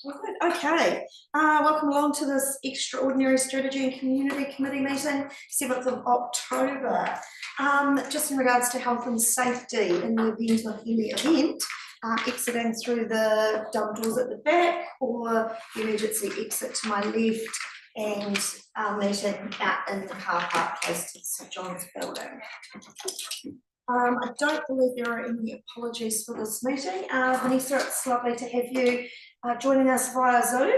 Right, okay. Welcome along to this extraordinary strategy and community committee meeting, 7th of October. Just in regards to health and safety in the event of any event, exiting through the double doors at the back or the emergency exit to my left, and meeting out in the car park close to the St John's building. I don't believe there are any apologies for this meeting. Vanessa, it's lovely to have you joining us via Zoom,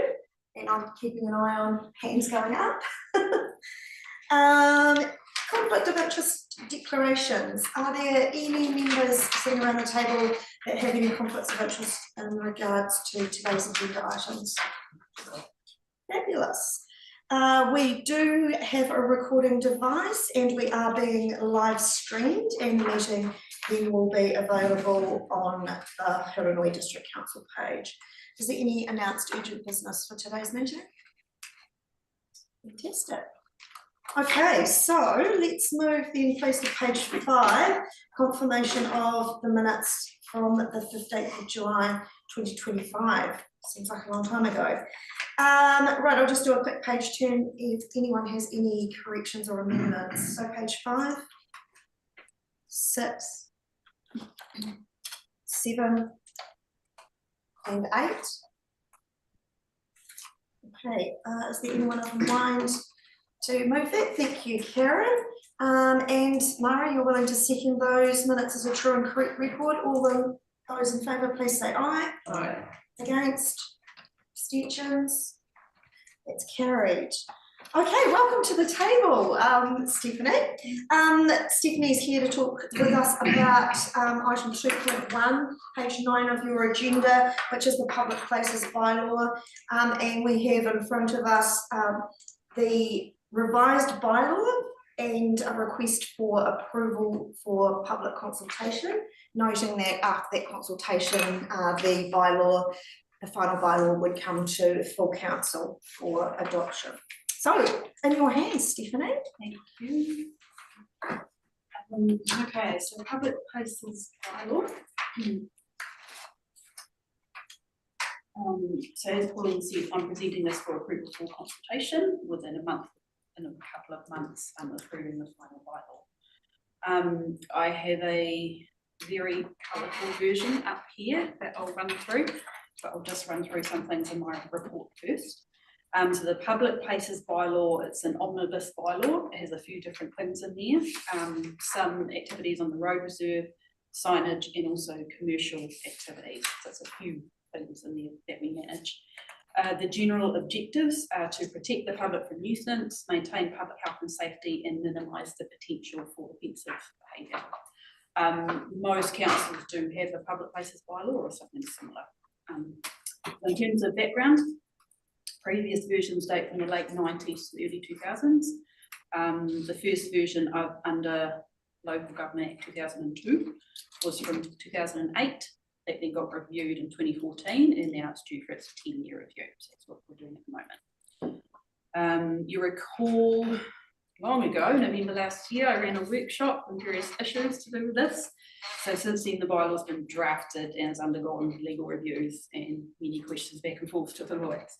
and I'm keeping an eye on hands going up. Conflict of interest declarations. Are there any members sitting around the table that have any conflicts of interest in regards to today's agenda items? Fabulous. We do have a recording device and we are being live streamed, and the meeting then will be available on the Hurunui District Council page. Is there any announced urgent business for today's meeting? Fantastic. Okay, so let's move then please to page 5, confirmation of the minutes from the 15th of July 2025. Seems like a long time ago. Right, I'll just do a quick page turn if anyone has any corrections or amendments. So page 5, 6, 7, and 8. Okay, is there anyone of mind to move that? Thank you, Karen. And Mara, you're willing to second those minutes as a true and correct record? All those in favour, please say aye. Aye. Against? Abstentions? It's carried. Okay, welcome to the table, Stephanie. Stephanie's here to talk with us about item 2.1, page 9 of your agenda, which is the Public Places Bylaw. And we have in front of us the revised bylaw and a request for approval for public consultation, noting that after that consultation, the final bylaw would come to full council for adoption. So, in your hands, Stephanie. Thank you. Okay, so Public Places Bylaw. So as Pauline said, I'm presenting this for approval for consultation within a couple of months, approving the final bylaw. I have a very colourful version up here that I'll run through, but I'll just run through some things in my report first. So the Public Places Bylaw, it's an omnibus bylaw. It has a few different things in there. Some activities on the road reserve, signage, and also commercial activities. So it's a few things in there that we manage. The general objectives are to protect the public from nuisance, maintain public health and safety, and minimise the potential for offensive behaviour. Most councils do have a Public Places Bylaw or something similar. In terms of background, previous versions date from the late 90s to the early 2000s. The first version under Local Government Act 2002 was from 2008. That then got reviewed in 2014, and now it's due for its 10-year review. So that's what we're doing at the moment. You recall long ago, November last year, I ran a workshop on various issues to do with this. So since then, the bylaw's been drafted and has undergone legal reviews and many questions back and forth to the lawyers.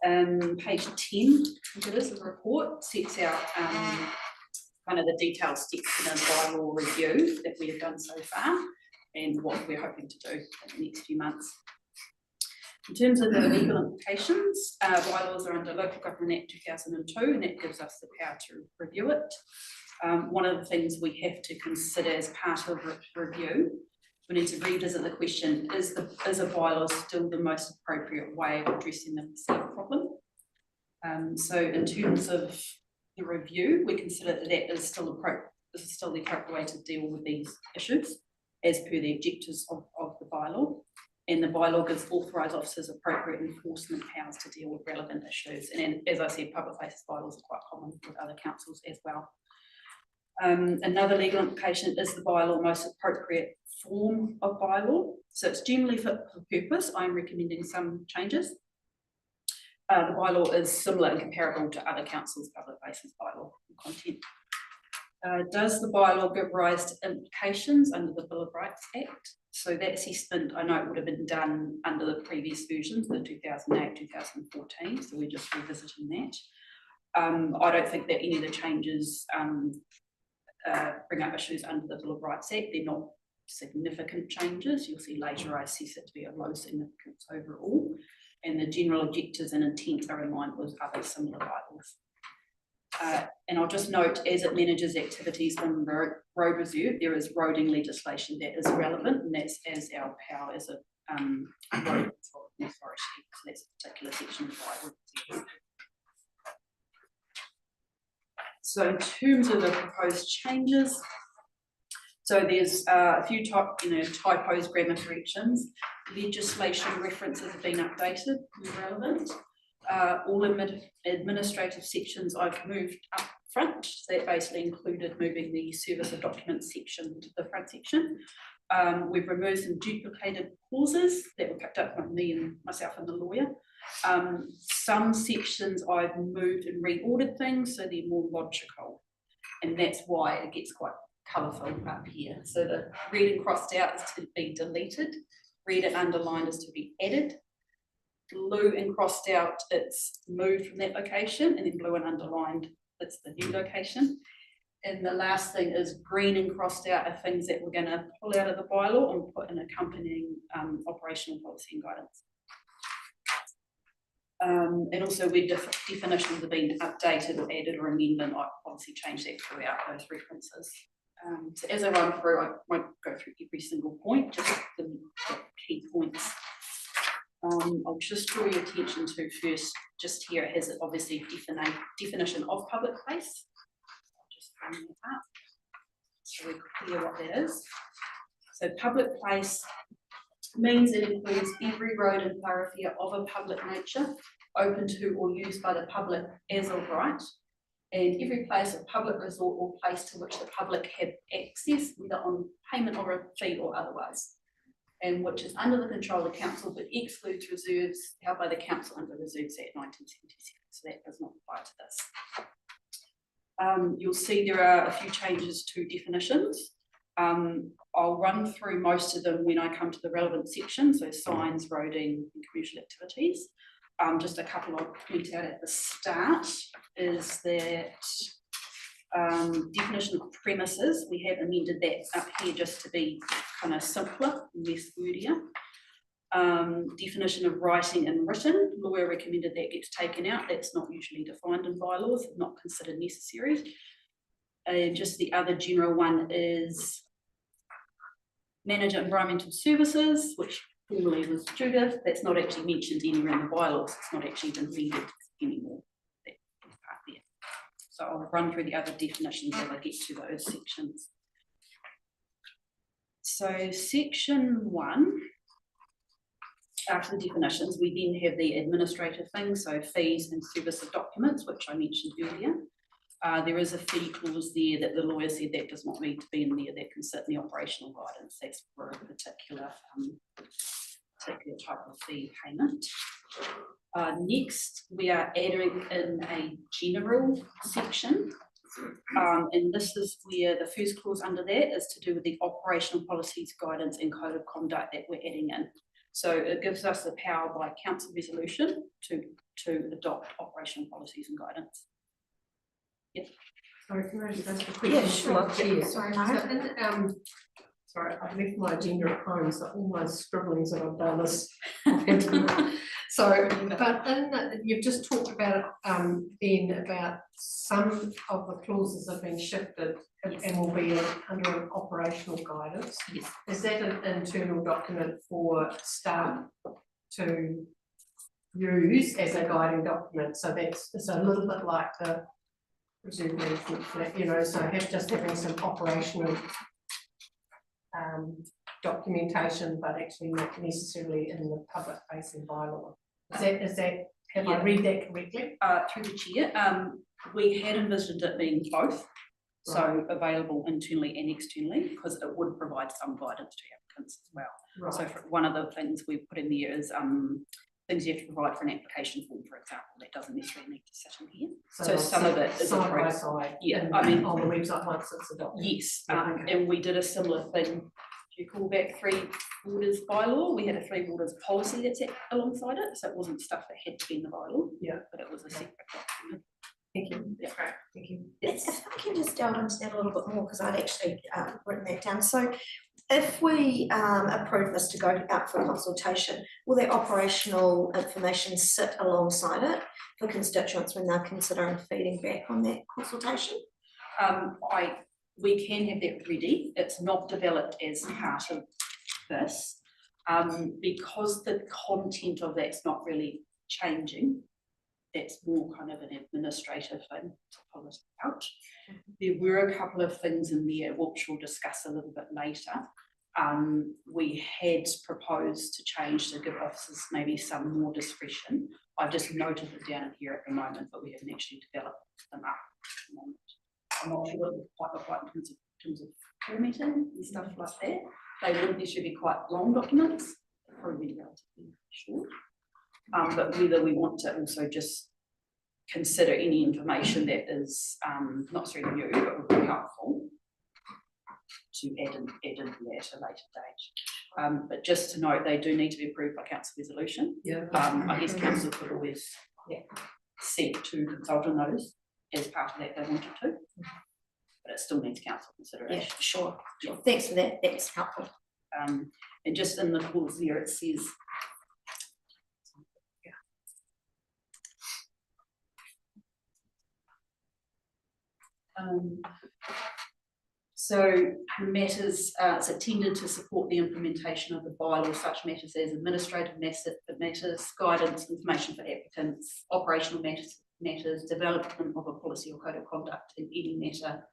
Page 10 of this report sets out kind of the detailed steps in a bylaw review that we have done so far and what we're hoping to do in the next few months. In terms of the legal implications, bylaws are under Local Government Act 2002, and that gives us the power to review it. One of the things we have to consider as part of review, we need to revisit the question, is a bylaw still the most appropriate way of addressing the perceived problem? So in terms of the review, we consider that that is still the appropriate way to deal with these issues as per the objectives of the bylaw. And the bylaw gives authorised officers appropriate enforcement powers to deal with relevant issues. And as I said, public places bylaws are quite common with other councils as well. Another legal implication is the bylaw most appropriate form of bylaw. So it's generally fit for purpose. I'm recommending some changes. The bylaw is similar and comparable to other councils' public places bylaw content. Does the bylaw give rise to implications under the Bill of Rights Act? So that assessment, I know it would have been done under the previous versions, the 2008, 2014, so we're just revisiting that. I don't think that any of the changes bring up issues under the Bill of Rights Act. They're not significant changes. You'll see later I assess it to be of low significance overall, and the general objectives and intent are in line with other similar bylaws. And I'll just note, as it manages activities on road reserve, there is roading legislation that is relevant, and that's as our power as a road authority. So that's a particular section of the bylaw. So in terms of the proposed changes, so there's a few typos, grammar corrections. Legislation references have been updated where relevant. All administrative sections I've moved up front. So that basically included moving the service of documents section to the front section. We've removed some duplicated clauses that were picked up by me and myself and the lawyer. Some sections I've moved and reordered things so they're more logical, and that's why it gets quite colourful up here. So the red and crossed out is to be deleted, red and underlined is to be added, blue and crossed out it's moved from that location, and then blue and underlined it's the new location. And the last thing is green and crossed out are things that we're going to pull out of the bylaw and put in accompanying operational policy and guidance. And also where definitions have been updated or added or amended, I obviously changed that throughout those references. So as I run through, I won't go through every single point, just the key points. I'll just draw your attention to first, just here it has obviously definition of public place. I'll just bring that up so we're clear what that is. So public place means it includes every road and thoroughfare of a public nature, open to or used by the public as of right, and every place of public resort or place to which the public have access, whether on payment or a fee or otherwise, and which is under the control of the council but excludes reserves held by the council under Reserves Act 1977. So that does not apply to this. You'll see there are a few changes to definitions. I'll run through most of them when I come to the relevant section, so signs, roading, and commercial activities. Just a couple I'll point out at the start is that definition of premises, we have amended that up here just to be kind of simpler, less wordier. Definition of writing and written, lawyer recommended that gets taken out. That's not usually defined in bylaws, not considered necessary. And just the other general one is manager environmental services, which formerly was Judith. That's not actually mentioned anywhere in the bylaws. It's not actually been needed anymore. That part there. So I'll run through the other definitions as I get to those sections. So section 1, after the definitions, we then have the administrative things, so fees and service of documents, which I mentioned earlier. There is a fee clause there that the lawyer said that does not need to be in there, that can sit in the operational guidance. That's for a particular type of fee payment. Next, we are adding in a general section, and this is where the first clause under that is to do with the operational policies, guidance and code of conduct that we're adding in. So it gives us the power by council resolution to adopt operational policies and guidance. Yep. Sorry, can I just ask a quick Yeah, question? sure. Sorry, Mark. Sorry, I've left my agenda at home, so all my scribblings that I've done is. So, but you've just talked about then about some of the clauses have been shifted and will be under an operational guidance. Yes. Is that an internal document for staff to use as a guiding document? So it's a little bit like the reserve management flat, you know, so just having some operational documentation, but actually not necessarily in the public facing bylaw. Is that have I read that correctly? Through the chair, we had envisioned it being both, so available internally and externally, because it would provide some guidance to applicants as well. Right. So for one of the things we put in there is things you have to provide for an application form, for example, that doesn't necessarily need to sit in here. So they'll some of it is side by approved. side. Yeah, and I mean- on the website once it's adopted. Yes, Okay. and we did a similar thing. If you call back 3 Waters bylaw, we had a 3 Waters policy that's alongside it, so it wasn't stuff that had to be in the bylaw. Yeah. But it was a separate document. Thank you. Yeah. Great. Thank you. If I can just delve into that a little bit more, because I'd actually written that down. So if we approve this to go out for consultation, will the operational information sit alongside it for constituents when they're considering feeding back on that consultation? We can have that ready. It's not developed as part of this, because the content of that's not really changing. That's more kind of an administrative thing to pull it out. There were a couple of things in there which we'll discuss a little bit later. We had proposed to change to give officers maybe some more discretion. I've just noted it down here at the moment, but we haven't actually developed them up. I'm not sure what it quite look like in terms of formatting and stuff like that. They wouldn't necessarily be quite long documents, probably be relatively short. But whether we want to also just consider any information that is not necessarily new, but would be helpful to add in there at a later date. But just to note, they do need to be approved by council resolution. Yeah. I guess council could always seek to consult on those as part of that they wanted to, but it still needs council consideration. Yeah, sure. Thanks for that. That's helpful. And just in the clause there, it says so matters, it's intended to support the implementation of the bylaw, such matters as administrative matters, guidance, information for applicants, operational matters, development of a policy or code of conduct in any matter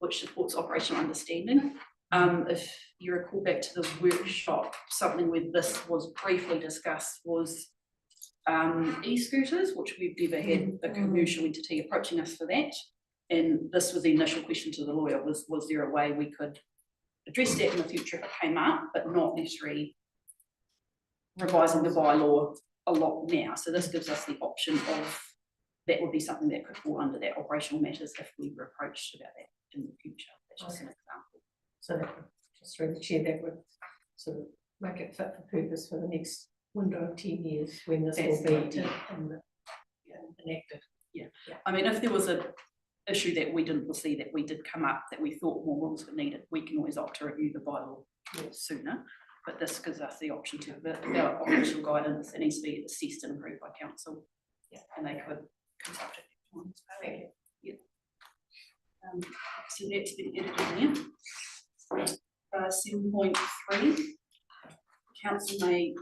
which supports operational understanding. If you recall back to the workshop, something where this was briefly discussed was e-scooters, which we've never had a commercial entity approaching us for that. And this was the initial question to the lawyer, was there a way we could address that in the future if it came up, but not necessarily revising the bylaw a lot now. So this gives us the option of, that would be something that could fall under that operational matters if we were approached about that in the future. That's just an example. So that would, just through the chair, that would sort of make it fit for purpose for the next window of 10 years when this will be enacted. Yeah. I mean, if there was a issue that we didn't foresee that we did come up that we thought more rules were needed, we can always opt to review the bylaw sooner. But this gives us the option to develop operational guidance that needs to be assessed and approved by council. Yeah, and they could consult it. Yeah. So that's been edited there. 7.3. Council may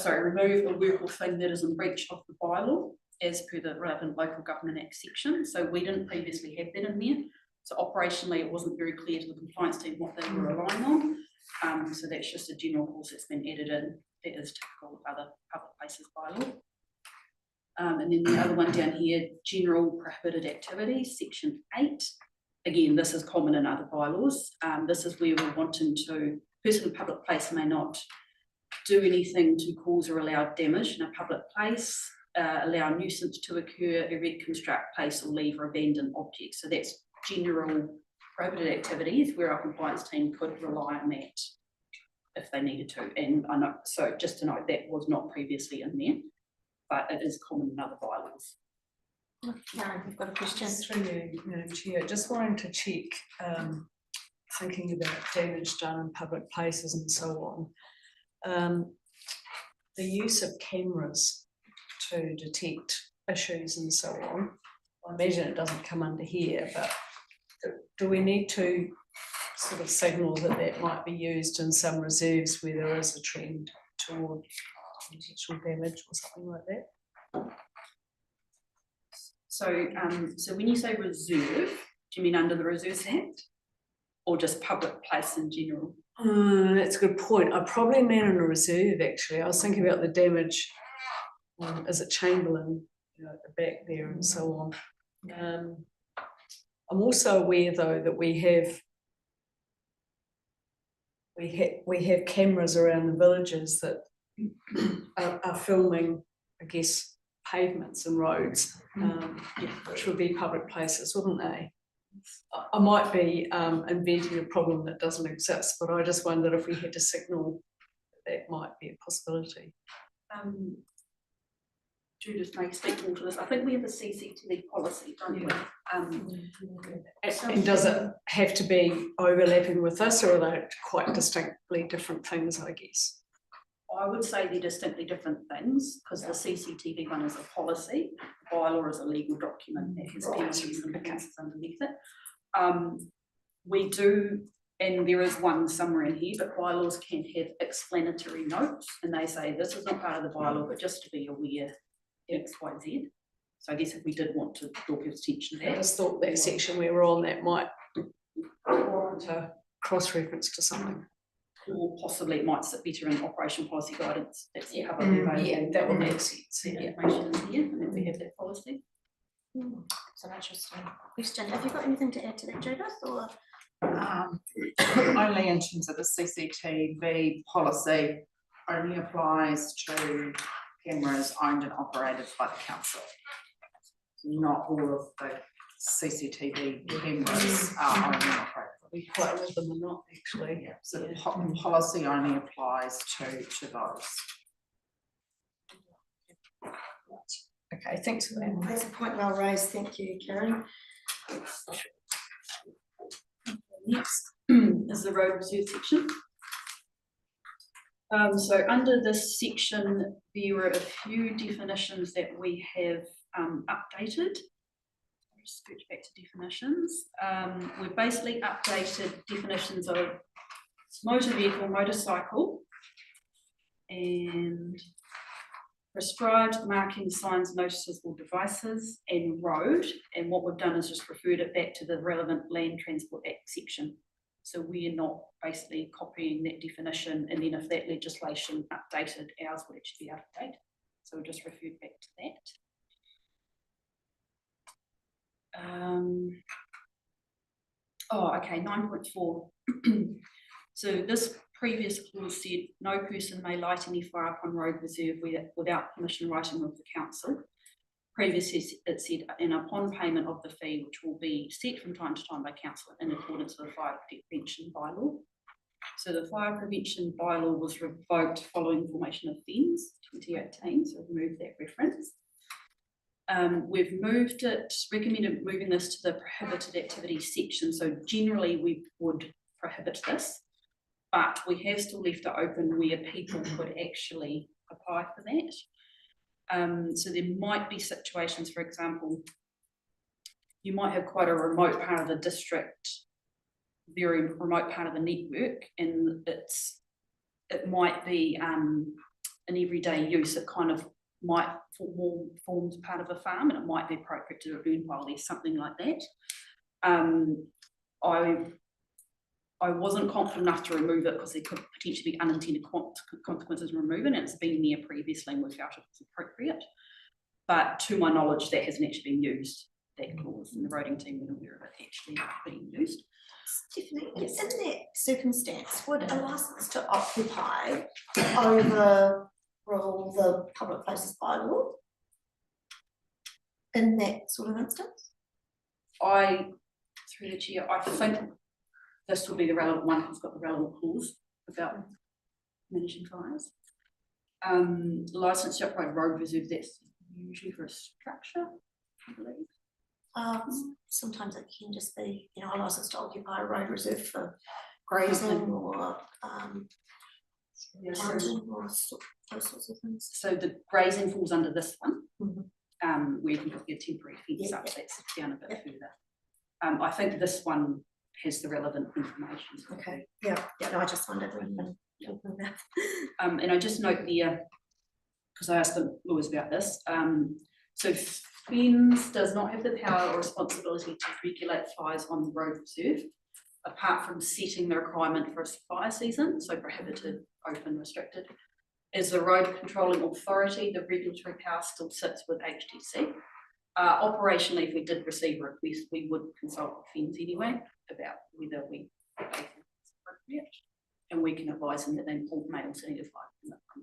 remove a work or thing that is in breach of the bylaw as per the relevant Local Government Act section. So we didn't previously have that in there. So operationally, it wasn't very clear to the compliance team what they were relying on. So that's just a general course that's been added in. That is typical of other public places bylaw. And then the other one down here, general prohibited activities, section 8. Again, this is common in other bylaws. This is where we're wanting to, person in a public place may not do anything to cause or allow damage in a public place, allow nuisance to occur, erect, construct, place or leave or abandon objects. So that's general prohibited activities where our compliance team could rely on that if they needed to. And I know, so just to note, that was not previously in there, but it is common in other bylaws. Karen, you've got a question? Through you, Madam Chair, just wanting to check, thinking about damage done in public places and so on. The use of cameras to detect issues and so on. I imagine it doesn't come under here, but do we need to sort of signal that that might be used in some reserves where there is a trend toward potential damage or something like that? So, so when you say reserve, do you mean under the Reserves Act or just public place in general? That's a good point. I probably meant in a reserve actually. I was thinking about the damage, is it Chamberlain, you know, at the back there and so on. I'm also aware though that we have cameras around the villages that are filming, I guess, pavements and roads, which would be public places, wouldn't they? I might be inventing a problem that doesn't exist, but I just wondered if we had to signal that might be a possibility. Judith may speak more to this. I think we have a CCTV policy, don't we? And does it have to be overlapping with this, or are they quite distinctly different things, I guess? I would say they're distinctly different things, because the CCTV one is a policy, bylaw is a legal document that has penalties and offences underneath it. We do, and there is one somewhere in here, but bylaws can have explanatory notes, and they say this is not part of the bylaw, but just to be aware, X, Y, Z. So I guess if we did want to draw people's attention to I that. just thought that section we were on, that might warrant a cross-reference to something. Or possibly it might sit better in operation policy guidance. That's publicly available. Yeah, that would make sense. The information is here, and then we have that policy. It's an interesting question. Have you got anything to add to that, Judith, or? Only in terms of the CCTV policy only applies to cameras owned and operated by the council. Not all of the CCTV cameras are owned and operated. We quite with them or not, actually. Yeah, so the policy only applies to those. Okay, thanks for that. That's a point well raised. Thank you, Karen. Next is the road reserve section. So under this section, there are a few definitions that we have updated. I'll just switch back to definitions. We've basically updated definitions of motor vehicle, motorcycle, and prescribed marking signs, notices or devices, and road. And what we've done is just referred it back to the relevant Land Transport Act section. So we're not basically copying that definition, and then if that legislation updated, ours would actually be out of date. So we'll just refer back to that. Oh, okay, 9.4. So this previous clause said no person may light any fire upon road reserve without permission writing with the council. Previously it said, and upon payment of the fee, which will be set from time to time by council in accordance with the fire prevention bylaw. So the fire prevention bylaw was revoked following the formation of FENS 2018, so we've moved that reference. We've recommended moving this to the prohibited activities section. So generally we would prohibit this, but we have still left it open where people could actually apply for that. So there might be situations, for example, you might have quite a remote part of the district, very remote part of the network, and it might be an everyday use. It kind of might form part of a farm, and it might be appropriate to burn while there's something like that. I wasn't confident enough to remove it because there could potentially be unintended consequences of removing it. It's been there previously and we felt it was appropriate. But to my knowledge, that hasn't actually been used, that clause, and the roading team weren't aware of it actually being used. Stephanie, in that circumstance, would a licence to occupy overrule the public places bylaw in that sort of instance? Through the chair, I think this will be the relevant one who's got the relevant clause about managing fires. Licence to operate road reserve, that's usually for a structure, I believe. Sometimes it can just be, a licence to occupy a road reserve for grazing or hunting or those sorts of things. So the grazing falls under this one, where you can put your temporary fence up, that's down a bit further. I think this one has the relevant information. Okay, no, I just wondered when talking about. And I just note there, because I asked the lawyers about this, so FENS does not have the power or responsibility to regulate fires on the road reserve, apart from setting the requirement for a fire season, so prohibited, open, restricted. As the road controlling authority, the regulatory power still sits with HTC. Operationally, if we did receive a request, we would consult with FENS anyway about whether we think it's appropriate, and we can advise them that they may also need a fire permit from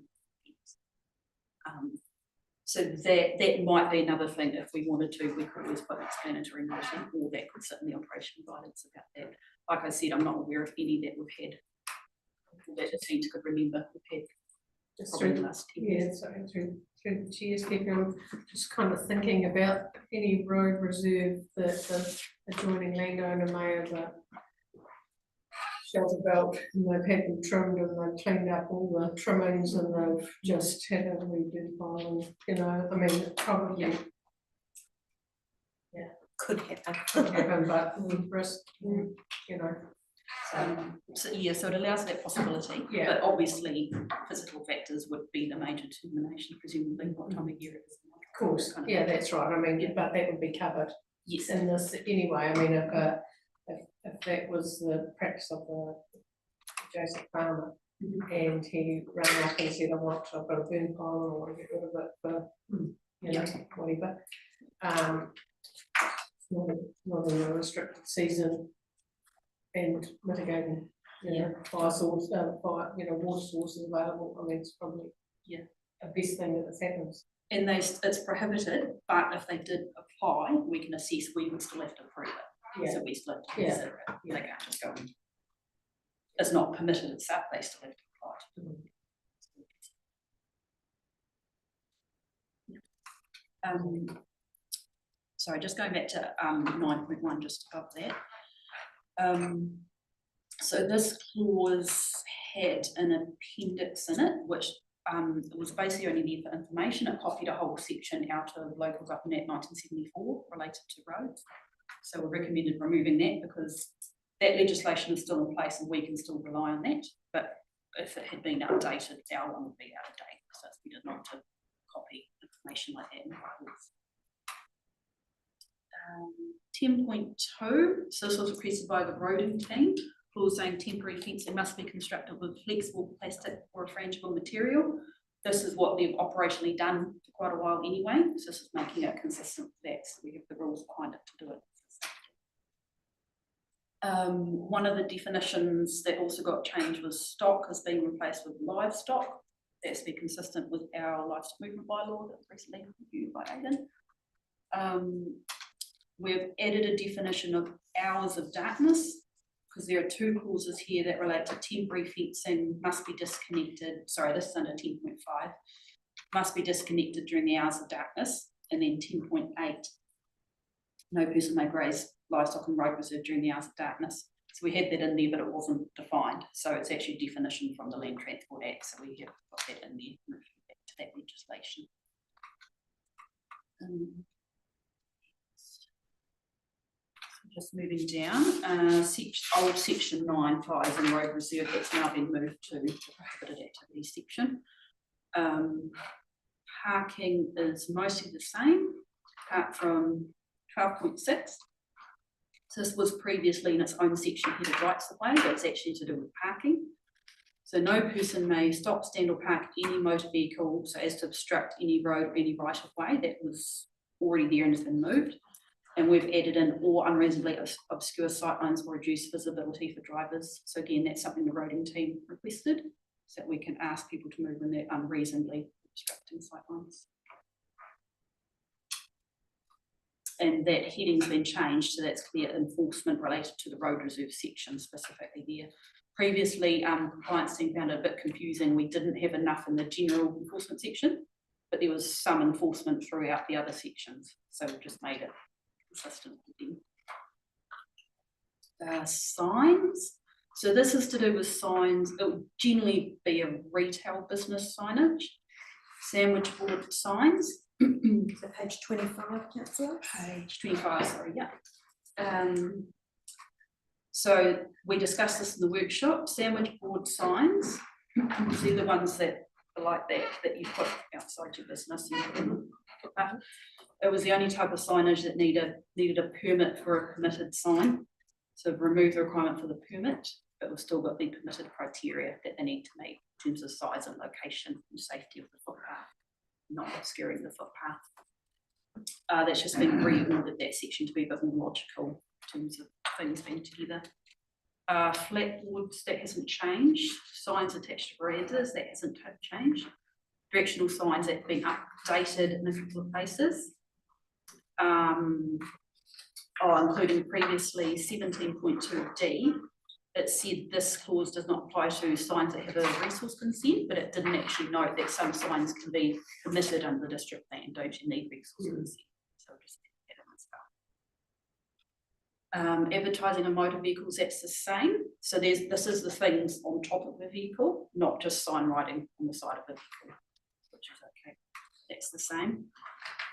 So that might be another thing, if we wanted to, we could always put an explanatory note in, or that could sit in the operation guidance about that. Like I said, I'm not aware of any that we've had, that the teams could remember we've had Just probably in through, the last 10 years. yeah, sorry, through the chairs, keeping on, just kind of thinking about any road reserve that the adjoining landowner may have shelter belt, and they've had them trimmed and they've cleaned up all the trimmings and they've just had a wee bin pile and, you know, I mean, it probably Could happen. could happen, but risk, you know. So yeah, so it allows that possibility, Yeah. but obviously physical factors would be the major determination, presumably what time of year it is. Of course, yeah, that's right, I mean, but that would be covered Yes, in this anyway, I mean, if that was the practice of the Joseph Farmer, and he rang up and said, I've got a burn pile, and I want to get rid of it for, you know, whatever. Not in a restricted season, and mitigating, you know, fire source, fire, you know, water sources available, I mean, it's probably a best thing that this happens. and it's prohibited, but if they did apply, we can assess, we would still have to approve it. Yeah. So we still have to Yeah. consider it, they can't just go in. It's not permitted itself, they still have to apply. Sorry, just going back to 9.1, just above that. So this clause had an appendix in it, which was basically only there for information. It copied a whole section out of Local Government Act 1974 related to roads. So we recommended removing that because that legislation is still in place and we can still rely on that. But if it had been updated, our one would be out of date. So we did not to copy information like that in the clause. 10.2, so this was requested by the roading team, clause saying temporary fencing must be constructed with flexible plastic or a frangible material. This is what they've operationally done for quite a while anyway, so this is making it consistent with that, so we have the rules behind it to do it. One of the definitions that also got changed was stock is being replaced with livestock. That's to be consistent with our livestock movement bylaw that was recently reviewed by Aidan. We've added a definition of hours of darkness because there are two clauses here that relate to temporary fencing must be disconnected. Sorry, this is under 10.5, must be disconnected during the hours of darkness. And then 10.8, no person may graze livestock and road reserve during the hours of darkness. So we had that in there, but it wasn't defined. So it's actually a definition from the Land Transport Act. So we have got that in there and back to that legislation. Just moving down, old section 9.5 in road reserve that's now been moved to the prohibited activities section. Parking is mostly the same, apart from 12.6. So this was previously in its own section headed rights of way, but it's actually to do with parking. So no person may stop, stand or park any motor vehicle so as to obstruct any road or any right of way. That was already there and has been moved. And we've added in or unreasonably obscure sightlines or reduce visibility for drivers. So again, that's something the roading team requested, so that we can ask people to move when they're unreasonably obstructing sightlines. And that heading's been changed, so that's clear enforcement related to the road reserve section specifically there. Previously, compliance team found it a bit confusing. We didn't have enough in the general enforcement section, but there was some enforcement throughout the other sections. So we just made it consistent with them. Signs. So this is to do with signs. It would generally be a retail business signage. Sandwich board signs. So page 25, councillor. Page 25, sorry, yeah. So we discussed this in the workshop. Sandwich board signs. These are the ones that are like that you put outside your business. It was the only type of signage that needed a permit for a permitted sign. So remove the requirement for the permit, but we've still got the permitted criteria that they need to meet in terms of size and location and safety of the footpath, not obscuring the footpath. That's just been reordered, that section, to be a bit more logical in terms of things being together. Flat boards, that hasn't changed. Signs attached to verandas, that hasn't changed. directional signs that have been updated in a couple of places. Including previously 17.2D, it said this clause does not apply to signs that have a resource consent, but it didn't actually note that some signs can be permitted under the district plan, don't you need resource consent? So just add it as well. Advertising of motor vehicles, that's the same. So this is the things on top of the vehicle, not just sign writing on the side of the vehicle, which is okay. That's the same.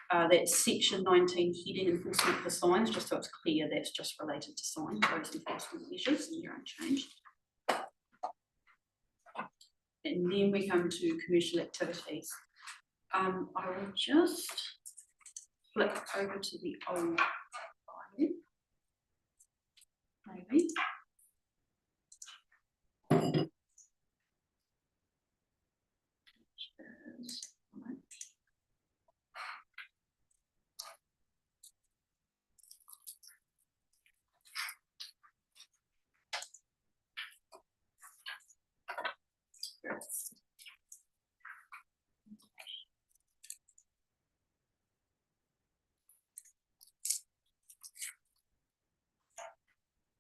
That's section 19 heading enforcement for signs, just so it's clear that's just related to signs, those enforcement measures, and you're unchanged. And then we come to commercial activities. I will just flip over to the old file, maybe.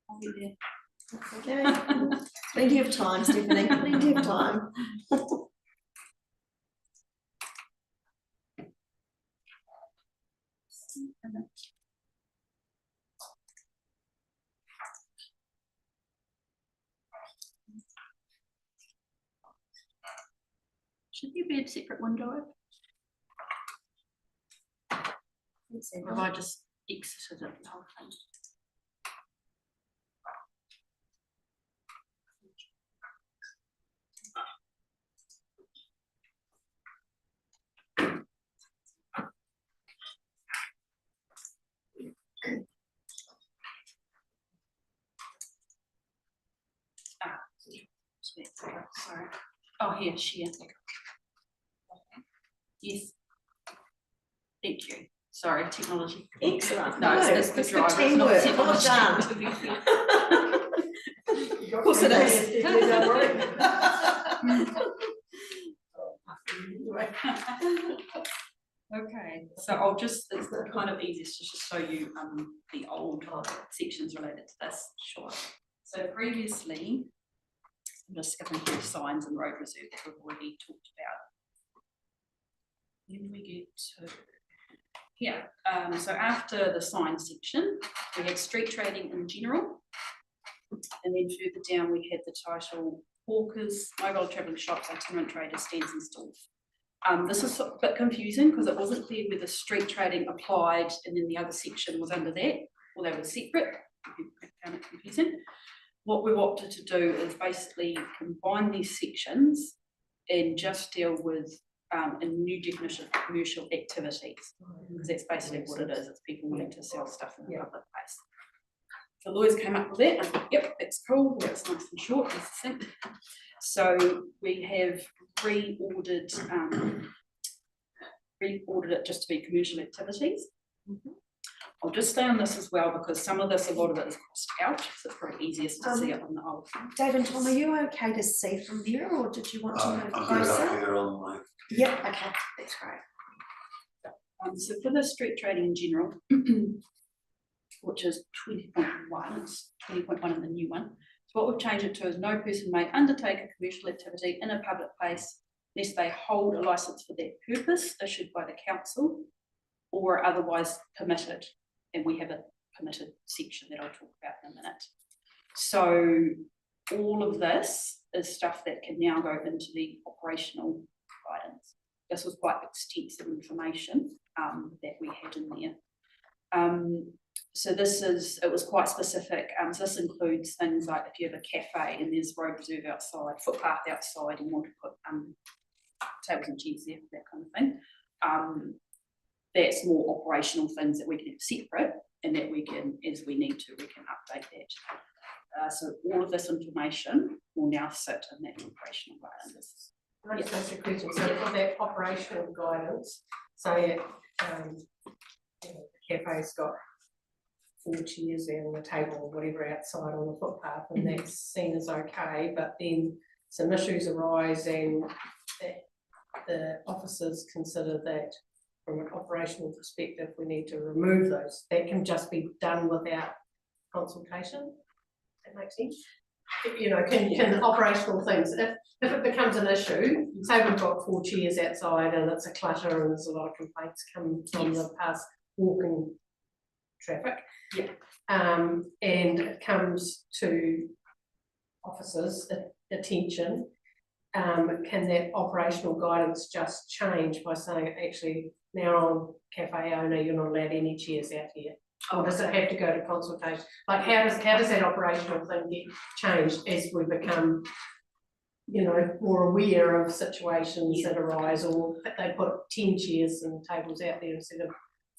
I'll be there. Okay, plenty of time, Stephanie, plenty of time. Should there be a separate window? Have I just exited it the whole thing? Sorry. Oh, here, share. Yes. Thank you. Sorry, technology. Excellent. No, it's the good driver, it's teamwork. not Well technology. done. Of course it is. Okay, so I'll just, it's kind of easiest to just show you the old sections related to this. Sure. So previously, I'm just skipping through signs and road reserve that we've already talked about. Then we get to here. So after the sign section, we had street trading in general. And then further down, we had the title hawkers, mobile travelling shops, itinerant traders, stands and stalls. This is a bit confusing because it wasn't clear whether street trading applied and then the other section was under that, or they were separate. I found it confusing. What we've opted to do is basically combine these sections and just deal with a new definition of commercial activities, because that's basically what it is. It's people wanting to sell stuff in a public place. The lawyers came up with that, and I thought, yep, that's cool, that's nice and short, that's succinct. So we have reordered it just to be commercial activities. I'll just stay on this as well because some of this, a lot of it is crossed out, so it's probably easiest to see it on the old. Dave and Tom, are you okay to see from there, or did you want to move I'm good up closer? here on my. Yep, okay, that's great. So for the street trading in general, which is 20.1, it's 20.1 in the new one. So what we've changed it to is no person may undertake a commercial activity in a public place unless they hold a licence for that purpose issued by the council or otherwise permitted. And we have a permitted section that I'll talk about in a minute. So all of this is stuff that can now go into the operational guidance. This was quite extensive information that we had in there. So it was quite specific. So this includes things like if you have a cafe and there's road reserve outside, footpath outside, and you want to put tables and chairs there, that kind of thing. That's more operational things that we can have separate, and that we can, as we need to, we can update that. So all of this information will now sit in that operational guidance. Can I just ask a question? So for that operational guidance, say the cafe's got 4 chairs there on the table or whatever outside on the footpath, and that's seen as okay, but then some issues arise and that the officers consider that from an operational perspective, we need to remove those. That can just be done without consultation. That makes sense? You know, can operational things, if it becomes an issue, say we've got 4 chairs outside and it's a clutter and there's a lot of complaints come from the past walking traffic. Yeah. And it comes to officers' attention, can that operational guidance just change by saying, actually, now on cafe owner, you're not allowed any chairs out here? Or does it have to go to consultation? Like, how does that operational thing get changed as we become, you know, more aware of situations that arise, or they put 10 chairs and tables out there instead of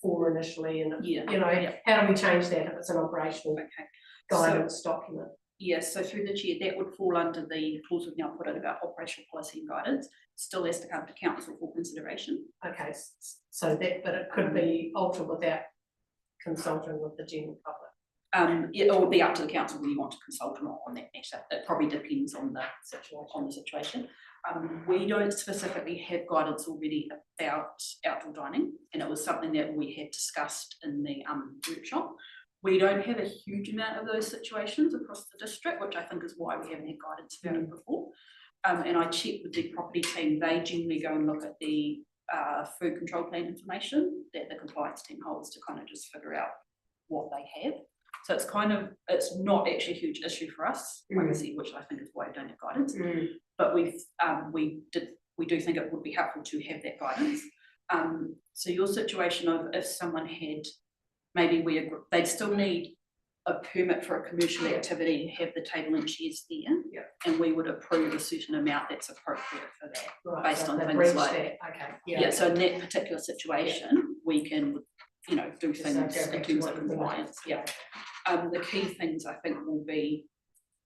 4 initially, and Yeah. you know, how do we change that if it's an operational Okay. guidance document? Yes, so through the chair, that would fall under the clause we've now put in about operational policy and guidance, still has to come to council for consideration. Okay, so that, but it could be altered without consulting with the general public. It will be up to the council whether you want to consult or not on that matter. It probably depends on the situation. We don't specifically have guidance already about outdoor dining, and it was something that we had discussed in the workshop. We don't have a huge amount of those situations across the district, which I think is why we haven't had guidance about it before. And I checked with the property team, they generally go and look at the food control plan information that the compliance team holds to kind of just figure out what they have. So it's kind of, it's not actually a huge issue for us, like I said, which I think is why we don't have guidance. But we do think it would be helpful to have that guidance. So your situation of if someone had, maybe they'd still need a permit for a commercial activity, have the table and chairs there, and we would approve a certain amount that's appropriate for that, Right, based so on they've things reached like that, okay, yeah. So in that particular situation, we can, you know, do So things go in back to terms what of you compliance. Yeah. The key things I think will be,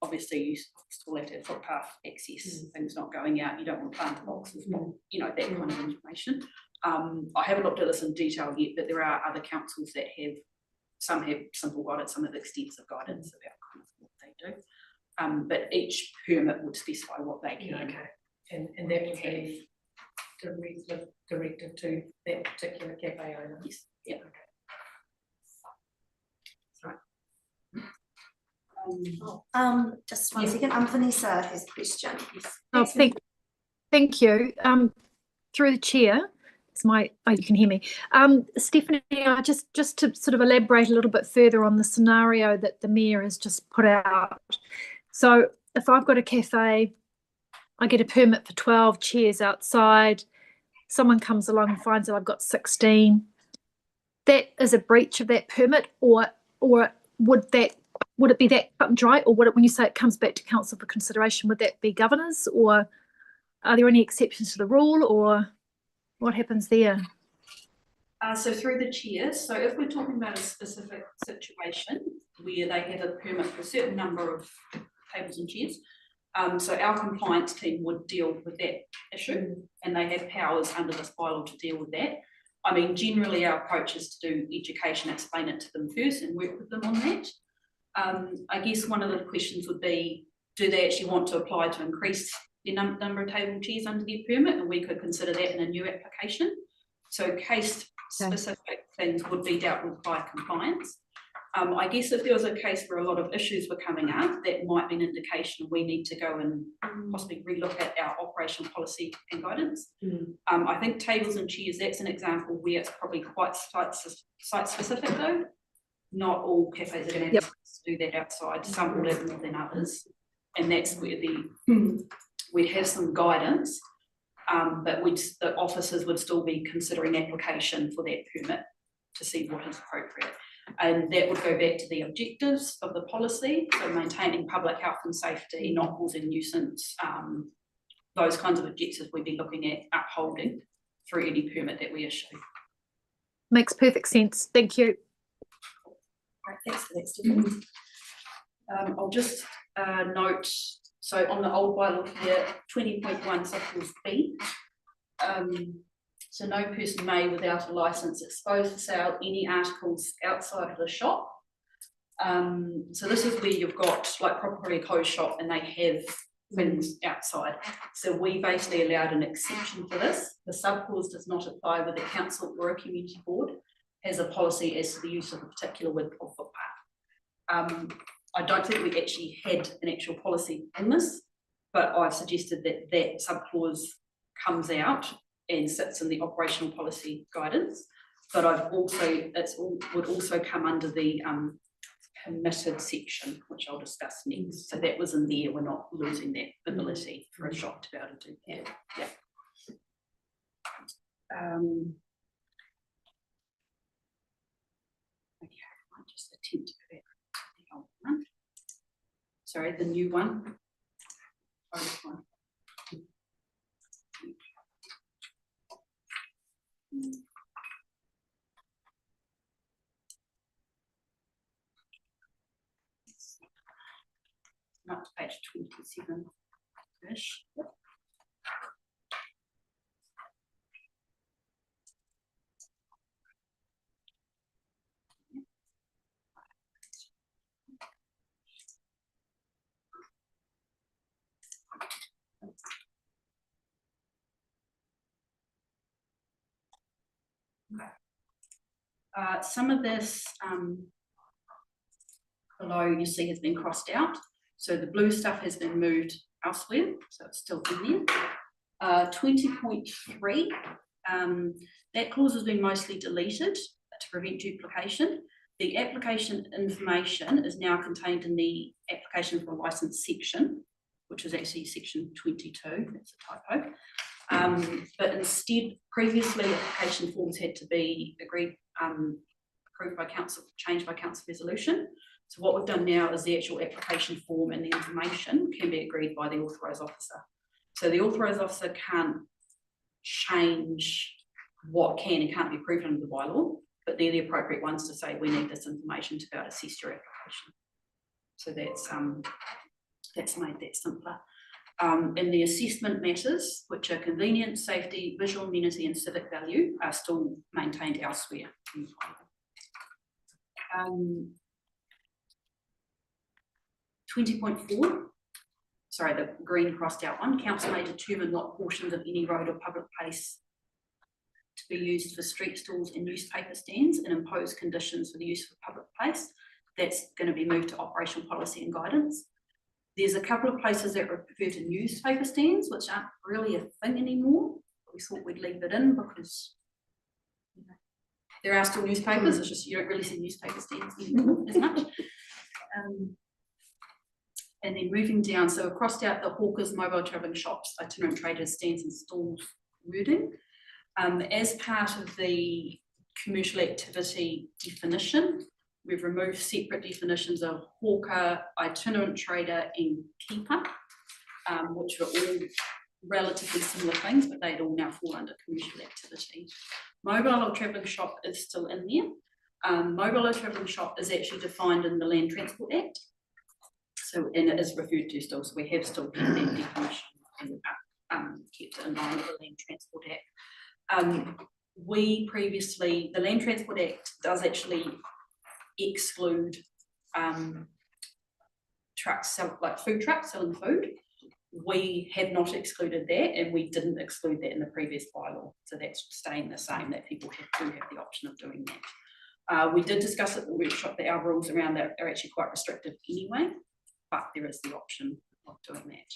obviously you still have to have footpath access, things not going out, you don't want plant boxes, you know, that kind of information. I haven't looked at this in detail yet, but there are other councils that have, some have simple guidance, some have extensive guidance about kind of what they do. But each permit would specify what they can. Okay, and that would be directed to that particular cafe owner? Yes, yeah. Just one second, Vanessa has a question. Oh, thank you. Through the chair, you can hear me. Stephanie, just to sort of elaborate a little bit further on the scenario that the Mayor has just put out. So if I've got a cafe, I get a permit for 12 chairs outside, someone comes along and finds that I've got 16, that is a breach of that permit, or would it be that cut and dry, or would it, when you say it comes back to council for consideration, would that be governors, or are there any exceptions to the rule, or what happens there? So through the chair, so if we're talking about a specific situation where they have a permit for a certain number of tables and chairs, so our compliance team would deal with that issue, and they have powers under this bylaw to deal with that. I mean, generally our approach is to do education, explain it to them first and work with them on that. I guess one of the questions would be, do they actually want to apply to increase the number of table chairs under their permit, and we could consider that in a new application. So case specific things would be dealt with by compliance. I guess if there was a case where a lot of issues were coming up, that might be an indication we need to go and possibly relook at our operational policy and guidance. I think tables and chairs, that's an example where it's probably quite site specific though. Not all cafes are going to have to do that outside, some will have more than others. And that's where we'd have some guidance, but the officers would still be considering application for that permit to see what is appropriate. And that would go back to the objectives of the policy, so maintaining public health and safety, not causing nuisance, those kinds of objectives we'd be looking at upholding through any permit that we issue. Makes perfect sense. Thank you. Right, thanks for that, Stephanie. I'll just note, so on the old bylaw here, 20.1 subclause B. So no person may, without a licence, expose for sale any articles outside of the shop. So this is where you've got like probably a closed shop and they have things outside. So we basically allowed an exception for this. The subclause does not apply with a council or a community board has a policy as to the use of a particular width of footpath. I don't think we actually had an actual policy in this, but I've suggested that that subclause comes out and sits in the operational policy guidance. But I've also, would also come under the permitted section, which I'll discuss next. So that was in there, we're not losing that ability for a shop to be able to do that. Yeah. Okay, I might just attempt to go back to the old one. Sorry, the new one. Oh, this one. Up to page 27-ish. Some of this below you see has been crossed out. So the blue stuff has been moved elsewhere, so it's still in there. 20.3, that clause has been mostly deleted to prevent duplication. The application information is now contained in the application for license section, which is actually section 22, that's a typo. But instead, previously application forms had to be agreed, approved by council, changed by council resolution. So what we've done now is the actual application form and the information can be agreed by the authorised officer. So the authorised officer can't change what can and can't be approved under the bylaw, but they're the appropriate ones to say we need this information to be able to assess your application. So that's made that simpler. And the assessment matters, which are convenience, safety, visual amenity and civic value, are still maintained elsewhere. 20.4, sorry, the green crossed out one, council may determine what portions of any road or public place to be used for street stalls and newspaper stands and impose conditions for the use of a public place. That's going to be moved to operational policy and guidance. There's a couple of places that refer to newspaper stands, which aren't really a thing anymore. But we thought we'd leave it in because there are still newspapers, it's just you don't really see newspaper stands anymore as much. And then moving down, so we've crossed out the hawkers, mobile travelling shops, itinerant traders, stands and stalls wording. As part of the commercial activity definition, we've removed separate definitions of hawker, itinerant trader and keeper, which are all relatively similar things, but they'd all now fall under commercial activity. Mobile or travelling shop is still in there. Mobile or travelling shop is actually defined in the Land Transport Act. So, and it is referred to still, so we have still kept that definition and kept it in line with the Land Transport Act. We previously, the Land Transport Act does actually exclude trucks, like food trucks selling food. We have not excluded that, and we didn't exclude that in the previous bylaw. So that's staying the same, that people do have the option of doing that. We did discuss at the workshop that our rules around that are actually quite restrictive anyway, but there is the option of doing that.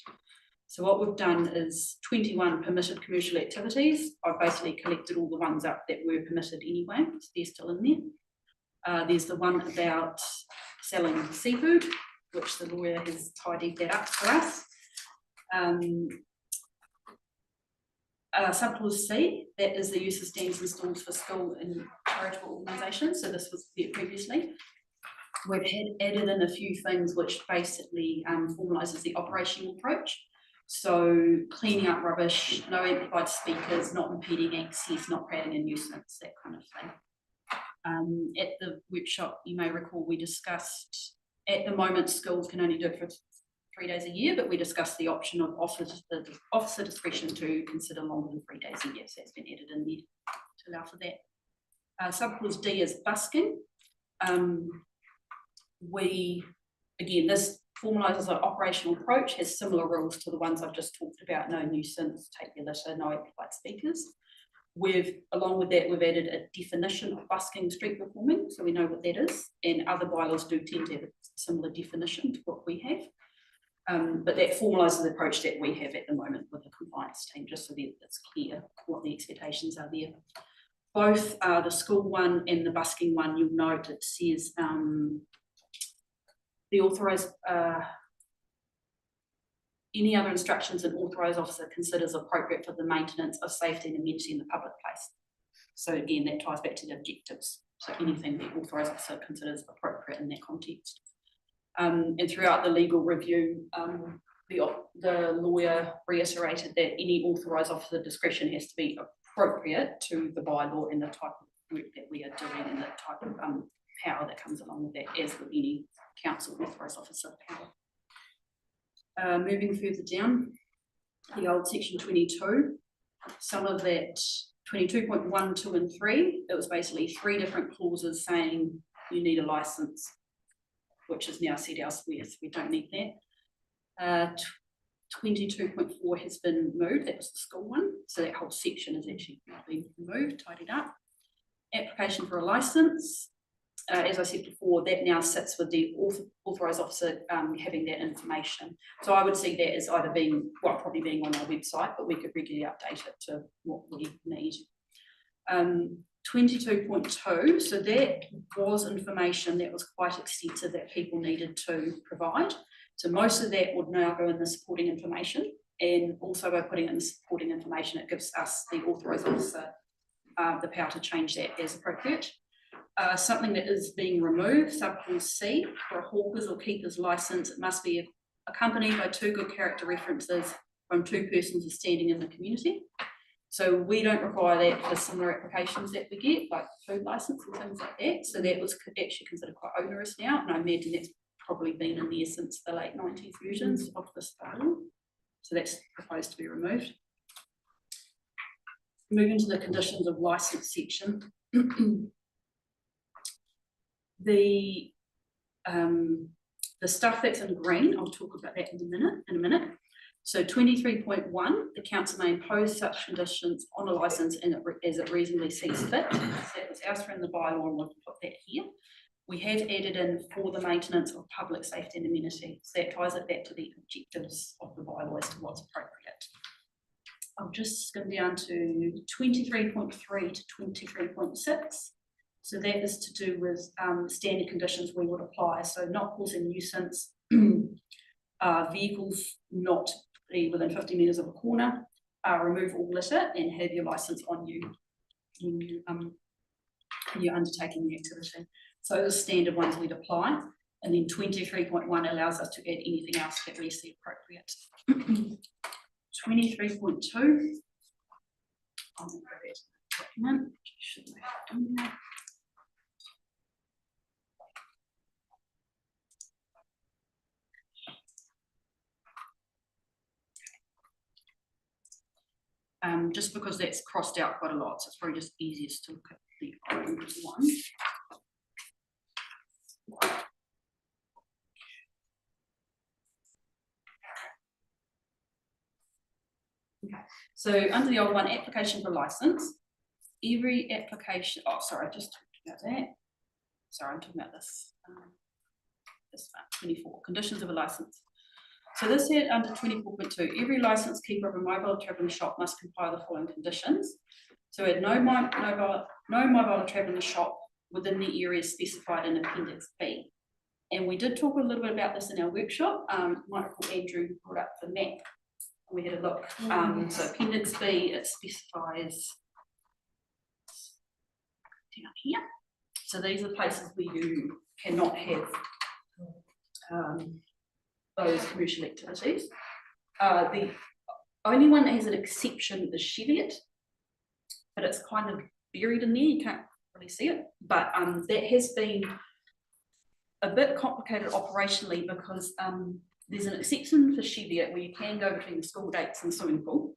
So what we've done is 21 permitted commercial activities. I've basically collected all the ones up that were permitted anyway, so they're still in there. There's the one about selling seafood, which the lawyer has tidied that up for us. Subclause C, that is the use of stands and stalls for school and charitable organisations. So this was there previously. We've added in a few things which basically formalises the operational approach. So cleaning up rubbish, no amplified speakers, not impeding access, not creating a nuisance, that kind of thing. At the workshop, you may recall we discussed, at the moment schools can only do it for 3 days a year, but we discussed the option of officer discretion to consider longer than 3 days a year, so that's been added in there to allow for that. Subclause D is busking. Again, this formalises an operational approach, has similar rules to the ones I've just talked about, no nuisance, take your litter, no amplified speakers. Along with that, we've added a definition of busking street performing, so we know what that is, and other bylaws do tend to have a similar definition to what we have. But that formalises the approach that we have at the moment with the compliance team, just so that it's clear what the expectations are there. Both the school one and the busking one, you'll note it says the authorised, any other instructions an authorised officer considers appropriate for the maintenance of safety and amenity in the public place. So again, that ties back to the objectives. So anything the authorised officer considers appropriate in that context. And throughout the legal review, the lawyer reiterated that any authorised officer discretion has to be appropriate to the bylaw and the type of work that we are doing and the type of power that comes along with that, as with any council authorised officer power. Moving further down, the old section 22, some of that 22.1, 2 and 3, it was basically 3 different clauses saying you need a licence, which is now said elsewhere, so we don't need that. 22.4 has been moved, that was the school one, so that whole section has actually been removed, tidied up. Application for a licence, as I said before, that now sits with the authorised officer having that information. So I would see that as either being, well, probably being on our website, but we could regularly update it to what we need. 22.2, so that was information that was quite extensive that people needed to provide. So most of that would now go in the supporting information, and also by putting in the supporting information, it gives us, the authorised officer, the power to change that as appropriate. Something that is being removed, subclause C, for a hawker's or keeper's licence, it must be accompanied by 2 good character references from 2 persons of standing in the community. So we don't require that for similar applications that we get, like food licence and things like that. So that was actually considered quite onerous now, and I imagine that's probably been in there since the late 90s versions of this bylaw. So that's proposed to be removed. Moving to the conditions of licence section. The stuff that's in green, I'll talk about that in a minute. So 23.1, the council may impose such conditions on a licence as it reasonably sees fit. So that was elsewhere in the bylaw, and we'll put that here. We have added in for the maintenance of public safety and amenity. So that ties it back to the objectives of the bylaw as to what's appropriate. I'll just skim down to 23.3 to 23.6. So that is to do with standard conditions we would apply. So not causing nuisance, vehicles not be within 50 metres of a corner, remove all litter, and have your licence on you when you're undertaking the activity. So the standard ones we'd apply. And then 23.1 allows us to add anything else that we see appropriate. 23.2, I'll go back to the document. Shouldn't have done that. Just because that's crossed out quite a lot, so it's probably just easiest to look at the old one. Okay, so under the old one, application for licence, every application, oh sorry, I just talked about that. Sorry, I'm talking about this, this one, 24, conditions of a licence. So this here under 24.2, every licence keeper of a mobile travelling shop must comply with the following conditions. So add no mobile travelling shop within the areas specified in Appendix B. And we did talk a little bit about this in our workshop. Might recall Andrew brought up the map. We had a look. So Appendix B, it specifies down here. So these are places where you cannot have those commercial activities. The only one that has an exception is Cheviot, but it's kind of buried in there, you can't really see it. But that has been a bit complicated operationally because there's an exception for Cheviot where you can go between the school dates and swimming pool,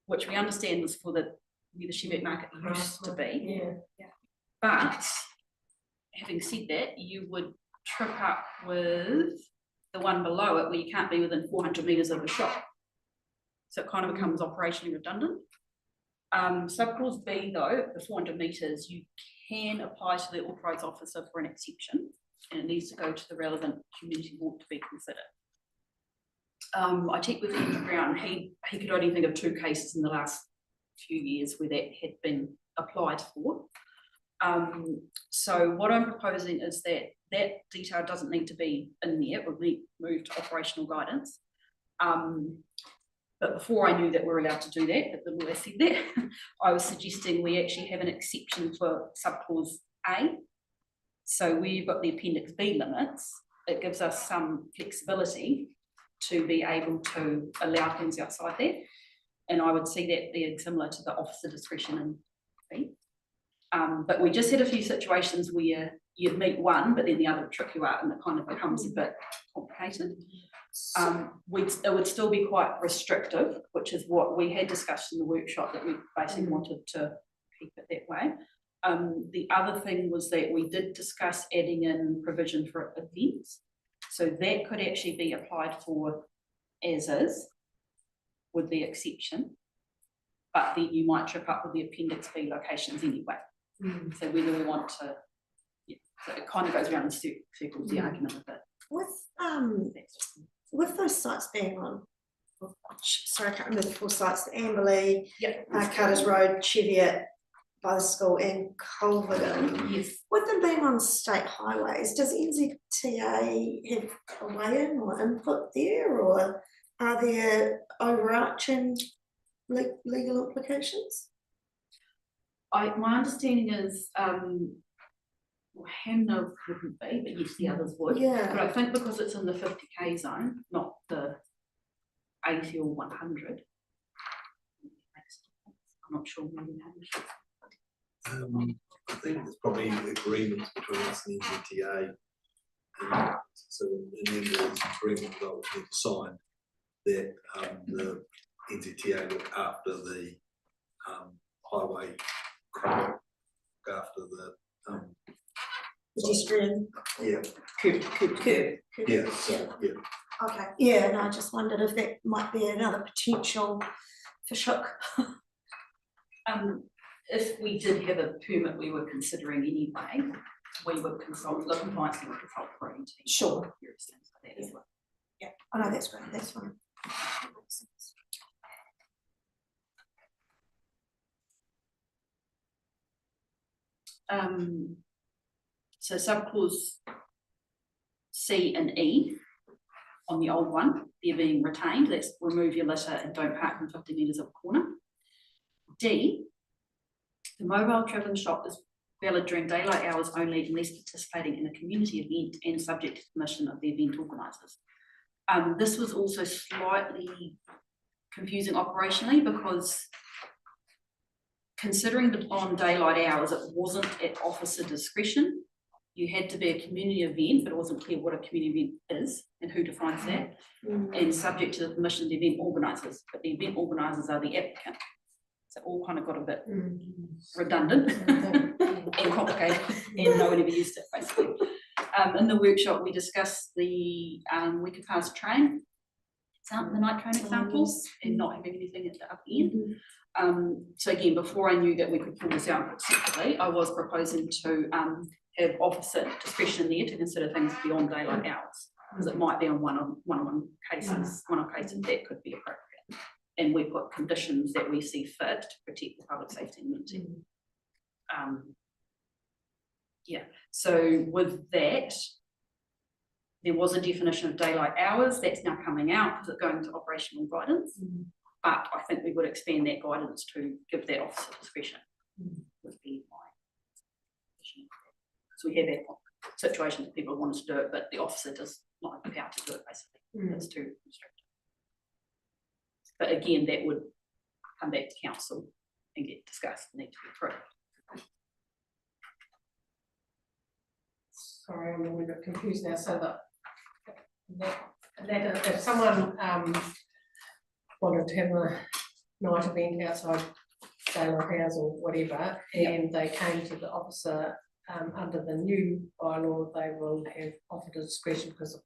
which we understand was for where the Cheviot market used to be. Yeah. But having said that, you would trip up with the one below it where you can't be within 400 metres of a shop. So it kind of becomes operationally redundant. Subclause B though, the 400 metres, you can apply to the authorised officer for an exception, and it needs to go to the relevant community board to be considered. I checked with Andrew Brown, he could only think of 2 cases in the last few years where that had been applied for. So what I'm proposing is that that detail doesn't need to be in there, it would be moved to operational guidance. But before I knew that we're allowed to do that, but the lawyer said that, I was suggesting we actually have an exception for subclause A. So where you've got the Appendix B limits, it gives us some flexibility to be able to allow things outside that. And I would see that being similar to the officer discretion in B. But we just had a few situations where you'd meet one, but then the other would trick you out and it kind of becomes a bit complicated. It would still be quite restrictive, which is what we had discussed in the workshop, that we basically wanted to keep it that way. The other thing was that we did discuss adding in provision for events. So that could actually be applied for as is, with the exception. But then you might trip up with the Appendix B locations anyway. So whether we want to, yeah, so it kind of goes around and circles the argument a bit. With those sites being on, sorry, I can't remember the 4 sites, the Amberley, Carter's Road, Cheviot, by the school, and Culverden. Yes. With them being on state highways, does NZTA have a way in or input there, or are there overarching legal implications? My understanding is Hanna wouldn't be, but yes, the others would. Yeah. But I think because it's in the 50k zone, not the 80 or 100. I'm not sure. Maybe I think there's probably agreements between us and NZTA. And so, and then there's agreement that we need to sign that the NZTA look after the highway, after the Pedestrian yeah, curb. yeah, so, yeah. Okay, yeah, and I just wondered if that might be another potential fish hook. If we did have a permit we were considering anyway, we would consult the compliance team, would consult the team. Sure. Things like that as well. Yeah, I know that's great, that's fine. So subclause C and E on the old one, they're being retained. Let's remove your litter and don't park in 50 metres of a corner. D, the mobile travelling shop is valid during daylight hours only unless participating in a community event and subject to permission of the event organisers. This was also slightly confusing operationally because considering that on daylight hours it wasn't at officer discretion. You had to be a community event, but it wasn't clear what a community event is and who defines that, and subject to the permission of the event organisers, but the event organisers are the applicant. So it all kind of got a bit redundant and complicated, and no one ever used it basically. In the workshop we discussed the Weka Pass train, the night train examples, and not having anything at the upper end. So again, before I knew that we could pull this out separately, I was proposing to have officer discretion there to consider things beyond daylight hours, because it might be on one-on-one cases, one-off cases that could be appropriate. And we put conditions that we see fit to protect the public safety and unity. Yeah, so with that, there was a definition of daylight hours that's now coming out because it's going to operational guidance. But I think we would expand that guidance to give that officer discretion. Would be my position. So we have that situations where people want to do it, but the officer does not have the power to do it basically. It's too restrictive. But again, that would come back to council and get discussed and need to be approved. Sorry, I'm a little bit confused now, so that if someone wanted to have a night event outside daylight hours or whatever, and they came to the officer under the new bylaw, they will have officer discretion because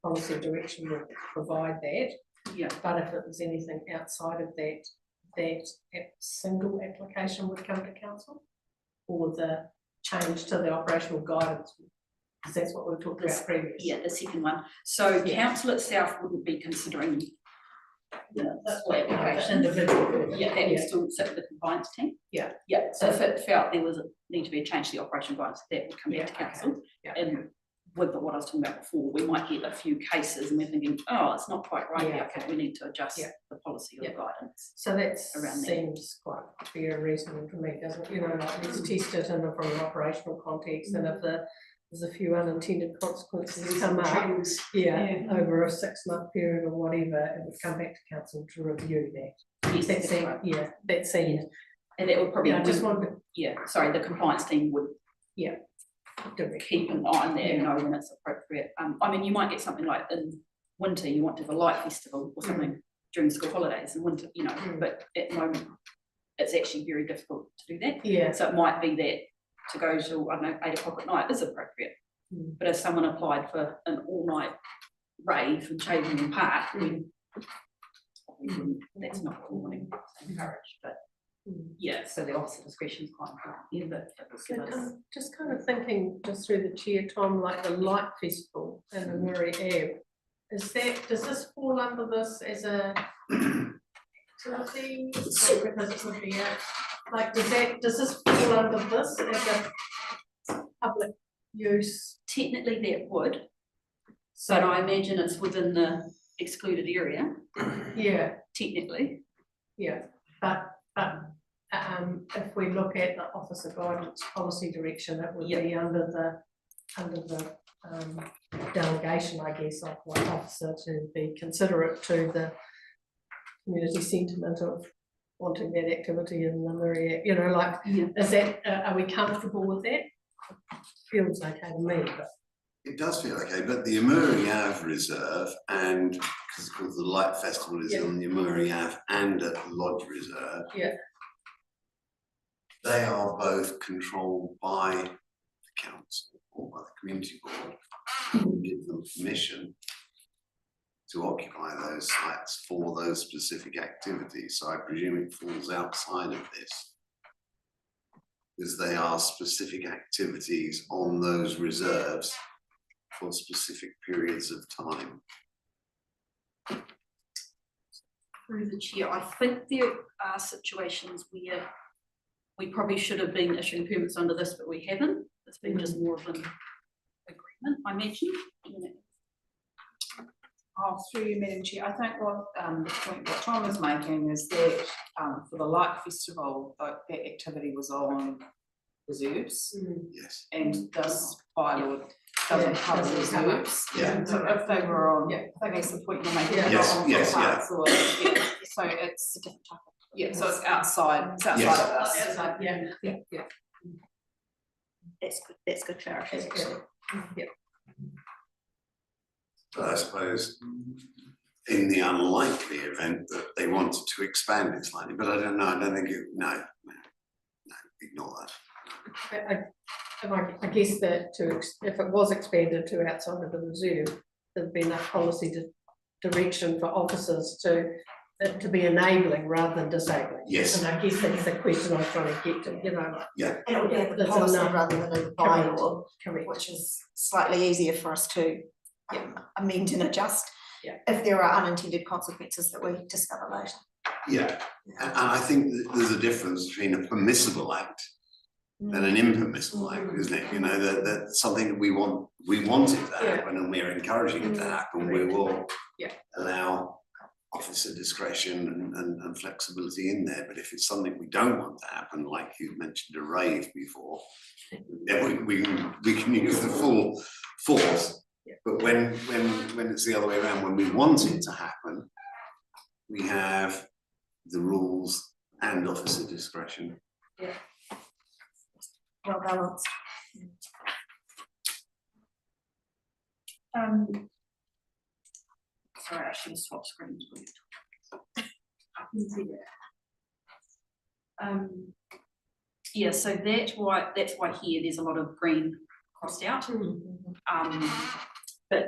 policy direction would provide that. Yeah. But if it was anything outside of that, that single application would come to council? Or the change to the operational guidance, because that's what we were talking about previously. Yeah, the second one. So Yeah. council itself wouldn't be considering the full application. Individual. Yeah, that would still sit with the compliance team. Yeah. Yeah, so if it felt there was a need to be a change to the operational guidance, that would come back to Yeah, okay. council. Yeah. And with what I was talking about before, we might get a few cases and we're thinking, oh, it's not quite right Yeah, here, I think we need to adjust Yeah. the policy or Yeah. guidance. So that Around there. seems quite fair and reasonable to me, doesn't it? You know, like let's test it in from an operational context, and if there's a few unintended consequences come up, over a 6-month period or whatever, it would come back to council to review that. Yes, That that's seems, right. yeah, that seems, And that would probably, I just wanted sorry, the compliance team would to keep an eye on that and know when it's appropriate. I mean, you might get something like in winter, you want to have a light festival or something during school holidays in winter, you know, but at the moment, it's actually very difficult to do that. yeah, So it might be that to go till, I don't know, 8 o'clock at night is appropriate. But if someone applied for an all-night rave in Chavering Park, then that's not what we want to encourage, but yeah, so the officer discretion is quite important. Yeah, but it will So give us- just kind of thinking, just through the chair, Tom, like the light festival in the Murray Ave, does this fall under this as a activity? Because it would be like, does this fall under this as a public use? Technically that would, So, but I imagine it's within the excluded area, yeah, technically. yeah, but if we look at the officer guidance policy direction, it would be under the delegation, I guess, of one officer to be considerate to the community sentiment of wanting that activity in the Murray, you know, like, is that, are we comfortable with that? Feels okay to me, but. It does feel okay, but the Murray Ave Reserve and, because of course the Light Festival is on the Murray Ave and at the Lodge Reserve. Yeah. They are both controlled by the council or by the community board, who give them permission to occupy those sites for those specific activities, so I presume it falls outside of this. Because they are specific activities on those reserves for specific periods of time. Through the chair, I think there are situations where we probably should have been issuing permits under this, but we haven't. It's been just more of an agreement, I imagine. Oh, through you, Madam Chair, I think what the point what Tom is making is that for the Light Festival, that activity was on reserves, Yes. and this bylaw doesn't cover doesn't cover. reserves. Yeah. So if they were on, Yeah. I think that's the point you're making. Yeah. Yes, not on yes, yeah. footpaths or- so it's a different type of, so it's outside of this. Yeah. That's good clarity. That's good. Yeah. But I suppose in the unlikely event that they wanted to expand it slightly, but I don't know, I don't think it, no, ignore that. I guess that if it was expanded to outside of the reserve, there'd be enough policy direction for officers to be enabling rather than disabling. Yes. And I guess that's the question I'm trying to get to, you know. Yeah. And it would be at the There's policy enough. rather than in the Correct. bylaw, Correct. which is slightly easier for us to amend and adjust Yeah. if there are unintended consequences that we discover later. Yeah, and I think that there's a difference between a permissible act and an impermissible act, isn't it? You know, that's something that we want it to happen and we're encouraging it to happen. We will allow officer discretion and flexibility in there, but if it's something we don't want to happen, like you mentioned a rave before, then we can use the full force. But when it's the other way around, when we want it to happen, we have the rules and officer discretion. Well balanced. Sorry, I should have swapped screens with you. I can see that. Yeah, so that's why here there's a lot of green crossed out. But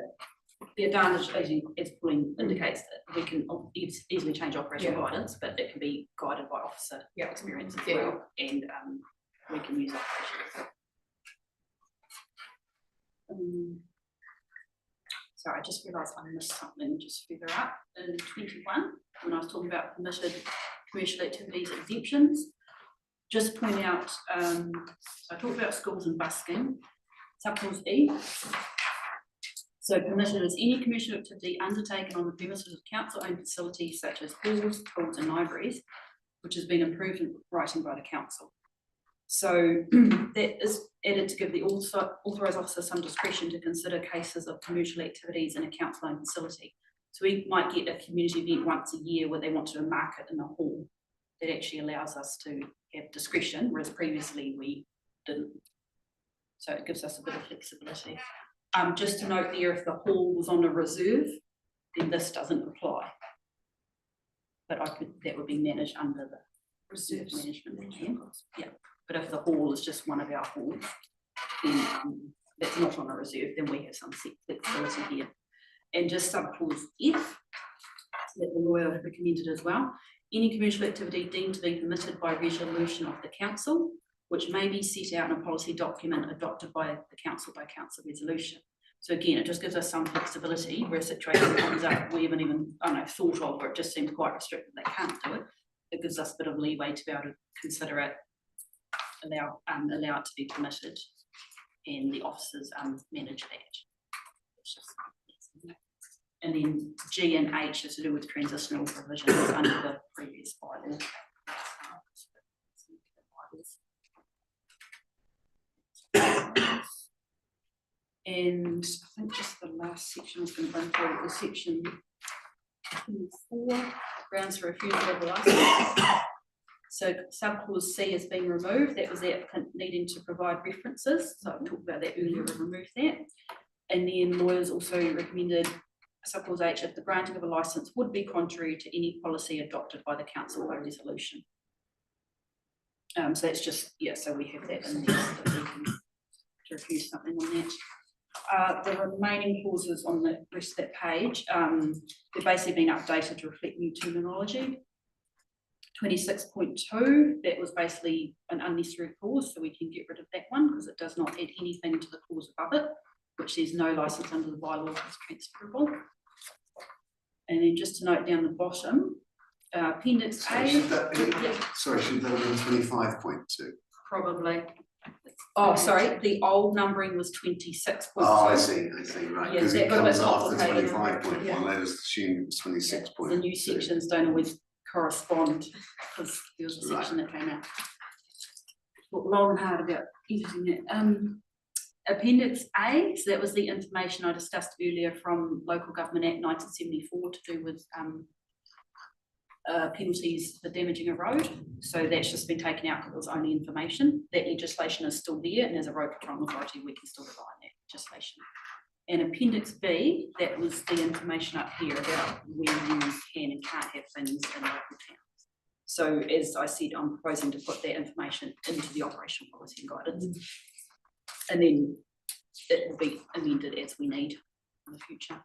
The advantage, as Pauline indicates, that we can easily change operational guidance, but it can be guided by officer experience as well, and we can use operations. Sorry, I just realised I missed something just further up in 21 when I was talking about permitted commercial activities exemptions. Just point out, so I talked about schools and busking, subclause E. So permitted is any commercial activity undertaken on the premises of council-owned facilities such as halls, schools and libraries, which has been approved in writing by the council. So that is added to give the authorised officer some discretion to consider cases of commercial activities in a council-owned facility. So we might get a community event once a year where they want to do a market in the hall. That actually allows us to have discretion, whereas previously we didn't. So it gives us a bit of flexibility. Just to note there, if the hall was on a reserve, then this doesn't apply. But that would be managed under the reserve management plan. Yeah. But if the hall is just one of our halls, then that's not on a reserve, then we have some flexibility here. And just subclause F, that the lawyer recommended as well. Any commercial activity deemed to be permitted by resolution of the council, which may be set out in a policy document adopted by the council by council resolution. So again, it just gives us some flexibility where a situation comes up we haven't even thought of, or it just seems quite restricted, they can't do it. It gives us a bit of leeway to be able to consider it, allow it to be permitted, and the officers manage that. And then G and H is to do with transitional provisions under the previous bylaw. And I think just the last section is going to run through the section 4, grounds for refusal of a licence. So subclause C has been removed. That was the applicant needing to provide references. So I talked about that earlier and removed that. And then lawyers also recommended subclause H if the granting of a licence would be contrary to any policy adopted by the council by resolution. So that's just, so we have that in there so that we can refuse something on that. The remaining clauses on the rest of that page, they've basically been updated to reflect new terminology. 26.2, that was basically an unnecessary clause, so we can get rid of that one because it does not add anything to the clause above it, which says no licence under the bylaw is transferable. And then just to note down the bottom, Appendix A. Should that be 25.2? Probably. Oh, sorry, the old numbering was 26.2. Oh, I see, right, because Yeah, it that got a bit comes after complicated. 25.1, let us assume it's 26.2. The new sections don't always correspond because there was a section that came out. Thought long and hard about editing it. Appendix A, so that was the information I discussed earlier from Local Government Act 1974 to do with penalties for damaging a road. So that's just been taken out because it was only information. That legislation is still there, and as a road patrol authority, we can still rely on that legislation. And Appendix B, that was the information up here about where you can and can't have things in local towns. So as I said, I'm proposing to put that information into the operational policy and guidance. And then it will be amended as we need in the future.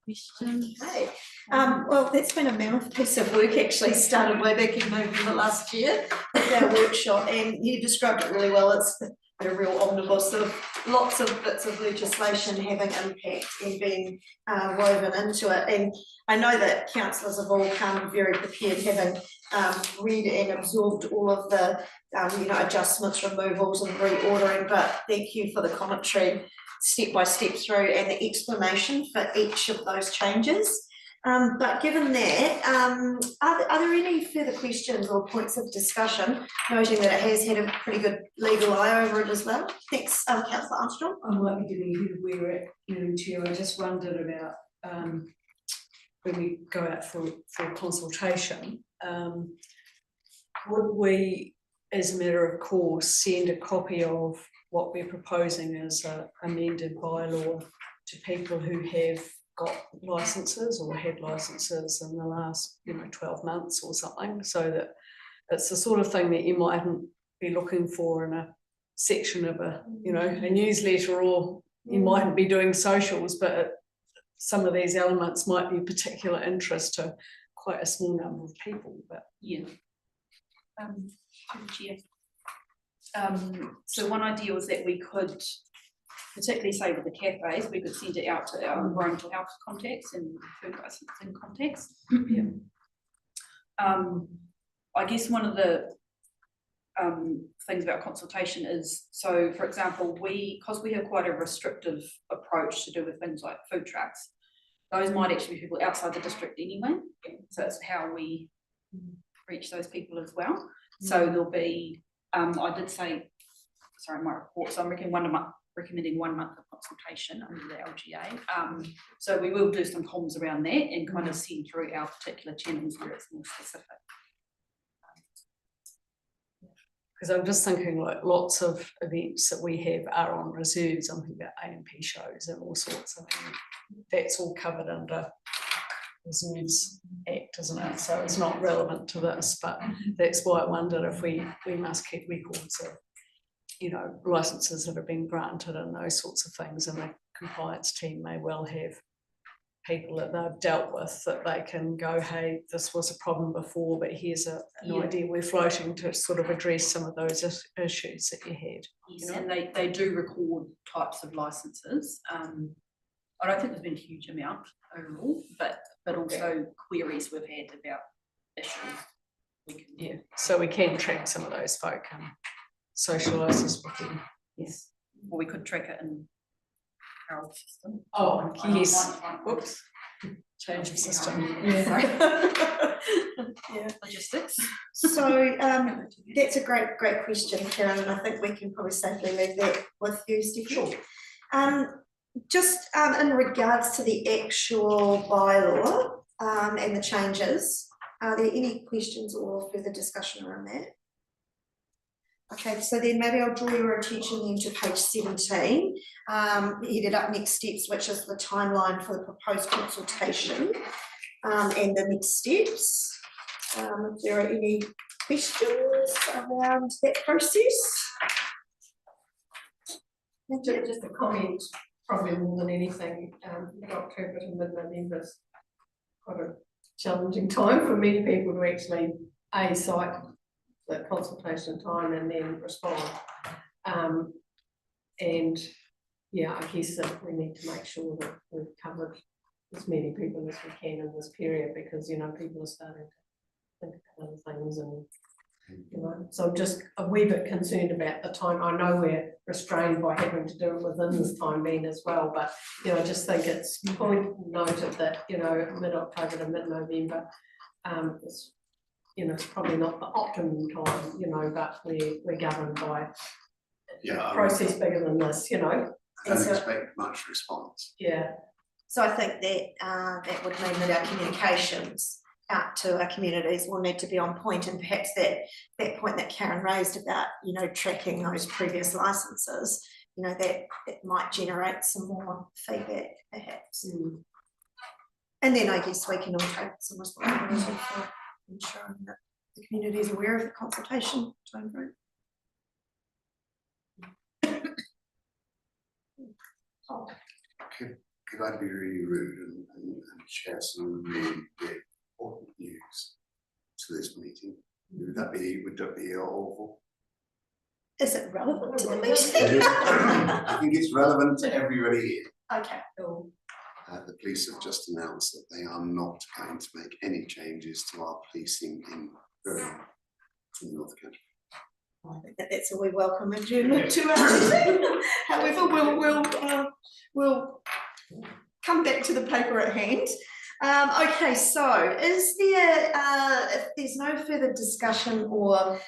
Questions? Okay. Well, that's been a mammoth piece of work, actually started way back in November last year with our workshop, and you described it really well. It's a real omnibus of lots of bits of legislation having impact and being woven into it. And I know that councillors have all come very prepared, having read and absorbed all of the adjustments, removals and reordering, but thank you for the commentary step by step through and the explanation for each of those changes. But given that, are there any further questions or points of discussion, noting that it has had a pretty good legal eye over it as well? Thanks, Councillor Armstrong. I might be giving you where it, Chair. I just wondered about when we go out for consultation, would we, as a matter of course, send a copy of what we're proposing as an amended bylaw to people who have got licences or had licences in the last 12 months or something, so that it's the sort of thing that you mightn't be looking for in a section of a, you know, a newsletter, or you mightn't be doing socials, but some of these elements might be of particular interest to quite a small number of people, but Yeah. Through the chair. So one idea was that we could, particularly say with the cafes, we could send it out to our environmental health contacts and food licensing contacts. I guess one of the things about consultation is, so for example, because we have quite a restrictive approach to do with things like food trucks, those might actually be people outside the district anyway, so it's how we reach those people as well. So there'll be, I did say, sorry, my report, so I'm recommending 1 month of consultation under the LGA. So we will do some comms around that and kind of send through our particular channels where it's more specific. because I'm just thinking like lots of events that we have are on reserves. I'm thinking about AMP shows and all sorts of things. That's all covered under Reserves Act, isn't it? So it's not relevant to this, but that's why I wondered if we must keep records of, you know, licenses that have been granted and those sorts of things, and the compliance team may well have people that they've dealt with that they can go, hey, this was a problem before, but here's an idea we're floating to sort of address some of those issues that you had. Yes, you know? and they do record types of licenses. I don't think there's been a huge amount overall, but also queries we've had about issues. Yeah, so we can track some of those folk and socialise this with them. Yes, or we could track it in our system. Oh, yes. Fine. Whoops. Change of system. Yeah, logistics. So that's a great question, Karen, and I think we can probably safely leave that with you, Stephanie. Just in regards to the actual bylaw and the changes, are there any questions or further discussion around that? Okay, so then maybe I'll draw your attention then to page 17, headed up next steps, which is the timeline for the proposed consultation and the next steps. If there are any questions around that process? Just a comment, probably more than anything, October to mid-November is quite a challenging time for many people to actually cite the consultation time and then respond. And yeah, I guess that we need to make sure that we've covered as many people as we can in this period, because, you know, people are starting to think about other things, and, you know, so I'm just a wee bit concerned about the time. I know we're restrained by having to do it within this time being as well, but, you know, I just think it's noted that, you know, mid-October to mid-November, it's, you know, it's probably not the optimum time, you know, but we're governed by a process bigger than this, you know. I don't expect much response. Yeah. So I think that that would mean that our communications out to our communities will need to be on point, and perhaps that point that Karen raised about, you know, tracking those previous licenses, you know, that it might generate some more feedback perhaps. And then I guess we can all take some responsibility for ensuring that the community is aware of the consultation timeframe. Could I be really rude and share some really important news to this meeting? Would that be awful? Is it relevant to the meeting? I think it's relevant to everybody here. Okay, cool. The police have just announced that they are not going to make any changes to our policing in Birmingham, in North Country. I think that's a wee welcome adjournment to us. However, we'll come back to the paper at hand. Okay, so is there, if there's no further discussion or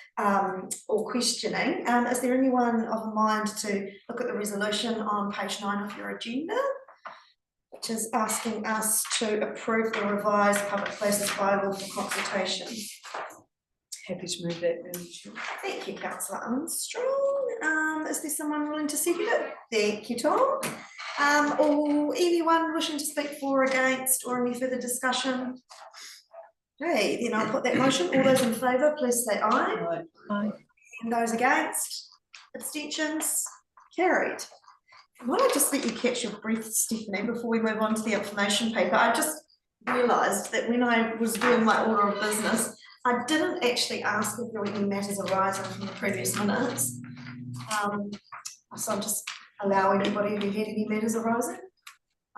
questioning, is there anyone of a mind to look at the resolution on page 9 of your agenda, which is asking us to approve the revised public places bylaw for consultation? Happy to move that, Madam Chair. Thank you, Councillor Armstrong. Is there someone willing to second it? Thank you, Tom. Or anyone wishing to speak for or against, or any further discussion? Okay, then I'll put that motion. All those in favour, please say aye. Aye. And those against? Abstentions? Carried. Why don't I just let you catch your breath, Stephanie, before we move on to the information paper? I just realised that when I was doing my order of business, I didn't actually ask if there were any matters arising from the previous minutes. So I'm just allowing anybody who had any matters arising.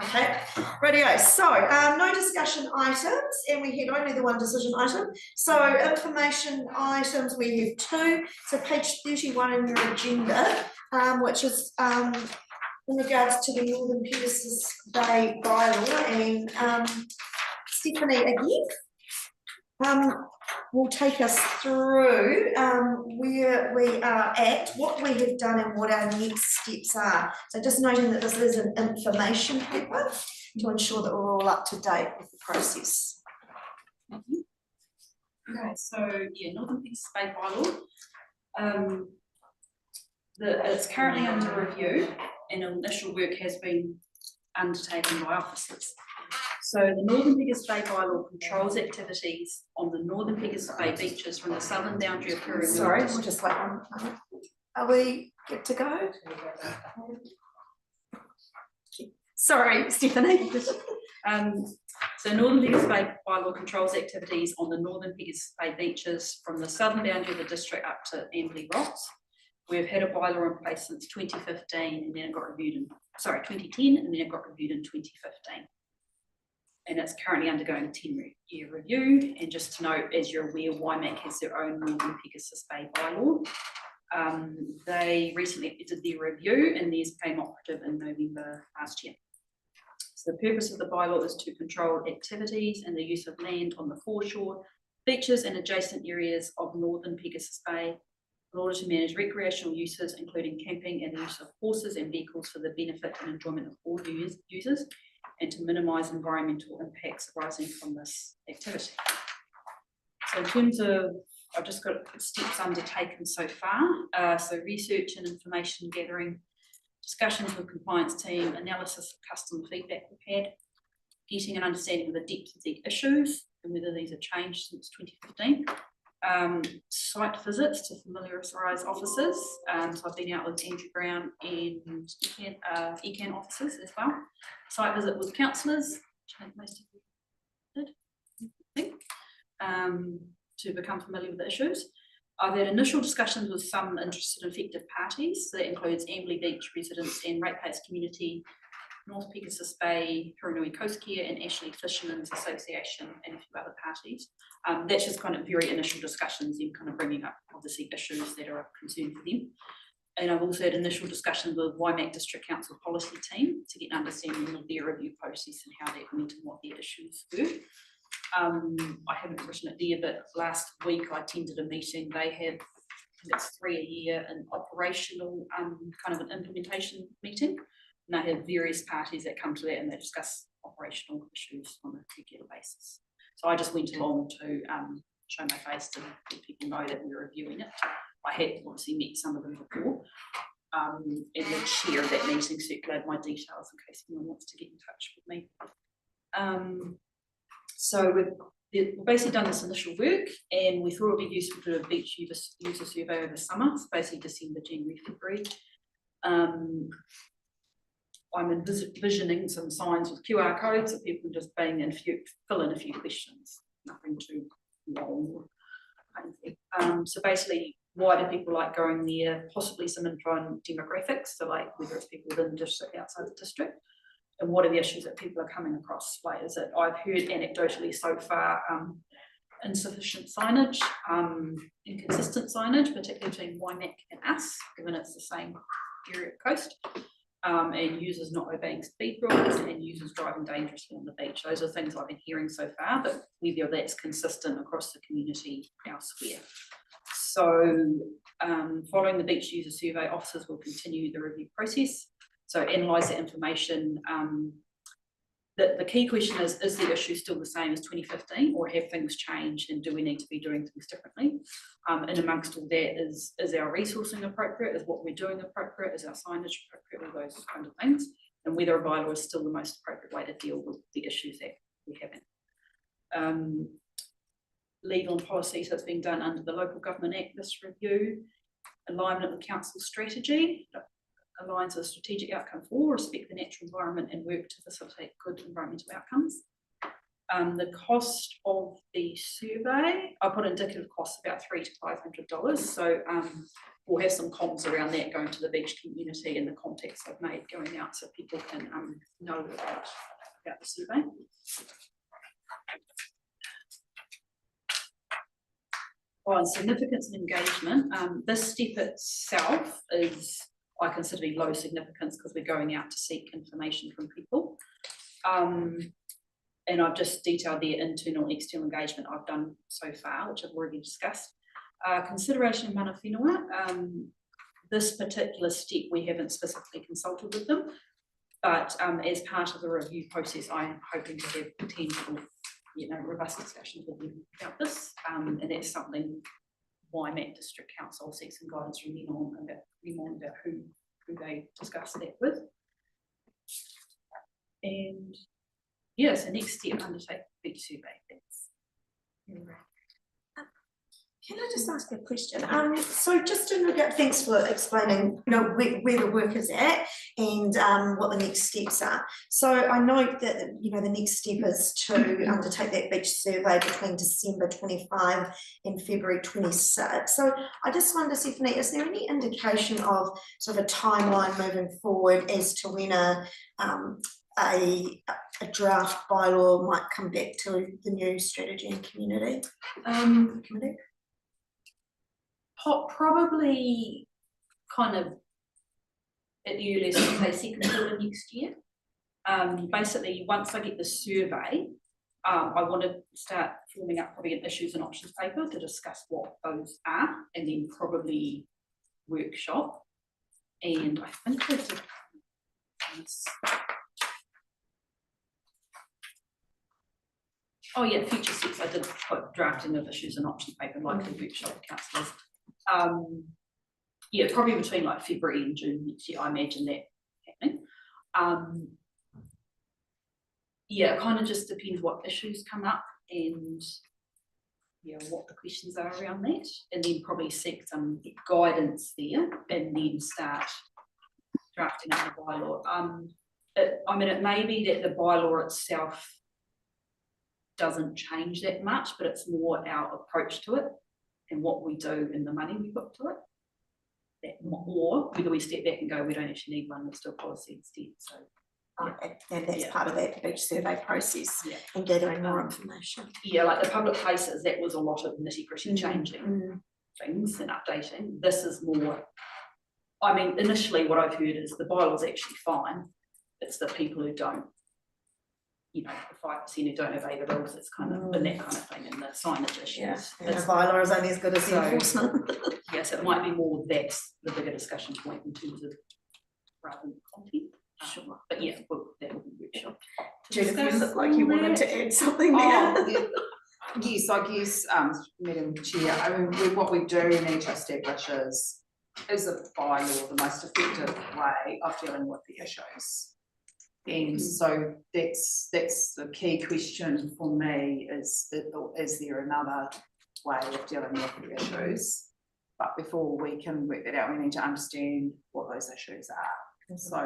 Okay, rightio. So no discussion items, and we had only the one decision item. So information items, we have two. So page 31 in your agenda, which is in regards to the Northern Pegasus Bay bylaw, and Stephanie again will take us through where we are at, what we have done and what our next steps are. So just noting that this is an information paper to ensure that we're all up to date with the process. Okay, so yeah, Northern Pegasus Bay bylaw. It's currently under review and initial work has been undertaken by officers. So the Northern Pegasus Bay bylaw controls activities on the Northern Pegasus Bay beaches from the southern boundary of Kurunui. Sorry, we'll just wait one moment. Are we good to go? Sorry, Stephanie. So Northern Pegasus Bay bylaw controls activities on the Northern Pegasus Bay beaches from the southern boundary of the district up to Amberley Rocks. We've had a bylaw in place since 2015 and then it got reviewed in, 2010 and then it got reviewed in 2015. And it's currently undergoing a 10-year review. And just to note, as you're aware, WIMAC has their own Northern Pegasus Bay bylaw. They recently did their review and these became operative in November last year. So the purpose of the bylaw is to control activities and the use of land on the foreshore, beaches and adjacent areas of Northern Pegasus Bay in order to manage recreational uses, including camping and the use of horses and vehicles for the benefit and enjoyment of all users, and to minimise environmental impacts arising from this activity. So in terms of, I've just got steps undertaken so far. So research and information gathering, discussions with compliance team, analysis of customer feedback we've had, getting an understanding of the depth of the issues and whether these have changed since 2015. Site visits to familiarise officers. So I've been out with Andrew Brown and ECAN officers as well. Site visit with councillors, which I think most of you did, to become familiar with the issues. I've had initial discussions with some interested and affected parties. So that includes Amberley Beach residents and ratepayers community, North Pegasus Bay, Kurunui Coast Care and Ashley Fishermen's Association and a few other parties. That's just kind of very initial discussions and kind of bringing up obviously issues that are of concern for them. And I've also had initial discussions with WIMAC District Council policy team to get an understanding of their review process and how that went and what their issues were. I haven't written it there, but last week I attended a meeting. They have, I think it's 3 a year, an operational kind of an implementation meeting. And they have various parties that come to that and they discuss operational issues on a regular basis. So I just went along to show my face to let people know that we're reviewing it. I had obviously met some of them before. And the chair of that meeting circulated my details in case anyone wants to get in touch with me. So we've basically done this initial work and we thought it would be useful to do a beach user survey over the summer, so basically December, January, February. I'm envisioning some signs with QR codes that people can just bang and fill in a few questions, nothing too long. So basically, why do people like going there? Possibly some info on demographics, so like whether it's people within the district, outside the district, and what are the issues that people are coming across? Like, is it, I've heard anecdotally so far, insufficient signage, inconsistent signage, particularly between WIMAC and us, given it's the same area of coast. And users not obeying speed rules and users driving dangerously on the beach. Those are things I've been hearing so far, but whether that's consistent across the community elsewhere. So following the beach user survey, officers will continue the review process. So analyse that information. The key question is the issue still the same as 2015 or have things changed and do we need to be doing things differently? And amongst all that is our resourcing appropriate? Is what we're doing appropriate? Is our signage appropriate? All those kind of things. And whether a bylaw is still the most appropriate way to deal with the issues that we have. Legal and policy, so it's being done under the Local Government Act, this review. alignment with council strategy, aligns with strategic outcome 4, respect the natural environment and work to facilitate good environmental outcomes. The cost of the survey, I put indicative costs about $300 to $500. So we'll have some comms around that going to the beach community in the context I've made going out so people can know about the survey. On significance and engagement, this step itself is, I consider to be low significance because we're going out to seek information from people. And I've just detailed the internal and external engagement I've done so far, which I've already discussed. Consideration of mana whenua. This particular step, we haven't specifically consulted with them, but as part of the review process, I'm hoping to have potential, robust discussions with them about this. And that's something Waimak District Council seeks some guidance from them on about who they discuss that with. And yes, the next step, undertake the beach survey. Can I just ask a question? So just in regard, thanks for explaining, where the work is at and what the next steps are. So I note that, the next step is to undertake that beach survey between December 25 and February 26. So I just wonder, Stephanie, is there any indication of sort of a timeline moving forward as to when a draft bylaw might come back to the new strategy and community committee? Probably kind of at the earliest, say second quarter next year. Basically, once I get the survey, I want to start forming up probably an issues and options paper to discuss what those are, and then probably workshop. And I think there's future steps. I did put drafting of issues and options paper, likely workshop with councillors. Probably between like February and June next year, I imagine that happening. It kind of just depends what issues come up and what the questions are around that, and then probably seek some guidance there and then start drafting up the bylaw. It may be that the bylaw itself doesn't change that much, but it's more our approach to it and what we do and the money we put to it. Or whether we step back and go, we don't actually need one, let's do a policy instead. So and that's part of that beach survey process and gathering more information. Like the public places, that was a lot of nitty-gritty changing things and updating. This is more, initially what I've heard is the bylaw's actually fine. It's the people who don't, the 5% who don't obey the rules, it's kind of and that kind of thing, and the signage issues. And the bylaw is only as good as the enforcement. So it might be more that's the bigger discussion point in terms of rather than content. Sure. But that will be workshop. Judith, you look like you wanted to add something there. Yes, I guess, Madam Chair, what we do need to establish is a bylaw the most effective way of dealing with the issues? And so that's the key question for me, is there another way of dealing with the issues? But before we can work that out, we need to understand what those issues are. So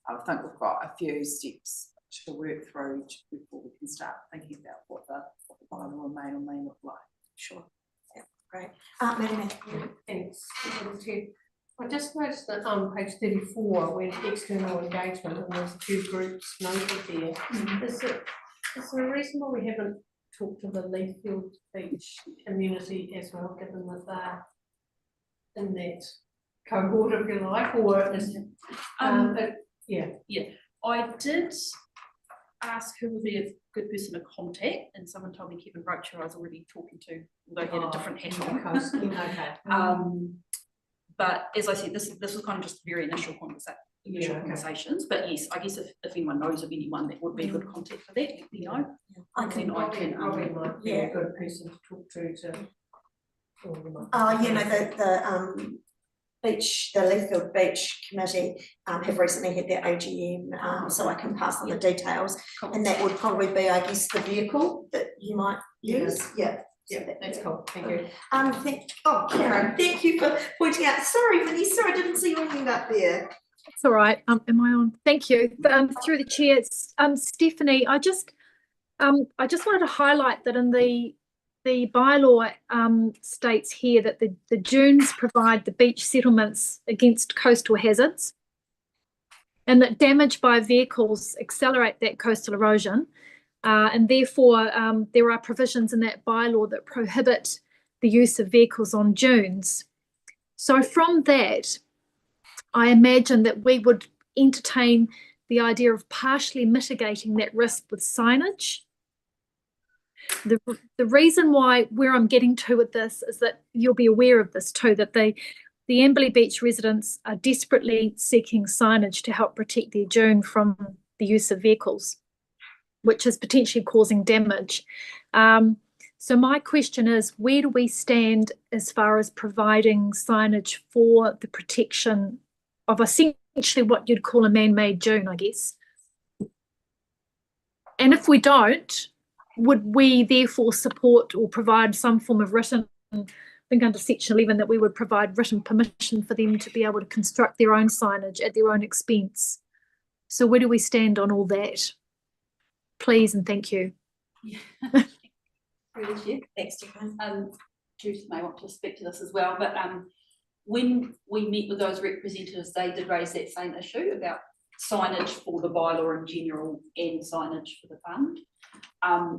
I think we've got a few steps to work through before we can start thinking about what the bylaw may or may look like. Sure. Yeah, great. Madam Thanks. I just noticed that on page 34, when external engagement, and there's a few groups noted there. Is there a reason why we haven't talked to the Leafield Beach community as well, given that they're in that cohort, if you like, or is I did ask who would be a good person to contact, and someone told me Kevin Roach, who I was already talking to, although he had a different hat on. But as I said, this was kind of just very initial conversations. But yes, I guess if anyone knows of anyone that would be a good contact for that, let me know. Probably might be a good person to talk to. The Leafield Beach Committee have recently had their AGM, so I can pass on the details, and that would probably be, I guess, the vehicle that you might use. Yeah, that's cool, thank you. Karen, thank you for pointing out. Sorry, Vanessa, I didn't see your hand up there. It's all right. Am I on? Thank you. Through the chair, Stephanie, I just wanted to highlight that in the bylaw states here that the dunes provide the beach settlements against coastal hazards, and that damage by vehicles accelerate that coastal erosion, and therefore there are provisions in that bylaw that prohibit the use of vehicles on dunes. So from that, I imagine that we would entertain the idea of partially mitigating that risk with signage. The reason where I'm getting to with this is that you'll be aware of this too, that the Amberley Beach residents are desperately seeking signage to help protect their dune from the use of vehicles, which is potentially causing damage. So my question is, where do we stand as far as providing signage for the protection of essentially what you'd call a man-made dune, I guess? And if we don't, would we therefore support or provide some form of written, I think under section 11, that we would provide written permission for them to be able to construct their own signage at their own expense? So where do we stand on all that? Please and thank you. Thanks, Stephen. Judith may want to speak to this as well, but when we met with those representatives, they did raise that same issue about signage for the bylaw in general and signage for the fund.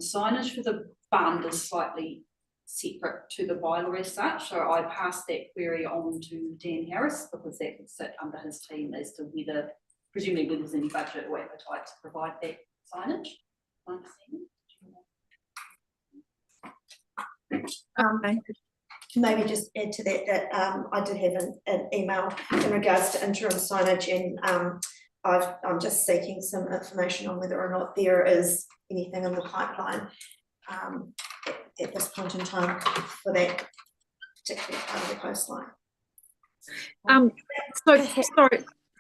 Signage for the fund is slightly separate to the bylaw as such, so I passed that query on to Dan Harris because that would sit under his team as to whether, presumably whether there's any budget or appetite to provide that signage. My understanding. Okay. Maybe just add to that I did have an email in regards to interim signage, and I'm just seeking some information on whether or not there is anything in the pipeline at this point in time for that particular part of the coastline.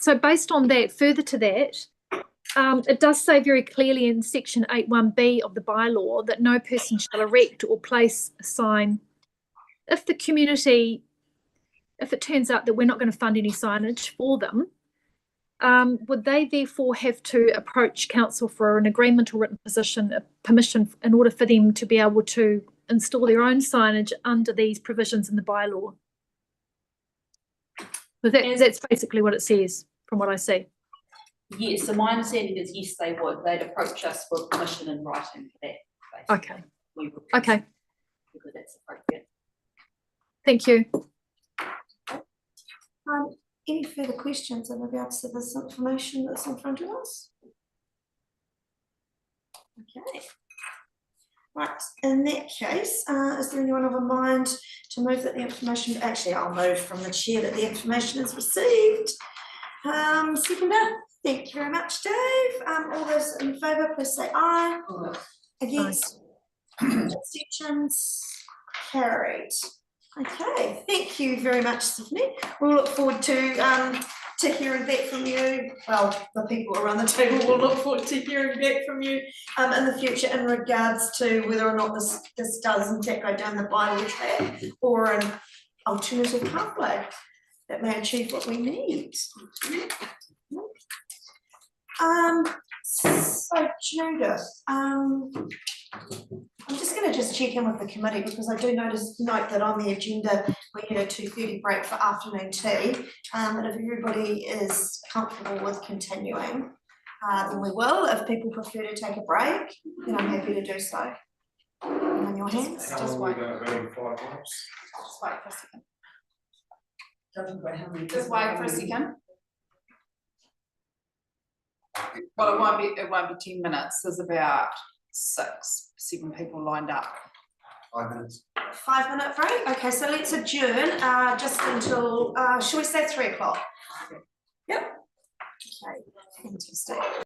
So based on that, further to that, it does say very clearly in section 8(1)(b) of the bylaw that no person shall erect or place a sign. If the community, if it turns out that we're not going to fund any signage for them, would they therefore have to approach council for an agreement or written permission in order for them to be able to install their own signage under these provisions in the bylaw? But that's basically what it says from what I see. Yes, so my understanding is yes, they would. They'd approach us for permission in writing for that. Basically. Okay. We would Okay. whether that's appropriate. Thank you. Any further questions in regards to this information that's in front of us? Okay. Right, in that case, is there anyone of a mind to move that the information, actually I'll move from the chair that the information is received. Seconder, thank you very much, Dave. All those in favour, please say aye. Against? Abstentions? Carried. Okay, thank you very much, Stephanie. We'll look forward to hearing back from you. Well, the people around the table will look forward to hearing back from you in the future in regards to whether or not this does in fact go down the bylaw track or an alternative pathway that may achieve what we need. So Judith, I'm just going to check in with the committee because I do note that on the agenda we need a 2:30 break for afternoon tea, and if everybody is comfortable with continuing, then we will. If people prefer to take a break, then I'm happy to do so. On your hands. Just wait. Just wait for a second. Just wait for a second. Well, it won't be 10 minutes. There's about 6-7 people lined up. 5 minutes. 5-minute break. Okay, so let's adjourn just until shall we say 3 o'clock? Yep. Okay, fantastic.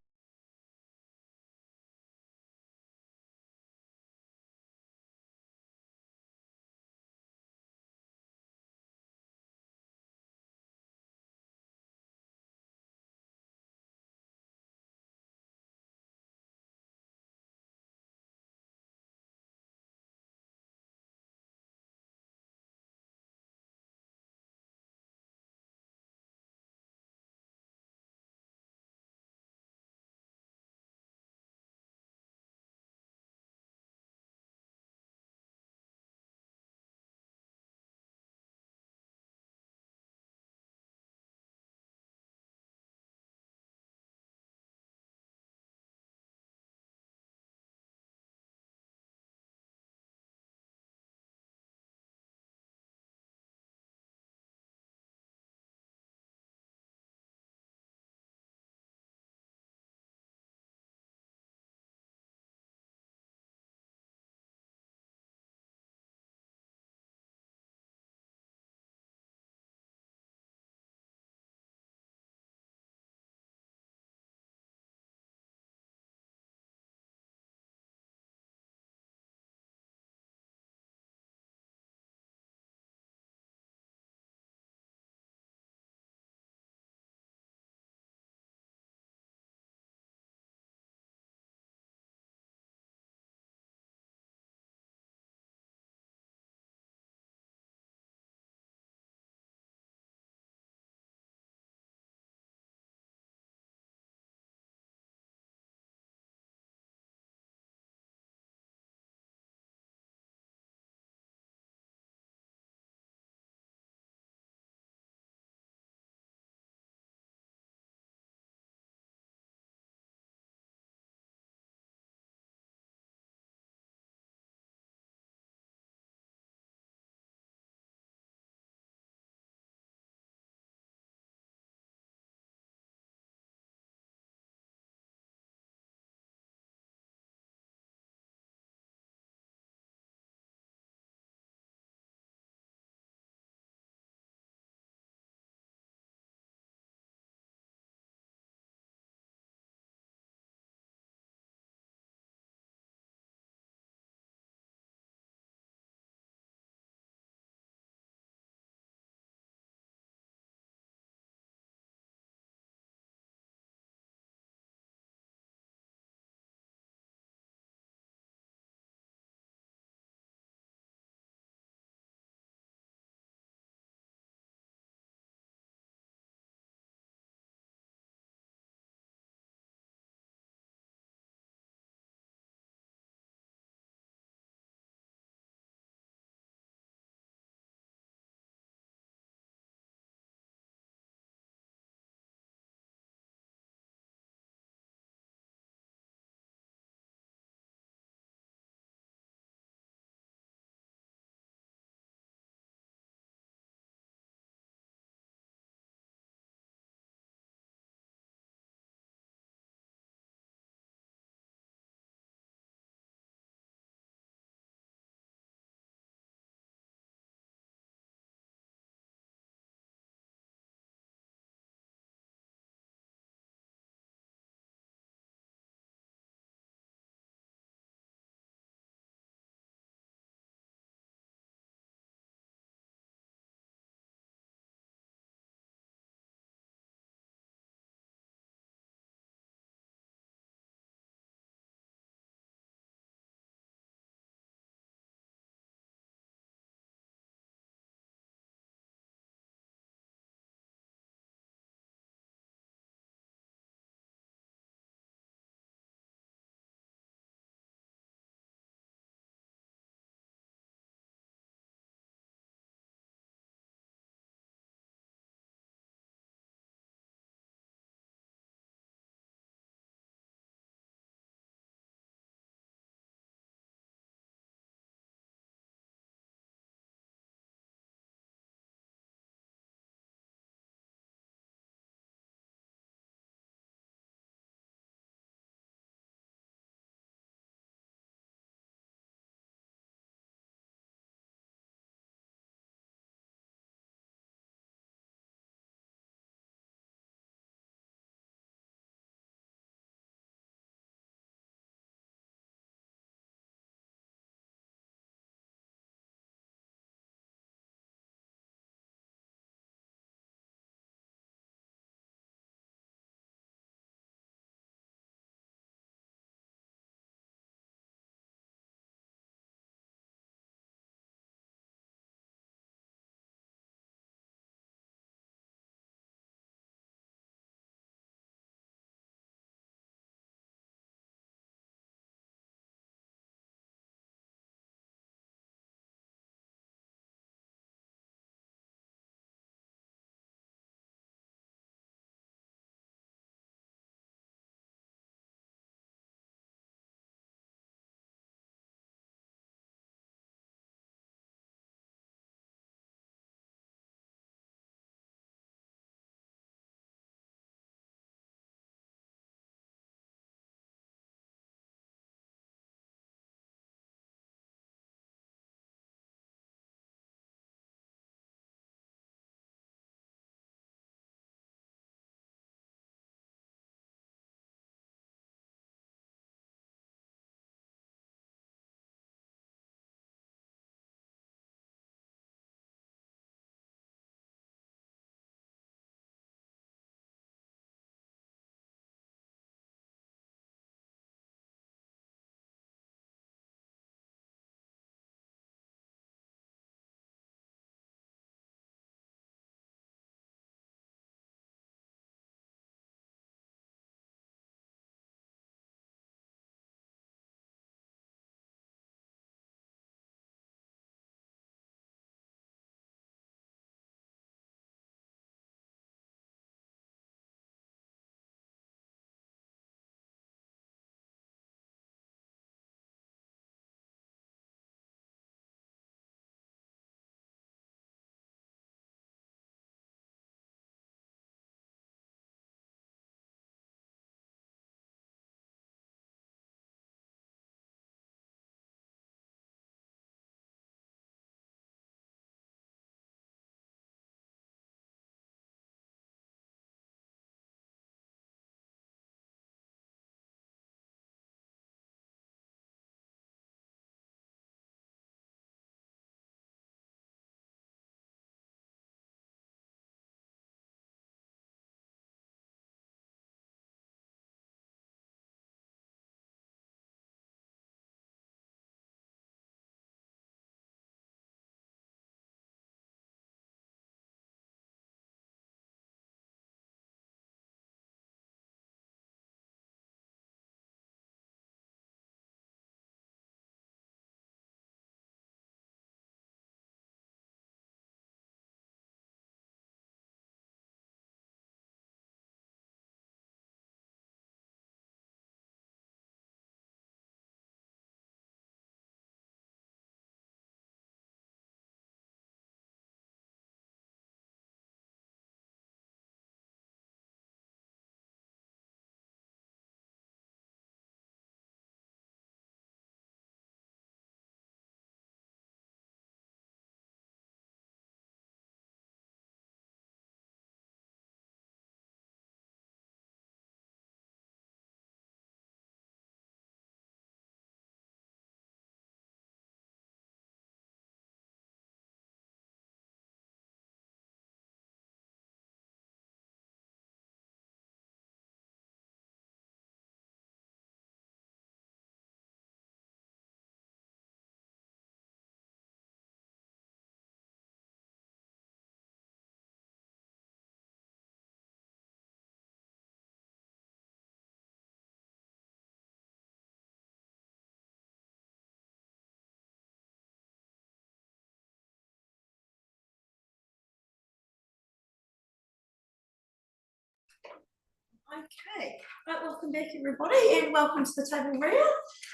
Okay, right, welcome back everybody and welcome to the table, Ria.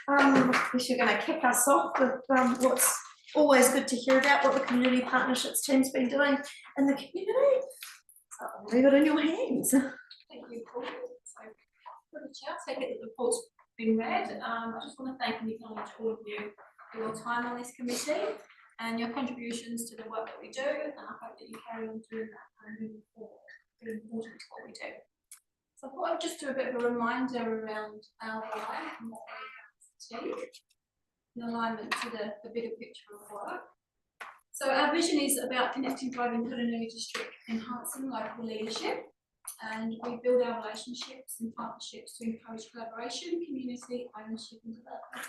I guess you're going to kick us off with what's always good to hear about, what the community partnerships team's been doing in the community. So I'll leave it in your hands. Thank you, Paul. So, for the chair, take it that the report's been read. I just want to thank and acknowledge all of you for your time on this committee and your contributions to the work that we do, and I hope that you carry on doing that and moving forward. It's really important to what we do. So I thought I'd just do a bit of a reminder around our why and what we have to achieve in alignment to the bigger picture of work. So our vision is about connecting thriving Puranui district, enhancing local leadership, and we build our relationships and partnerships to encourage collaboration, community, ownership and development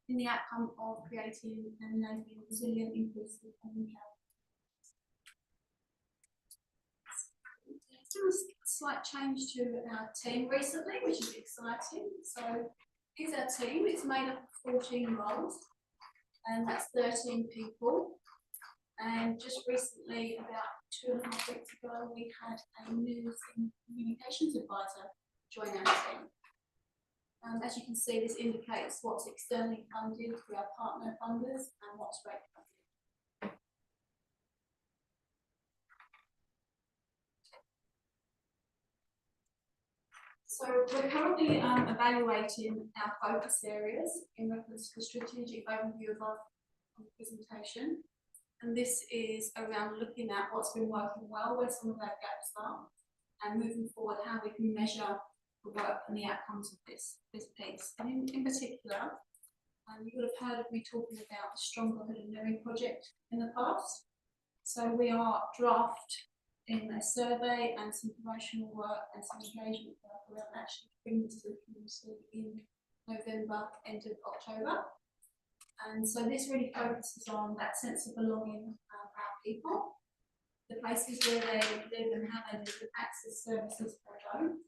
in the outcome of creating and enabling resilient, inclusive and empowered. There's a slight change to our team recently, which is exciting. So here's our team. It's made up of 14 roles, and that's 13 people. And just recently, about 2.5 weeks ago, we had a news and communications advisor join our team. As you can see, this indicates what's externally funded through our partner funders and what's rate funded. So we're currently evaluating our focus areas in reference to the strategic overview of our presentation. And this is around looking at what's been working well, where some of our gaps are, and moving forward how we can measure the work and the outcomes of this piece. And in particular, you would have heard of me talking about the Stronger Puranui project in the past. So we are drafting a survey and some promotional work and some engagement work around actually bringing this to the community in November, end of October. And so this really focuses on that sense of belonging of our people, the places where they live and how they live, and access services for their own,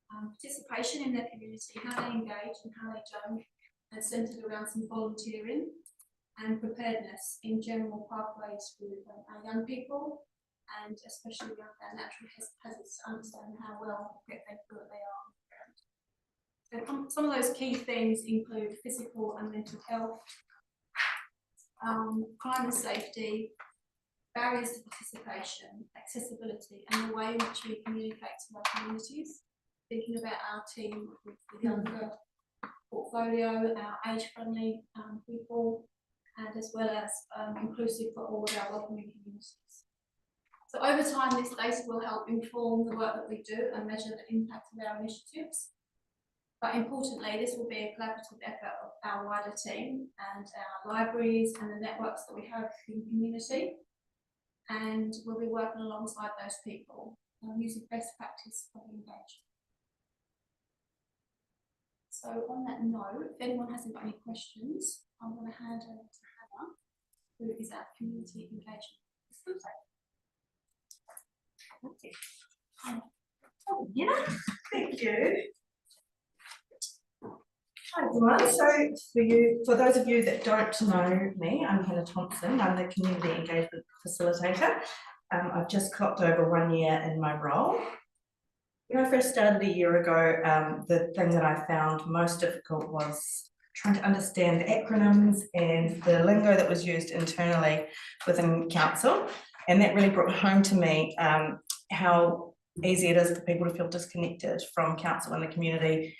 participation in their community, how they engage and how they don't, and centred around some volunteering and preparedness in general pathways for our young people, and especially around our natural hazards to understand how well they feel that they are. So some of those key themes include physical and mental health, crime and safety, barriers to participation, accessibility, and the way in which we communicate to our communities, thinking about our team with the younger portfolio, our age-friendly people, and as well as inclusive for all of our welcoming communities. So over time, this data will help inform the work that we do and measure the impact of our initiatives. But importantly, this will be a collaborative effort of our wider team and our libraries and the networks that we have in the community. And we'll be working alongside those people using best practice of engagement. So on that note, if anyone hasn't got any questions, I'm going to hand over to Hannah, who is our community engagement. Yeah, thank you. Hi everyone, so for those of you that don't know me, I'm Hannah Thompson. I'm the Community Engagement Facilitator. I've just clocked over 1 year in my role. When I first started a year ago, the thing that I found most difficult was trying to understand the acronyms and the lingo that was used internally within council. And that really brought home to me how easy it is for people to feel disconnected from council and the community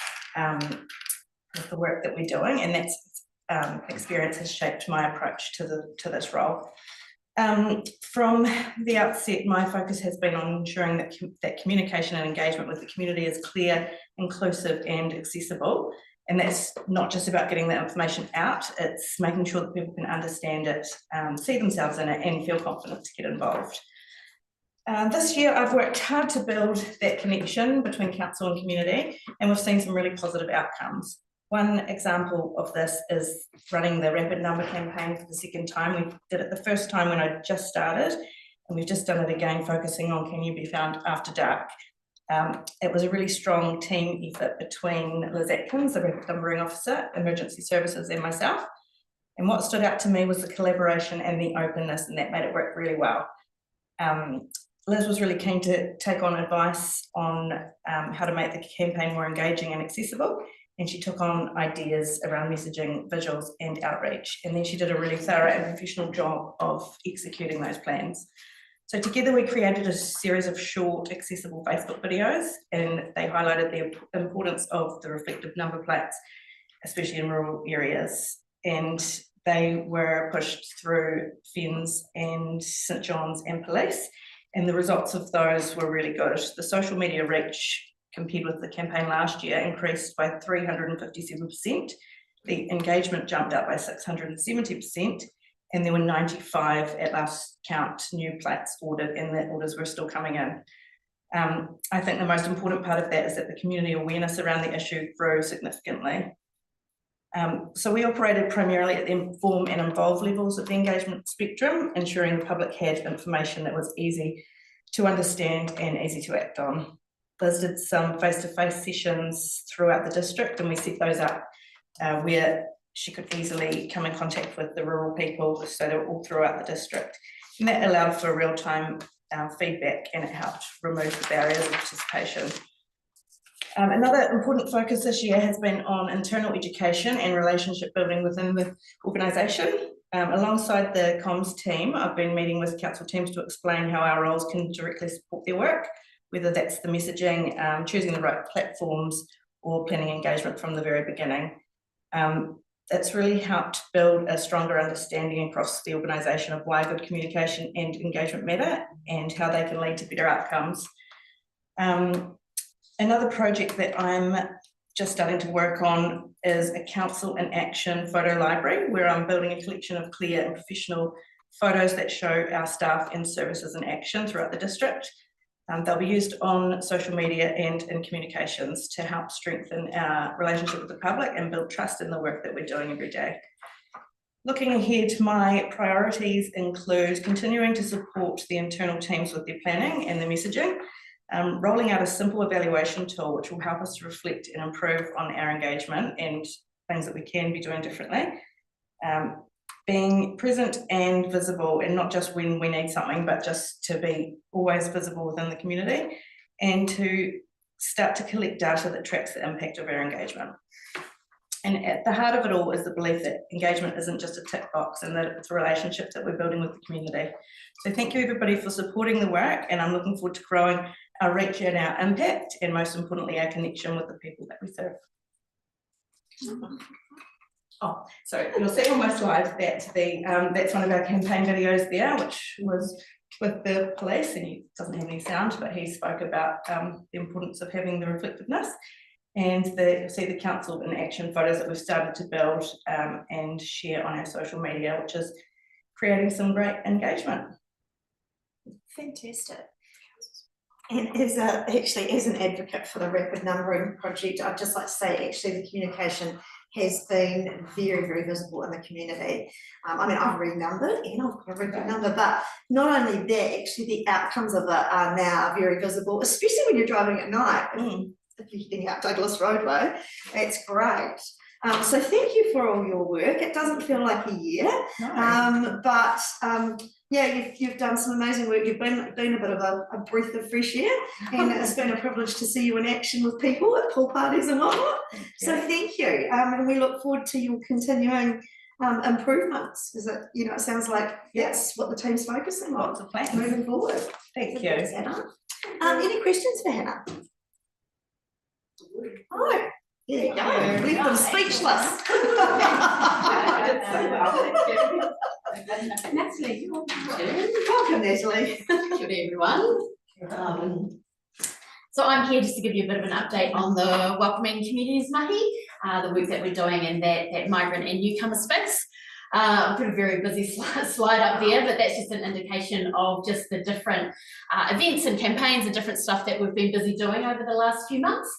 with the work that we're doing, and that experience has shaped my approach to this role. From the outset, my focus has been on ensuring that communication and engagement with the community is clear, inclusive and accessible. And that's not just about getting the information out, it's making sure that people can understand it, see themselves in it and feel confident to get involved. This year I've worked hard to build that connection between council and community, and we've seen some really positive outcomes. One example of this is running the Rapid Number campaign for the second time. We did it the first time when I just started, and we've just done it again, focusing on Can You Be Found After Dark. It was a really strong team effort between Liz Atkins, the Rapid Numbering Officer, Emergency Services, and myself. And what stood out to me was the collaboration and the openness, and that made it work really well. Liz was really keen to take on advice on how to make the campaign more engaging and accessible. And she took on ideas around messaging, visuals and outreach. And then she did a really thorough and professional job of executing those plans. So together we created a series of short, accessible Facebook videos, and they highlighted the importance of the reflective number plates, especially in rural areas. And they were pushed through FENZ and St John's and police. And the results of those were really good. The social media reach compared with the campaign last year increased by 357%. The engagement jumped up by 670%, and there were 95 at last count new plates ordered, and the orders were still coming in. I think the most important part of that is that the community awareness around the issue grew significantly. So we operated primarily at the inform and involve levels of the engagement spectrum, ensuring the public had information that was easy to understand and easy to act on. Liz did some face-to-face sessions throughout the district, and we set those up where she could easily come in contact with the rural people, so they were all throughout the district. And that allowed for real-time feedback, and it helped remove the barriers of participation. Another important focus this year has been on internal education and relationship building within the organisation. Alongside the comms team, I've been meeting with council teams to explain how our roles can directly support their work, whether that's the messaging, choosing the right platforms, or planning engagement from the very beginning. It's really helped build a stronger understanding across the organisation of why good communication and engagement matter and how they can lead to better outcomes. Another project that I'm just starting to work on is a council in action photo library, where I'm building a collection of clear and professional photos that show our staff and services in action throughout the district. They'll be used on social media and in communications to help strengthen our relationship with the public and build trust in the work that we're doing every day. Looking ahead, my priorities include continuing to support the internal teams with their planning and the messaging, rolling out a simple evaluation tool which will help us to reflect and improve on our engagement and things that we can be doing differently. Being present and visible, and not just when we need something, but just to be always visible within the community, and to start to collect data that tracks the impact of our engagement. And at the heart of it all is the belief that engagement isn't just a tick box, and that it's a relationship that we're building with the community. So thank you everybody for supporting the work, and I'm looking forward to growing our reach and our impact, and most importantly, our connection with the people that we serve. Oh, so you'll see on my slide that that's one of our campaign videos there, which was with the police, and he doesn't have any sound, but he spoke about the importance of having the reflectiveness. And you'll see the council in action photos that we've started to build and share on our social media, which is creating some great engagement. Fantastic. And as an advocate for the rapid numbering project, I'd just like to say actually the communication has been very, very visible in the community. I mean, I've renumbered and I've got a really good number, but not only that, actually the outcomes of it are now very visible, especially when you're driving at night. If you're heading out Douglas Roadway, it's great. So thank you for all your work. It doesn't feel like a year, but yeah, you've done some amazing work. You've been a bit of a breath of fresh air, and it's been a privilege to see you in action with people at pool parties and whatnot. So thank you, and we look forward to your continuing improvements, because it sounds like that's what the team's focusing on. Lots of plans moving forward. Thank you. Thanks, Hannah. Any questions for Hannah? Oh, there you go. Leave them speechless. Natalie, welcome, Natalie. Good everyone. So I'm here just to give you a bit of an update on the Welcoming Communities Mahi, the work that we're doing in that migrant and newcomer space. I've got a very busy slide up there, but that's just an indication of just the different events and campaigns and different stuff that we've been busy doing over the last few months.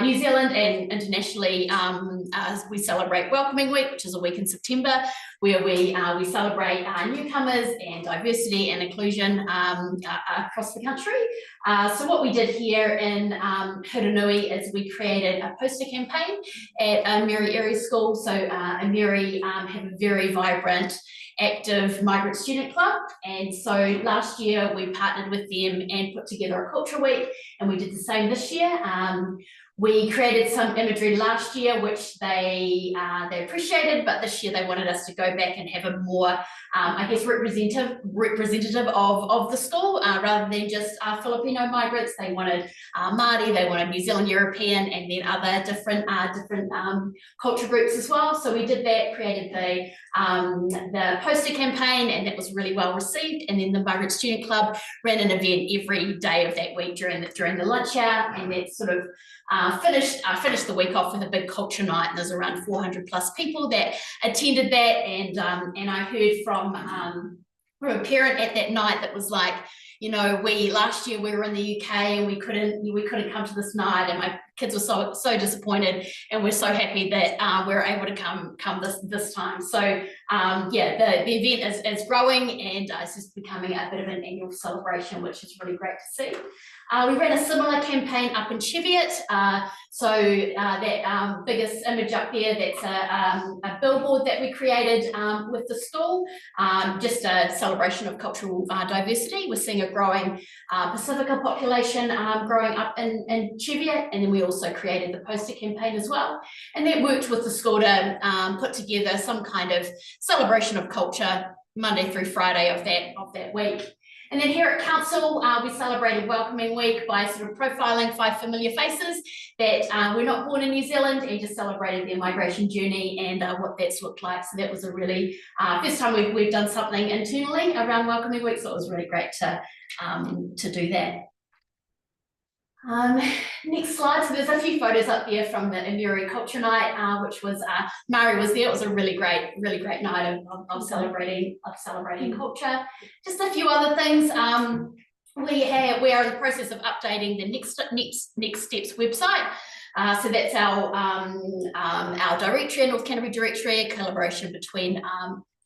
New Zealand and internationally, as we celebrate Welcoming Week, which is a week in September, where we celebrate newcomers and diversity and inclusion across the country. So what we did here in Hiranui is we created a poster campaign at Mary Airy School. So Mary have a very vibrant active migrant student club. And so last year we partnered with them and put together a culture week, and we did the same this year. We created some imagery last year, which they appreciated, but this year they wanted us to go back and have a more, I guess, representative of the school, rather than just Filipino migrants. They wanted Māori, they wanted New Zealand European, and then other different culture groups as well. So we did that, created the poster campaign, and that was really well received. And then the Migrant Student Club ran an event every day of that week during the lunch hour, and that sort of finished the week off with a big culture night. And there's around 400 plus people that attended that, and I heard from a parent at that night that was like, you know, last year we were in the UK and we couldn't come to this night, and my kids were so disappointed, and we're so happy that we're able to come this time. So yeah, the event is growing, and it's just becoming a bit of an annual celebration, which is really great to see. We ran a similar campaign up in Cheviot. So that biggest image up there, that's a billboard that we created with the school, just a celebration of cultural diversity. We're seeing a growing Pacifica population growing up in Cheviot, and then we also created the poster campaign as well. And that worked with the school to put together some kind of celebration of culture Monday through Friday of that week. And then here at Council, we celebrated Welcoming Week by sort of profiling 5 familiar faces that were not born in New Zealand, and just celebrated their migration journey and what that's looked like. So that was a really, first time we've done something internally around Welcoming Week, so it was really great to do that. Next slide. So there's a few photos up there from the Imuri Culture Night, which was Mari was there. It was a really great night of celebrating culture. Just a few other things. We are in the process of updating the Next Steps website. So that's our directory, North Canterbury directory, a collaboration between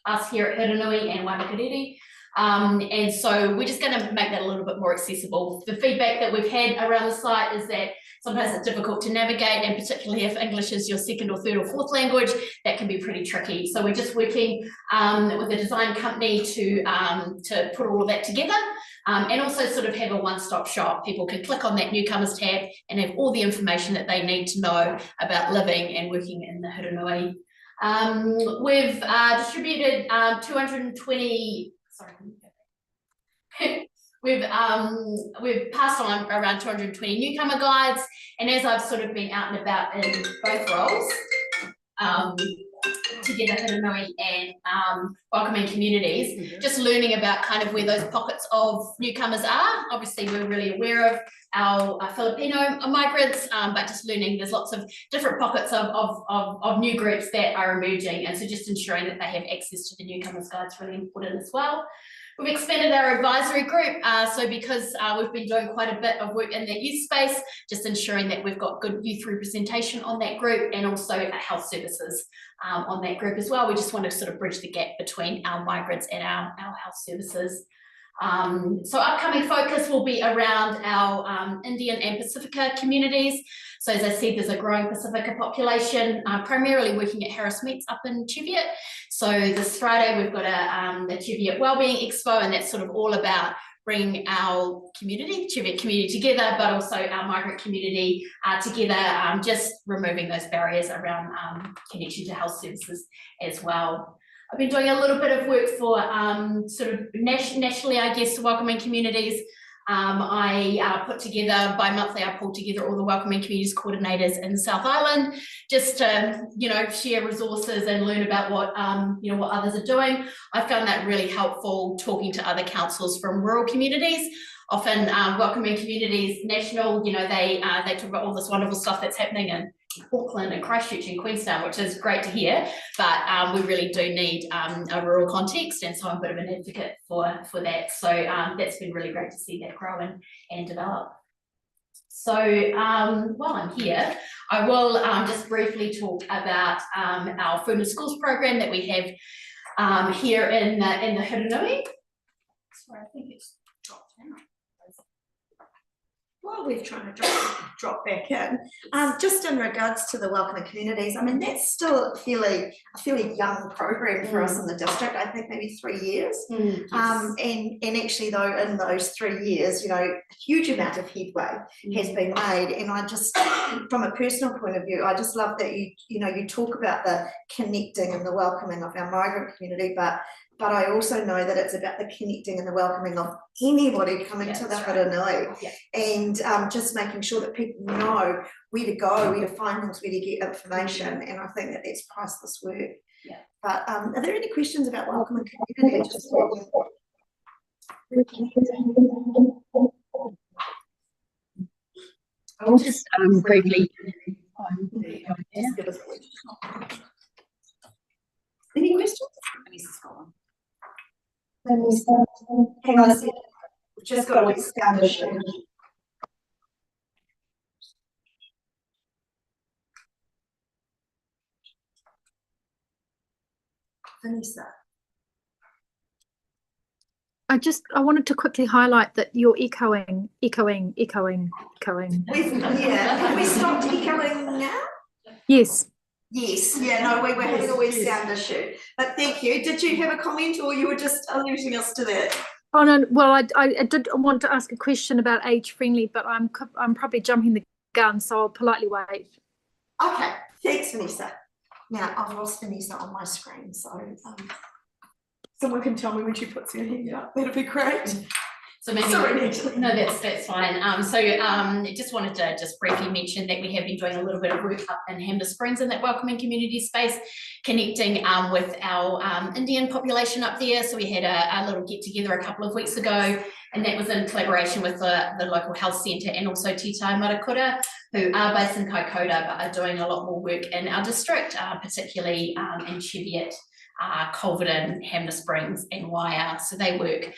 us here at Hiranui and Waimakariri. And so we're just going to make that a little bit more accessible. The feedback that we've had around the site is that sometimes it's difficult to navigate, and particularly if English is your second or third or fourth language, that can be pretty tricky. So we're just working with a design company to put all of that together, and also sort of have a one-stop shop. People can click on that newcomers tab and have all the information that they need to know about living and working in the Hiranui. We've distributed 220. Sorry. We've passed on around 220 newcomer guides, and as I've sort of been out and about in both roles, together Hiranui and welcoming communities, just learning about kind of where those pockets of newcomers are. Obviously, we're really aware of our Filipino migrants, but just learning there's lots of different pockets of new groups that are emerging, and so just ensuring that they have access to the newcomers guide is really important as well. We've expanded our advisory group, so because we've been doing quite a bit of work in the youth space, just ensuring that we've got good youth representation on that group, and also health services on that group as well. We just want to sort of bridge the gap between our migrants and our health services. So upcoming focus will be around our Indian and Pacifica communities. So as I said, there's a growing Pacifica population, primarily working at Harris Meats up in Cheviot. So this Friday we've got the Cheviot Wellbeing Expo, and that's sort of all about bringing our community, Cheviot community together, but also our migrant community together, just removing those barriers around connection to health services as well. I've been doing a little bit of work for sort of nationally, I guess, welcoming communities. I put together, bi-monthly, I pulled together all the welcoming communities coordinators in the South Island, just to, you know, share resources and learn about what, you know, what others are doing. I found that really helpful talking to other councils from rural communities. Often welcoming communities, national, you know, they talk about all this wonderful stuff that's happening in Auckland and Christchurch and Queenstown, which is great to hear, but we really do need a rural context, and so I'm a bit of an advocate for that. So that's been really great to see that grow and develop. So while I'm here, I will just briefly talk about our Food in Schools program that we have here in the Hiranui. Sorry, I think it's dropped out. while we're trying to drop back in, just in regards to the welcoming communities, I mean, that's still a fairly young program for us in the district, I think maybe 3 years. And actually though, in those 3 years, you know, a huge amount of headway has been made. And I just, from a personal point of view, I just love that you know, you talk about the connecting and the welcoming of our migrant community, but I also know that it's about the connecting and the welcoming of anybody coming to the Whirinui, and just making sure that people know where to go, where to find things, where to get information, and I think that that's priceless work. Yeah. But are there any questions about welcoming community? I'll just briefly. Any questions? Hang on a second. We've just got to expand the sheet. Vanessa. I wanted to quickly highlight that you're echoing. Have we stopped echoing now? Yes. Yes, yeah, no, we were having a wee sound issue, but thank you. Did you have a comment or you were just alerting us to that? Oh no, well, I did want to ask a question about age friendly, but I'm probably jumping the gun, so I'll politely wait. Okay, thanks, Vanessa. Now, I've lost Vanessa on my screen, so someone can tell me when she puts her hand up. That'd be great. So maybe, sorry, no, that's fine. Just wanted to just briefly mention that we have been doing a little bit of work up in Hamner Springs in that welcoming community space, connecting with our Indian population up there. So we had a little get together a couple of weeks ago, and that was in collaboration with the local health centre and also Titai Marakura, who are based in Kaikoura but are doing a lot more work in our district, particularly in Cheviot, Culverden, Hamner Springs and Waiea. So they work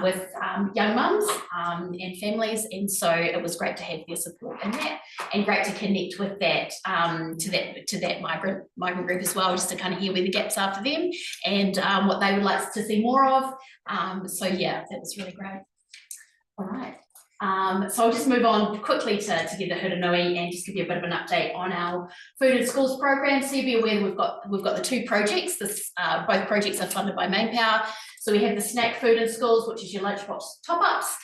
with young mums and families, and so it was great to have their support in that, and great to connect with that to that migrant group as well, just to kind of hear where the gaps are for them and what they would like to see more of. So yeah, that was really great. All right. So I'll just move on quickly to Together Whirinui and just give you a bit of an update on our food in schools program. So you'll be aware that we've got the two projects. Both projects are funded by Mainpower. So we have the snack food in schools, which is your lunchbox top-ups.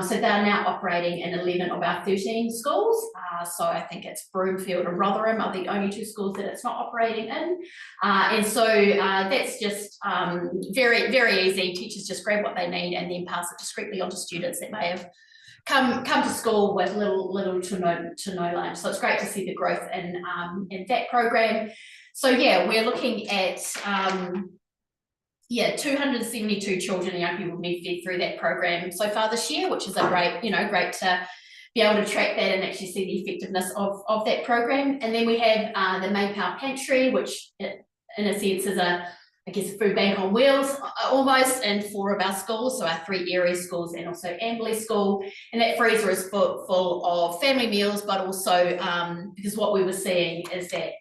So they're now operating in 11 of our 13 schools. So I think it's Broomfield and Rotherham are the only two schools that it's not operating in. And so that's just very, very easy. Teachers just grab what they need and then pass it discreetly on to students that may have come to school with little to no lunch. So it's great to see the growth in that program. So yeah, we're looking at 272 children and young people have been fed through that program so far this year, which is a great to be able to track that and actually see the effectiveness of that program. And then we have the Mainpower Pantry, which in a sense is a food bank on wheels almost in 4 of our schools, so our 3 area schools and also Amberley School. And that freezer is full of family meals, but also because what we were seeing is that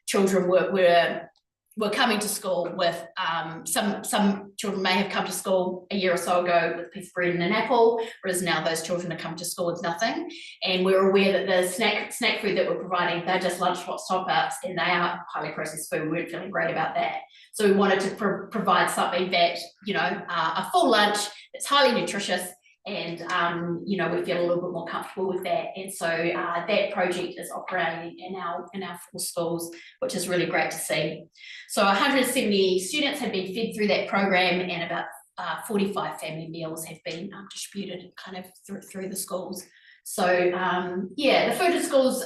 children were coming to school with some children may have come to school a year or so ago with a piece of bread and an apple, whereas now those children are coming to school with nothing. And we're aware that the snack food that we're providing, they're just lunchbox top-ups and they are highly processed food. We weren't feeling great about that. So we wanted to provide something that, a full lunch that's highly nutritious, and we feel a little bit more comfortable with that. And so that project is operating in our 4 schools, which is really great to see. So 170 students have been fed through that program, and about 45 family meals have been distributed kind of through the schools. So the Food in Schools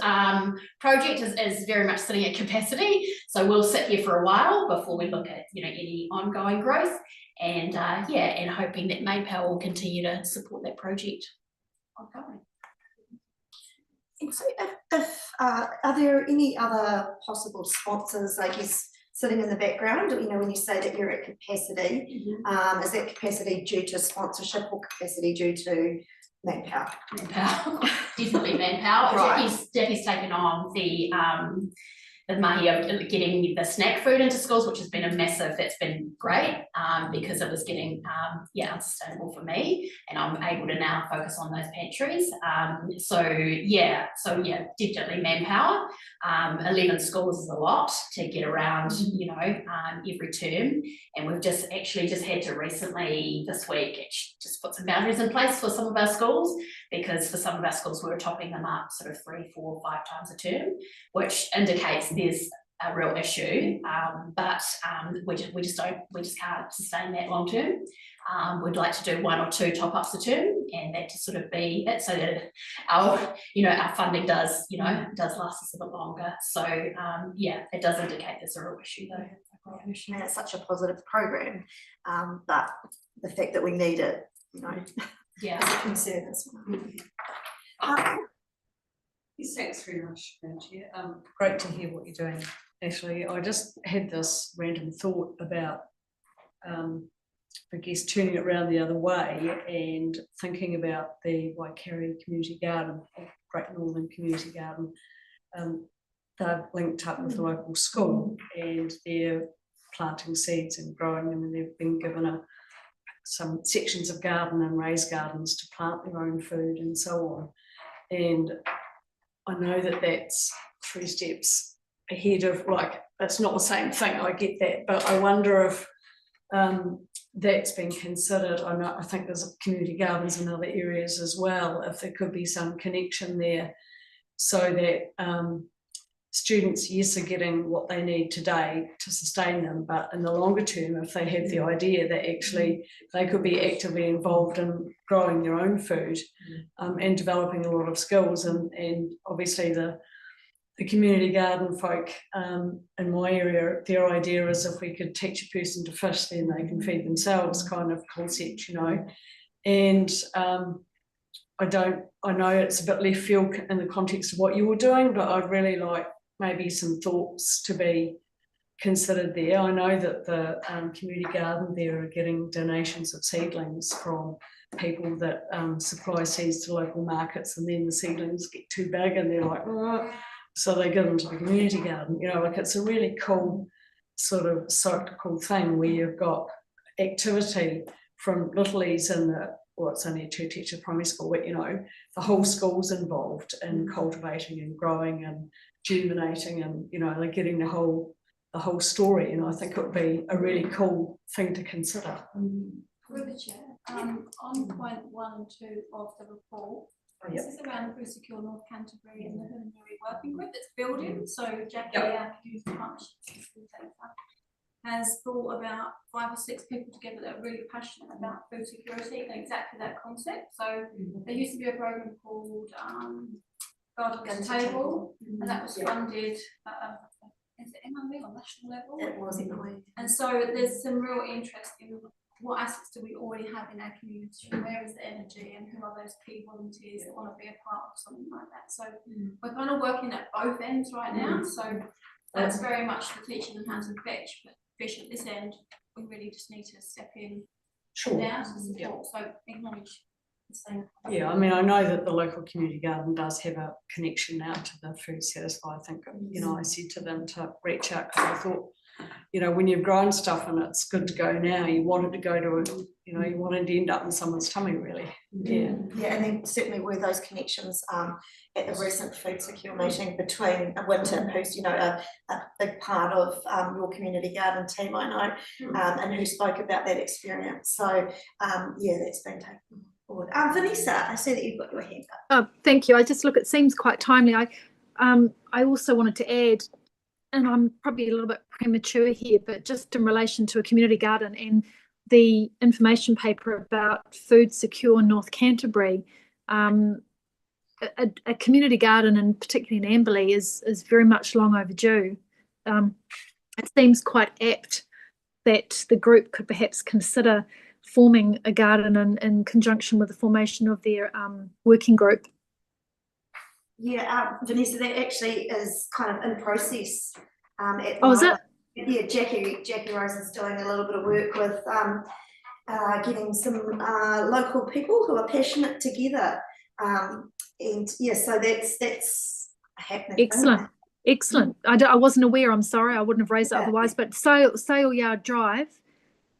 project is very much sitting at capacity. So we'll sit here for a while before we look at any ongoing growth. And and hoping that Mainpower will continue to support that project ongoing. And so are there any other possible sponsors, I guess, sitting in the background? When you say that you're at capacity, is that capacity due to sponsorship or capacity due to Manpower? Manpower, definitely Manpower. Right. Jackie's taken on the mahi of getting the snack food into schools, which has been that's been great, because it was getting, unsustainable for me, and I'm able to now focus on those pantries. Definitely manpower. 11 schools is a lot to get around, every term, and we've just had to recently this week just put some boundaries in place for some of our schools, because for some of our schools we were topping them up sort of 3, 4, 5 times a term, which indicates there's a real issue, but we just can't sustain that long term. We'd like to do 1 or 2 top-ups a term, and that to sort of be it, so that our funding does last us a bit longer. So it does indicate there's a real issue though. And it's such a positive program, but the fact that we need it, is a concern as well. Thanks very much, Chair. Great to hear what you're doing. Actually, I just had this random thought about, I guess, turning it around the other way and thinking about the Waikari Community Garden, Great Northern Community Garden. They've linked up with the local school, and they're planting seeds and growing them, and they've been given some sections of garden and raised gardens to plant their own food and so on. And I know that that's 3 steps ahead of, it's not the same thing, I get that, but I wonder if that's been considered. I think there's community gardens in other areas as well, if there could be some connection there, so that students, yes, are getting what they need today to sustain them, but in the longer term, if they have the idea that actually they could be actively involved in growing their own food, and developing a lot of skills, and obviously the community garden folk in my area, their idea is if we could teach a person to fish, then they can feed themselves, kind of concept, and I know it's a bit left field in the context of what you were doing, but I'd really like maybe some thoughts to be considered there. I know that the community garden there are getting donations of seedlings from people that supply seeds to local markets, and then the seedlings get too big and they're like, so they give them to the community garden. It's a really cool sort of cyclical thing where you've got activity from littlies in it's only a 2-teacher primary school, but the whole school's involved in cultivating and growing and germinating, and they're getting the whole story, and I think it would be a really cool thing to consider. Through the chair, on point 1 and 2 of the report, this is around Food Secure North Canterbury and the Hillary Working Group that's building. So Jackie, our Youth Partnerships Facilitator, has brought about 5 or 6 people together that are really passionate about food security and exactly that concept. So there used to be a program called Garden Table, and that was funded is it MOE on national level? It was MOE. And so there's some real interest in what assets do we already have in our community, where is the energy, and who are those key volunteers that want to be a part of something like that. So we're kind of working at both ends right now. So that's very much the teaching them how to fish, but fish at this end, we really just need to step in now to support. So acknowledge the same. Yeah, I mean, I know that the local community garden does have a connection now to the Food Satisfy. I think, I said to them to reach out, because I thought, when you've grown stuff and it's good to go now, you want it to go to you want it to end up in someone's tummy, really. Yeah, and then certainly were those connections at the recent Food Secure meeting between Winton, who's a big part of your community garden team, I know, and who spoke about that experience. So that's been taken forward. Vanessa, I see that you've got your hand up. Thank you. It seems quite timely. I also wanted to add, and I'm probably a little bit premature here, but just in relation to a community garden and the information paper about Food Secure North Canterbury, a community garden, and particularly in Amberley, is very much long overdue. It seems quite apt that the group could perhaps consider forming a garden in conjunction with the formation of their working group. Yeah, Vanessa, that actually is kind of in process. Is it? Yeah, Jackie Rose is doing a little bit of work with getting some local people who are passionate together, and so that's happening. Excellent. Excellent. I wasn't aware, I'm sorry, I wouldn't have raised it Yeah. otherwise, but Sale Yard Drive,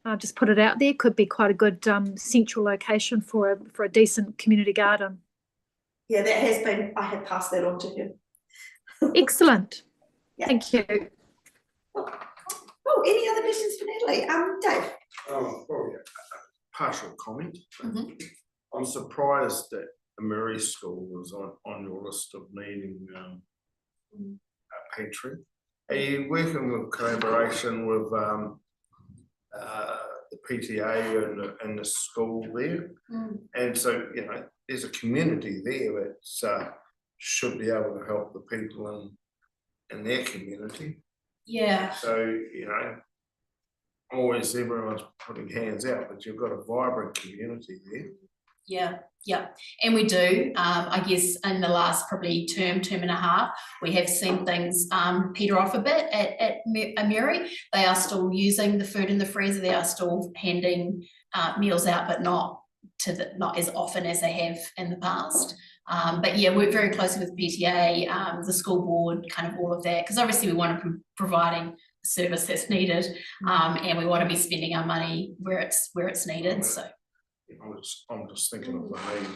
I'll just put it out there, could be quite a good central location for a decent community garden. Yeah, that has been, I had passed that on to him. Excellent. Yeah. Thank you. Oh, any other questions for Natalie? Dave? Probably a partial comment. Mhm. I'm surprised that Emery School was on your list of needing a patron. Are you working with collaboration with the PTA and the school there? And so, you know, there's a community there that should be able to help the people in their community. Yeah. So, you know, always everyone's putting hands out, but you've got a vibrant community there. Yeah, and we do. I guess in the last probably term and a half, we have seen things peter off a bit at Emery. They are still using the food in the freezer. They are still handing meals out, but not as often as they have in the past. But yeah, work very closely with PTA, the school board, kind of all of that, because obviously we want to be providing service that's needed, and we want to be spending our money where it's needed. So. I'm just thinking of the need.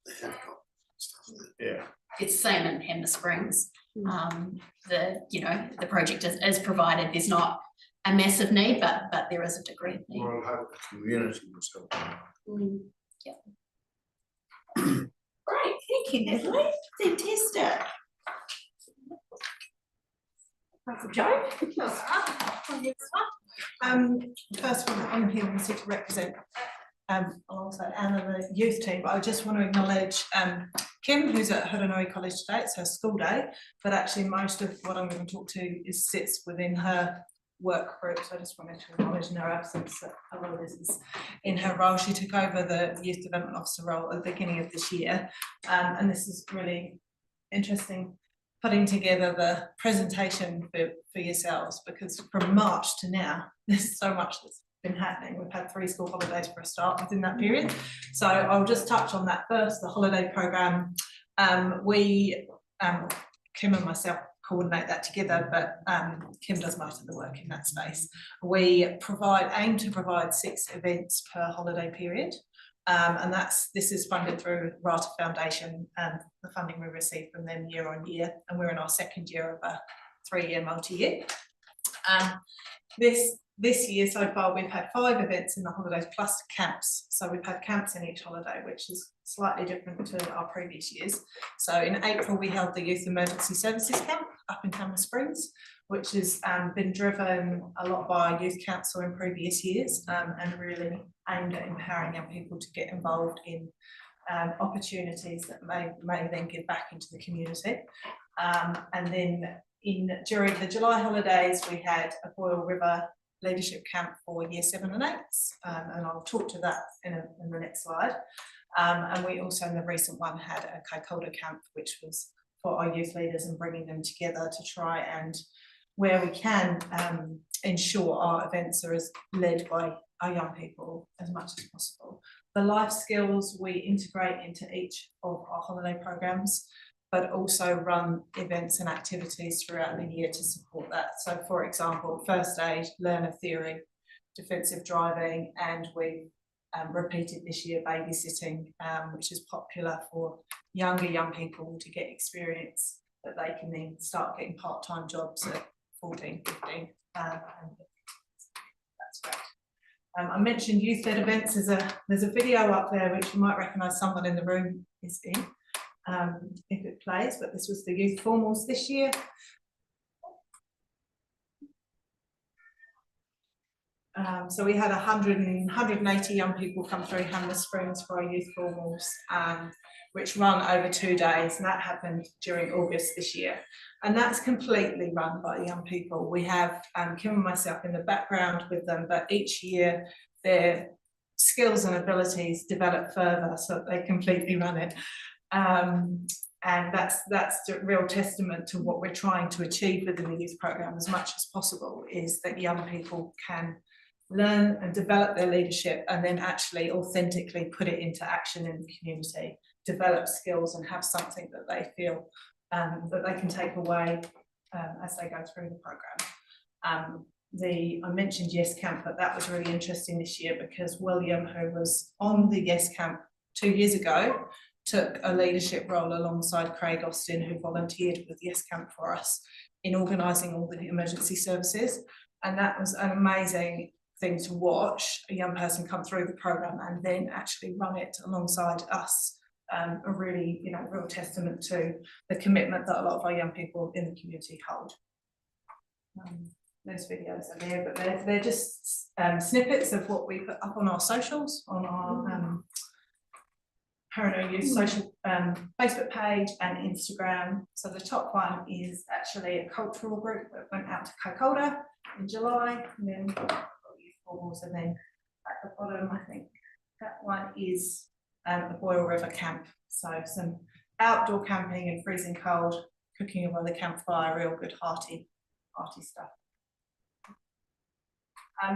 They have got stuff there. Yeah. It's the same in Hammer Springs. The project is provided. There's not a massive need, but there is a degree of need. Well, I hope the community was helping. Yeah. Great, thank you, Natalie. Fantastic. Joe? First one, I'm here obviously to represent alongside Anna, the youth team, but I just want to acknowledge Kim, who's at Huronui College today. It's her school day, but actually most of what I'm going to talk to sits within her work group, so I just wanted to acknowledge in her absence that a lot of this is in her role. She took over the Youth Development Officer role at the beginning of this year, and this is really interesting, putting together the presentation for yourselves, because from March to now, there's so much that's been happening. We've had 3 school holidays for a start within that period. So I'll just touch on that first, the holiday programme. Kim and myself coordinate that together, but Kim does most of the work in that space. We aim to provide 6 events per holiday period. And this is funded through Rata Foundation and the funding we receive from them year on year, and we're in our 2nd year of a 3-year multi-year. This year so far we've had 5 events in the holidays plus camps, so we've had camps in each holiday, which is slightly different to our previous years. So in April we held the Youth Emergency Services Camp up in Hammer Springs, which has been driven a lot by Youth Council in previous years, and really aimed at empowering young people to get involved in opportunities that may then give back into the community. And then during the July holidays we had a Boyle River leadership camp for year 7 and 8s, and I'll talk to that in the next slide. And we also in the recent one had a Kaikoura camp, which was for our youth leaders and bringing them together to try and, where we can, ensure our events are as led by our young people as much as possible. The life skills we integrate into each of our holiday programs, but also run events and activities throughout the year to support that. So for example, first aid, learner theory, defensive driving, and we repeated this year babysitting, which is popular for young people to get experience that they can then start getting part-time jobs at 14, 15. That's great. I mentioned youth-led events. There's a video up there which you might recognise someone in the room is in. If it plays, but this was the youth formals this year. So we had 180 young people come through Hammer Springs for our youth formals, which run over 2 days, and that happened during August this year. And that's completely run by young people. We have Kim and myself in the background with them, but each year their skills and abilities develop further, so they completely run it. And that's the real testament to what we're trying to achieve within the youth programme as much as possible, is that young people can learn and develop their leadership and then actually authentically put it into action in the community, develop skills and have something that they feel that they can take away as they go through the programme. I mentioned Yes Camp, but that was really interesting this year because William, who was on the Yes Camp 2 years ago, took a leadership role alongside Craig Austin, who volunteered with Yes Camp for us in organising all the emergency services. And that was an amazing thing to watch, a young person come through the programme and then actually run it alongside us. A really, real testament to the commitment that a lot of our young people in the community hold. Those videos are there, but they're just snippets of what we put up on our socials, on our Parental Youth social Facebook page and Instagram. So the top one is actually a cultural group that went out to Kokolda in July, and then youth balls, and then at the bottom, I think that one is a Boyle River camp. So some outdoor camping in freezing cold, cooking over the campfire, real good hearty stuff.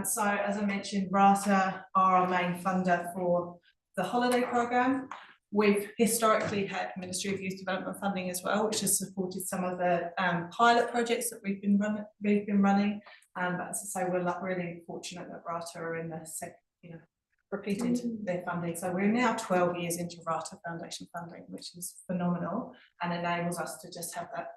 So as I mentioned, RATA are our main funder for the holiday programme. We've historically had Ministry of Youth Development funding as well, which has supported some of the pilot projects that we've been running. But as I say, we're really fortunate that RATA are in the repeated their funding. So we're now 12 years into RATA Foundation funding, which is phenomenal and enables us to just have that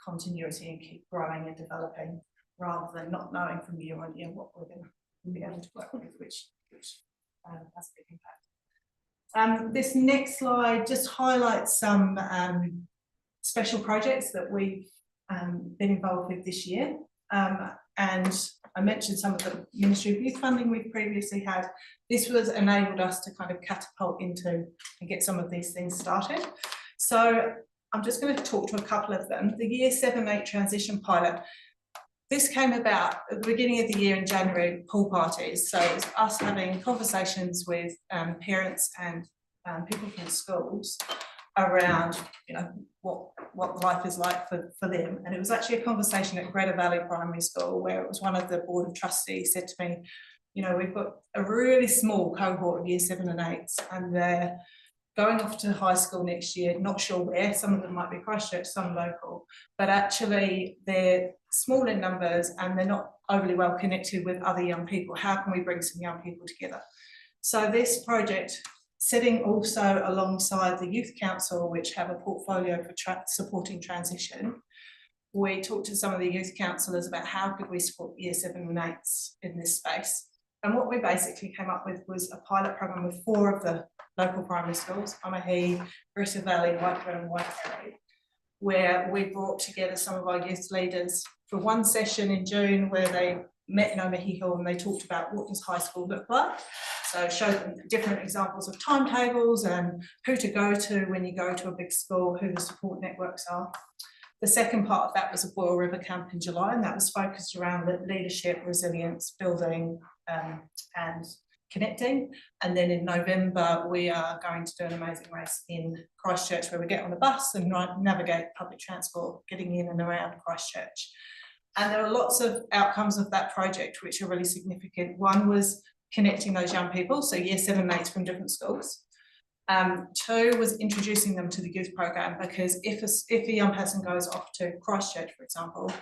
continuity and keep growing and developing, rather than not knowing from year on year what we're going to be able to work with, which has a big impact. This next slide just highlights some special projects that we've been involved with this year. And I mentioned some of the Ministry of Youth funding we've previously had. This was enabled us to kind of catapult into and get some of these things started. So I'm just going to talk to a couple of them. The Year 7-8 transition pilot. This came about at the beginning of the year in January, pool parties. So it was us having conversations with parents and people from schools around, what life is like for them. And it was actually a conversation at Greta Valley Primary School, where it was one of the board of trustees said to me, we've got a really small cohort of Year 7 and 8s, and they're going off to high school next year, not sure where. Some of them might be Christchurch, some local, but actually they're small in numbers and they're not overly well connected with other young people. How can we bring some young people together? So this project, sitting also alongside the Youth Council, which have a portfolio for supporting transition, we talked to some of the youth councillors about how could we support Year 7 and 8s in this space. And what we basically came up with was a pilot programme with 4 of the local primary schools, Omahi, Greta Valley, Waikato and Waikare, where we brought together some of our youth leaders for one session in June, where they met in Omahi Hall and they talked about what does high school look like. So showed them different examples of timetables and who to go to when you go to a big school, who the support networks are. The second part of that was a Boyle River camp in July, and that was focused around leadership, resilience, building and connecting. And then in November, we are going to do an amazing race in Christchurch, where we get on a bus and navigate public transport, getting in and around Christchurch. And there are lots of outcomes of that project which are really significant. One was connecting those young people, so Year 7 mates from different schools. 2 was introducing them to the youth programme, because if a young person goes off to Christchurch, for example,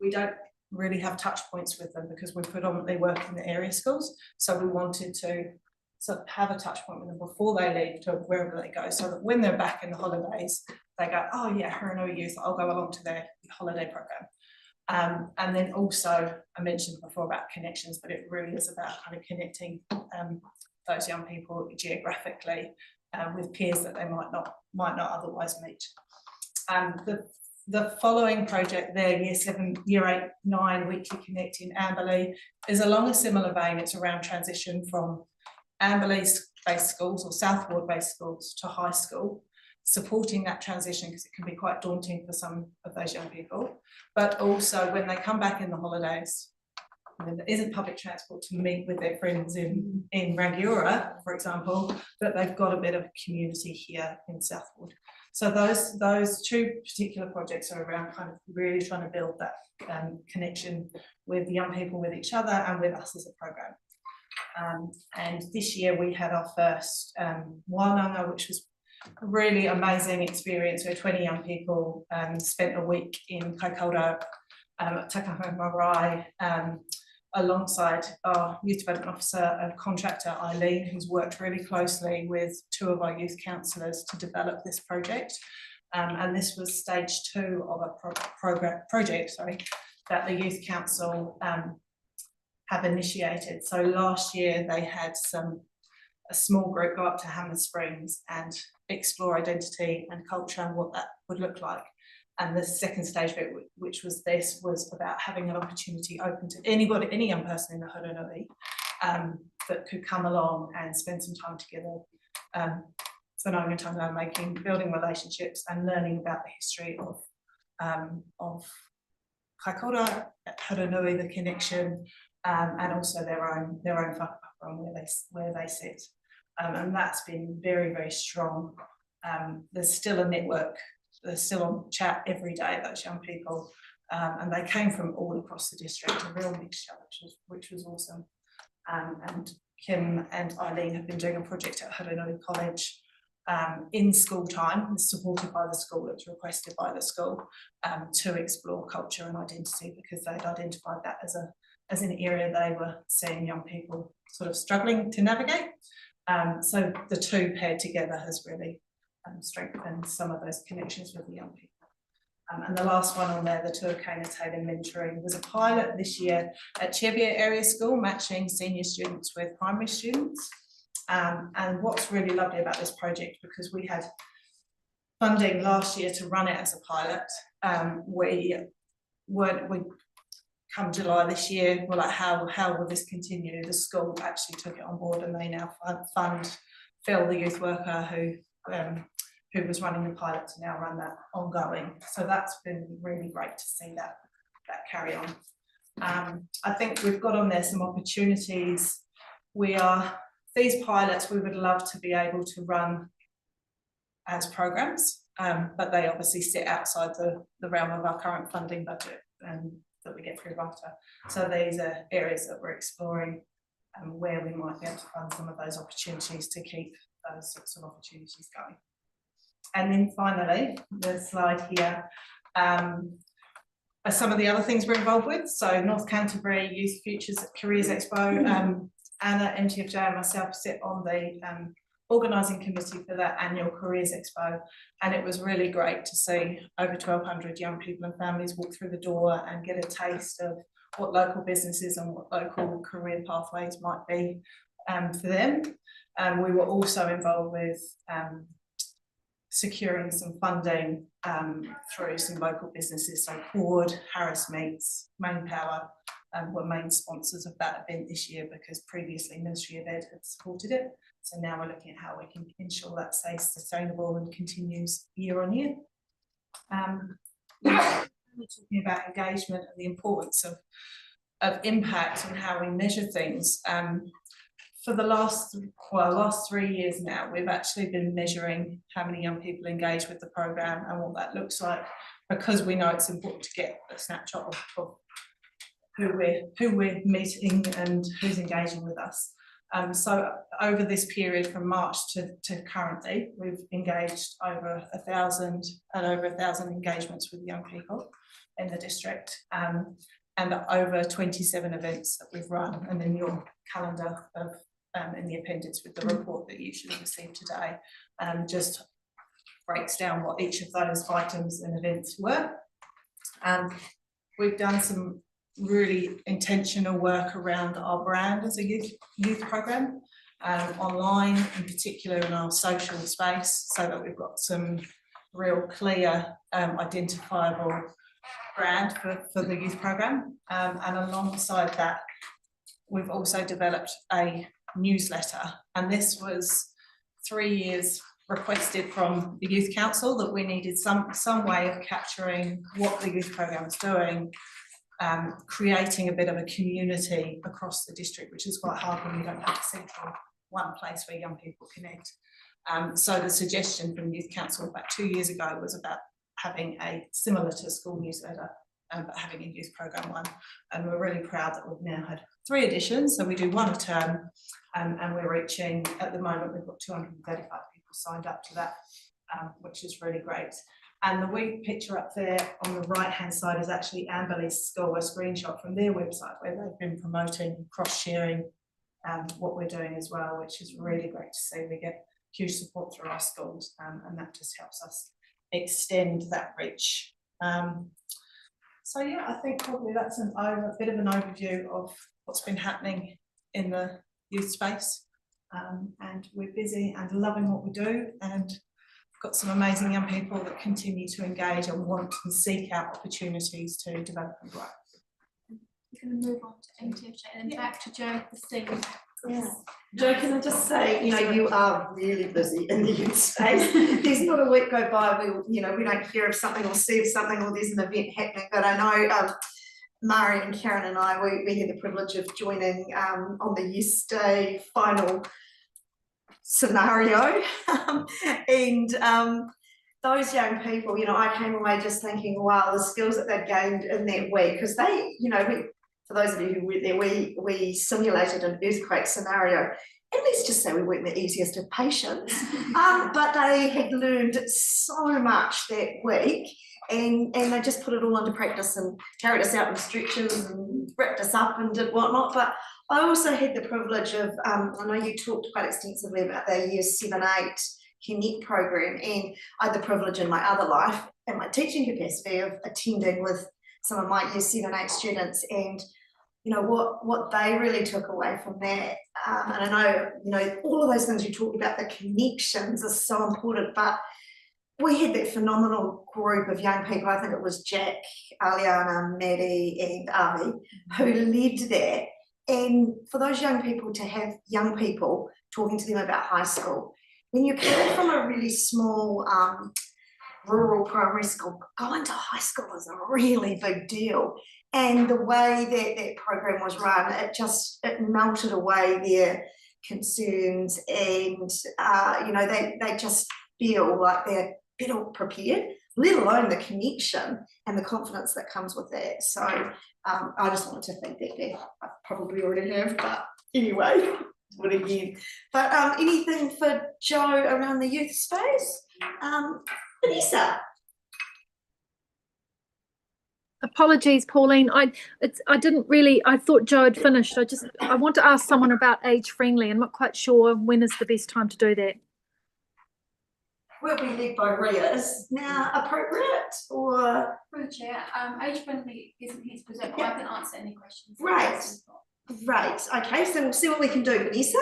we don't really have touch points with them because we predominantly work in the area schools. So we wanted to sort of have a touch point with them before they leave to wherever they go, so that when they're back in the holidays, they go, oh yeah, Haranui Youth, I'll go along to their holiday programme. And then also, I mentioned before about connections, but it really is about kind of connecting those young people geographically with peers that they might not otherwise meet. The following project there, Year 7, Year 8, 9 Weekly Connect in Amberley, is along a similar vein. It's around transition from Amberley-based schools or Southward-based schools to high school, supporting that transition because it can be quite daunting for some of those young people. But also when they come back in the holidays, and there isn't public transport to meet with their friends in Rangiora, for example, that they've got a bit of community here in Southwood. So those 2 particular projects are around kind of really trying to build that connection with young people, with each other and with us as a programme. And this year we had our first Wānanga, which was a really amazing experience where 20 young people spent a week in Kaikoura, Takahau Marae, alongside our youth development officer and contractor Eileen, who's worked really closely with 2 of our youth counsellors to develop this project. And this was stage 2 of a project that the Youth Council have initiated. So last year they had a small group go up to Hammer Springs and explore identity and culture and what that would look like. And the second stage of it, which was this, was about having an opportunity open to anybody, any young person in the Hurunui that could come along and spend some time together, whanaunga tanga making, building relationships and learning about the history of Kaikoura, Hurunui, the connection, and also their own whakapapa on where they sit. And that's been very, very strong. There's still a network. They're still on chat every day, those young people, and they came from all across the district, a real mixture, which was awesome. And Kim and Eileen have been doing a project at Hurunui College in school time, supported by the school, it was requested by the school, to explore culture and identity, because they'd identified that as an area they were seeing young people sort of struggling to navigate. So the 2 paired together has really strengthened some of those connections with the young people. And the last one on there, the Tuakana Taylor Mentoring, was a pilot this year at Cheviot Area School, matching senior students with primary students. And what's really lovely about this project, because we had funding last year to run it as a pilot, we come July this year, we're like, how will this continue? The school actually took it on board, and they now fund Phil, the youth worker who was running the pilot, to now run that ongoing. So that's been really great to see that carry on. I think we've got on there some opportunities. These pilots we would love to be able to run as programs, but they obviously sit outside the realm of our current funding budget that we get through VATA. So these are areas that we're exploring where we might be able to fund some of those opportunities to keep those sorts of opportunities going. And then finally, the slide here are some of the other things we're involved with. So North Canterbury Youth Futures Careers Expo, Anna, MTFJ and myself sit on the organising committee for that annual Careers Expo, and it was really great to see over 1,200 young people and families walk through the door and get a taste of what local businesses and what local career pathways might be for them. We were also involved with securing some funding through some local businesses, so Cord, Harris Meats, Main Power were main sponsors of that event this year, because previously Ministry of Ed had supported it. So now we're looking at how we can ensure that stays sustainable and continues year on year. We're talking about engagement and the importance of impact and how we measure things. For the last 3 years now, we've actually been measuring how many young people engage with the programme and what that looks like, because we know it's important to get a snapshot of who we're meeting and who's engaging with us. So over this period from March to currently, we've engaged over 1,000 engagements with young people in the district, and over 27 events that we've run. And in your calendar of in the appendix with the report that you should have received today, just breaks down what each of those items and events were. We've done some really intentional work around our brand as a youth program, online in particular in our social space, so that we've got some real clear identifiable brand for the youth program, and alongside that we've also developed a newsletter, and this was 3 years requested from the Youth Council that we needed some way of capturing what the youth program is doing, creating a bit of a community across the district, which is quite hard when you don't have a central one place where young people connect. So the suggestion from Youth Council about 2 years ago was about having a similar to school newsletter, but having a youth program one. And we're really proud that we've now had 3 editions, so we do one a term, and we're reaching, at the moment, we've got 235 people signed up to that, which is really great. And the wee picture up there on the right-hand side is actually Amberley's school, a screenshot from their website where they've been promoting, cross-sharing what we're doing as well, which is really great to see. We get huge support through our schools, and that just helps us extend that reach. So yeah, I think probably that's a bit of an overview of what's been happening in the youth space. And we're busy and loving what we do, and got some amazing young people that continue to engage and want and seek out opportunities to develop and grow. We're going to move on to MTFJ and then back to Jo, the thing. Yeah. Jo, can I just say, you are really busy in the youth space. There's not a week go by we don't hear of something or see of something or there's an event happening. But I know Mari and Karen and I, we had the privilege of joining on the Youth Day final scenario, and those young people, I came away just thinking, wow, the skills that they've gained in that week, because they, for those of you who were there, we simulated an earthquake scenario, and let's just say we weren't the easiest of patients, but they had learned so much that week, and they just put it all into practice and carried us out in stretchers and wrapped us up and did whatnot. But I also had the privilege of, I know you talked quite extensively about the Years 7, 8 Connect program, and I had the privilege in my other life, in my teaching capacity, of attending with some of my Years 7, 8 students, and what they really took away from that. And I know, all of those things you talked about, the connections are so important, but we had that phenomenal group of young people. I think it was Jack, Aliana, Maddie and Avi who led that. And for those young people to have young people talking to them about high school, when you're coming from a really small rural primary school, going to high school is a really big deal. And the way that program was run, it melted away their concerns, and they just feel like they're better prepared, let alone the connection and the confidence that comes with that. So I just wanted to think that there. I probably already have, but anyway, do it again. But anything for Jo around the youth space? Vanessa. Apologies, Pauline. I thought Jo had finished. I want to ask someone about age friendly. I'm not quite sure when is the best time to do that. Will be led by Ria. Is now appropriate, or? Through the chair, age friendly isn't here to present, but I can answer any questions. Right, okay, so we'll see what we can do. Vanessa?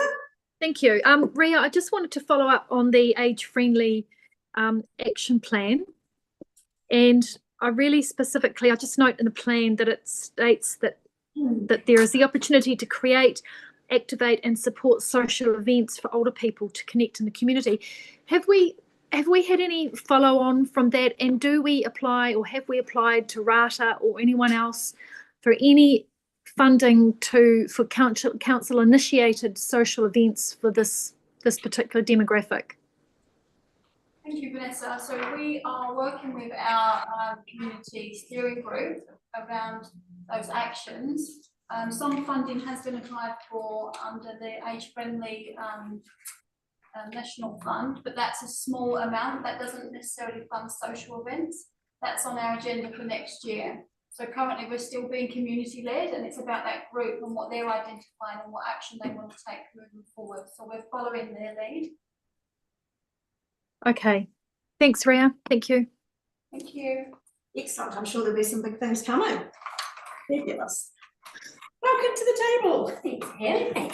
Thank you. Ria, I just wanted to follow up on the age friendly action plan, and I really specifically, I just note in the plan that it states that there is the opportunity to create, activate and support social events for older people to connect in the community. Have we had any follow on from that, and do we apply, or have we applied to RATA or anyone else for any funding for council initiated social events for this particular demographic? Thank you, Vanessa. So we are working with our community steering group around those actions. Some funding has been applied for under the age friendly national fund, but that's a small amount. That doesn't necessarily fund social events. That's on our agenda for next year. So currently we're still being community led, and it's about that group and what they're identifying and what action they want to take moving forward. So we're following their lead. Okay, thanks Ria, thank you. Thank you. Excellent, I'm sure there'll be some big things coming. Fabulous. Welcome to the table. Thanks for having me.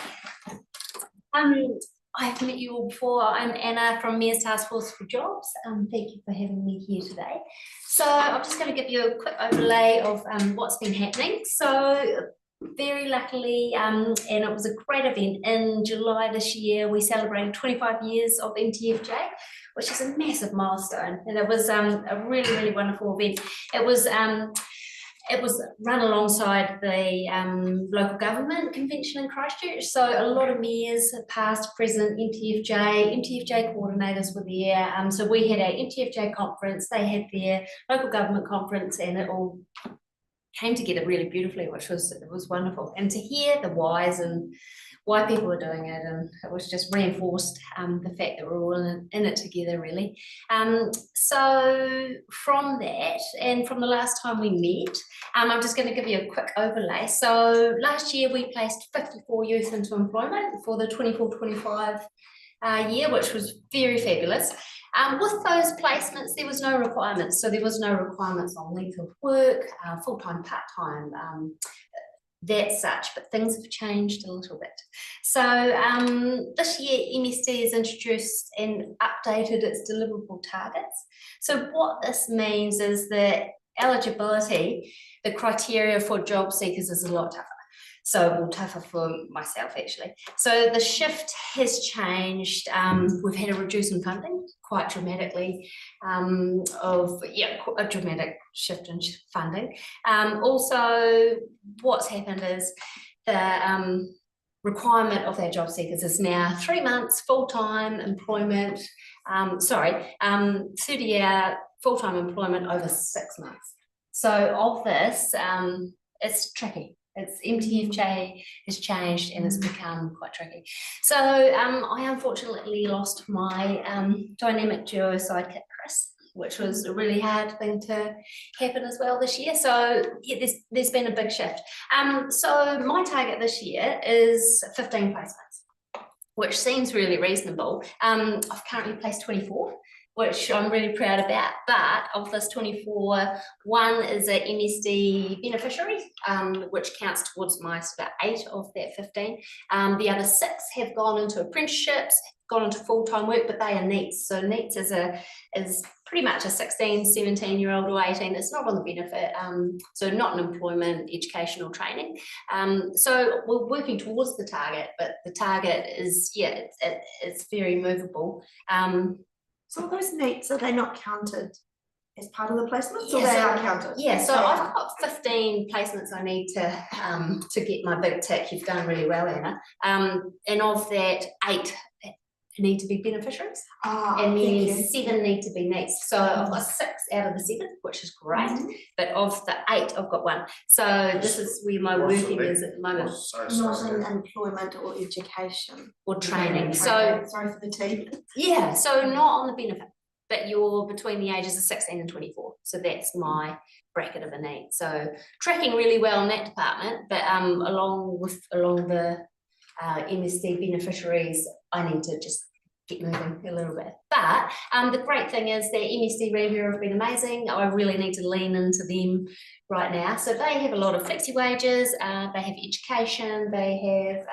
I've met you all before. I'm Anna from Mayor's Task Force for Jobs. Thank you for having me here today. So I'm just going to give you a quick overlay of what's been happening. So very luckily, and it was a great event, in July this year, we celebrated 25 years of MTFJ, which is a massive milestone. And it was a really, really wonderful event. It was run alongside the local government convention in Christchurch. So a lot of mayors, past, present, MTFJ coordinators were there. So we had our MTFJ conference, they had their local government conference, and it all came together really beautifully, it was wonderful. And to hear the whys and why people were doing it, and it was just reinforced the fact that we're all in it together, really. So from that, and from the last time we met, I'm just going to give you a quick overlay. So last year we placed 54 youth into employment for the 24-25 year, which was very fabulous. With those placements, there was no requirements. So there was no requirements on length of work, full-time, part-time, that such, but things have changed a little bit. So this year MSD has introduced and updated its deliverable targets. So what this means is that eligibility, the criteria for job seekers is a lot tougher. So, well, tougher for myself actually. So the shift has changed. We've had a reduce in funding quite dramatically, a dramatic shift in funding. Also, what's happened is the requirement of our job seekers is now 3 months full-time employment, 30-hour full-time employment over 6 months. So of this, it's tricky. It's MTFJ has changed and it's become quite tricky. So I unfortunately lost my dynamic duo sidekick, Chris, which was a really hard thing to happen as well this year. So yeah, there's been a big shift. So my target this year is 15 placements, which seems really reasonable. I've currently placed 24. Which I'm really proud about, but of this 24, one is a MSD beneficiary, which counts towards my about 8 of that 15. The other 6 have gone into apprenticeships, gone into full-time work, but they are NEETs. So NEETs is pretty much a 16, 17-year-old or 18. It's not on the benefit, so not an employment, educational training. So we're working towards the target, but the target is, yeah, it's very movable. So are those NEETs, are they not counted as part of the placements, or Yeah, they so- are counted? Yeah, so I've got 15 placements I need to get my big tick. You've done really well, Anna. And of that, 8 need to be beneficiaries, and then 7 need to be NEETs. So I've got 6 out of the 7, which is great. But of the 8, I've got 1. So this is where my working is at the moment. Not in employment or education. Or training. So sorry for the tea. yeah, so not on the benefit, but you're between the ages of 16 and 24. So that's my bracket of a NEET. So tracking really well in that department, but along the MSD beneficiaries, I need to just get moving a little bit. But the great thing is that MSD Review have been amazing. I really need to lean into them right now. So they have a lot of flexi wages, they have education, they have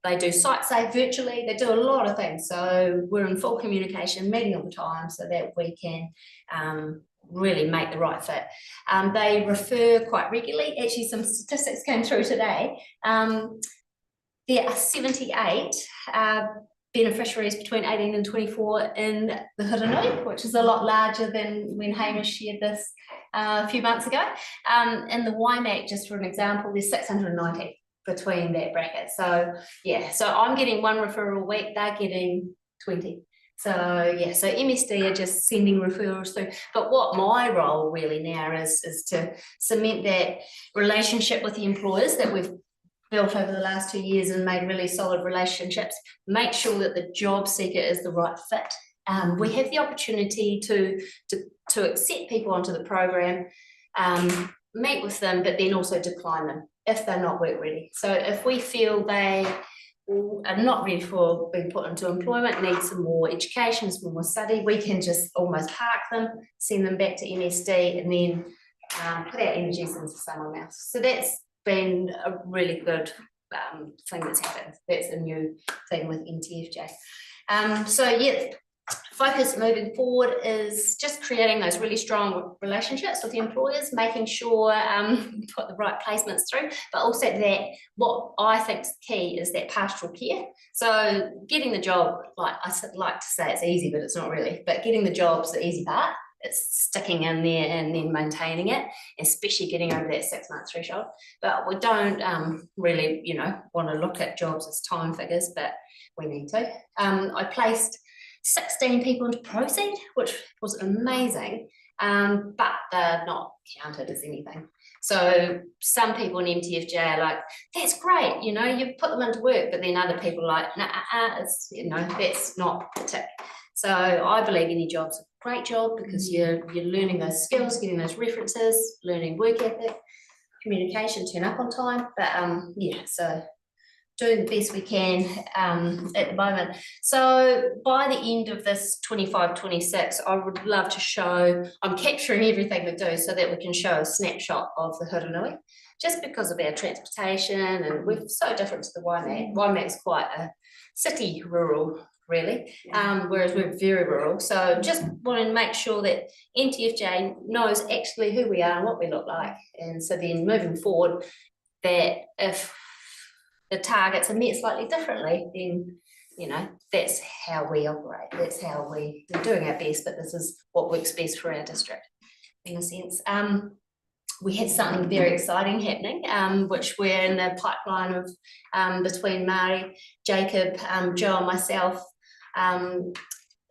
they do site save virtually, they do a lot of things. So we're in full communication, meeting all the time so that we can really make the right fit. They refer quite regularly. Actually, some statistics came through today. There are 78 beneficiaries between 18 and 24 in the Huranui, which is a lot larger than when Hamish shared this a few months ago. In the Waimak, just for an example, there's 690 between that bracket. So yeah, so I'm getting 1 referral a week, they're getting 20. So yeah, so MSD are just sending referrals through. But what my role really now is to cement that relationship with the employers that we've built over the last 2 years and made really solid relationships, make sure that the job seeker is the right fit. We have the opportunity to accept people onto the program, meet with them, but then also decline them if they're not work ready. So if we feel they are not ready for being put into employment, need some more education, some more study, we can just almost park them, send them back to MSD, and then put our energies into someone else. So that's been a really good thing that's happened. That's a new thing with MTFJ. So yeah, focus moving forward is just creating those really strong relationships with the employers, making sure we put the right placements through, but also that what I think is key is that pastoral care. So getting the job, like I like to say it's easy, but it's not really, but getting the job's the easy part. It's sticking in there and then maintaining it, especially getting over that 6-month threshold. But we don't really, want to look at jobs as time figures, but we need to. I placed 16 people into Proceed, which was amazing, but they're not counted as anything. So some people in MTFJ are like, that's great, you know, you put them into work, but then other people are like, nah, it's, you know, that's not the tick. So I believe any job's a great job because you're learning those skills, getting those references, learning work ethic, communication, turn up on time. But yeah, so doing the best we can at the moment. So by the end of this 25-26, I would love to show, I'm capturing everything we do so that we can show a snapshot of the Hurunui, just because of our transportation, and we're so different to the Waimak. Waimak's quite a city rural, really, whereas we're very rural. So just want to make sure that MTFJ knows actually who we are and what we look like. And so then moving forward, that if the targets are met slightly differently, then, you know, that's how we operate. That's how we're doing our best, but this is what works best for our district, in a sense. We had something very exciting happening, which we're in the pipeline of between Mari, Jacob, Joe and myself.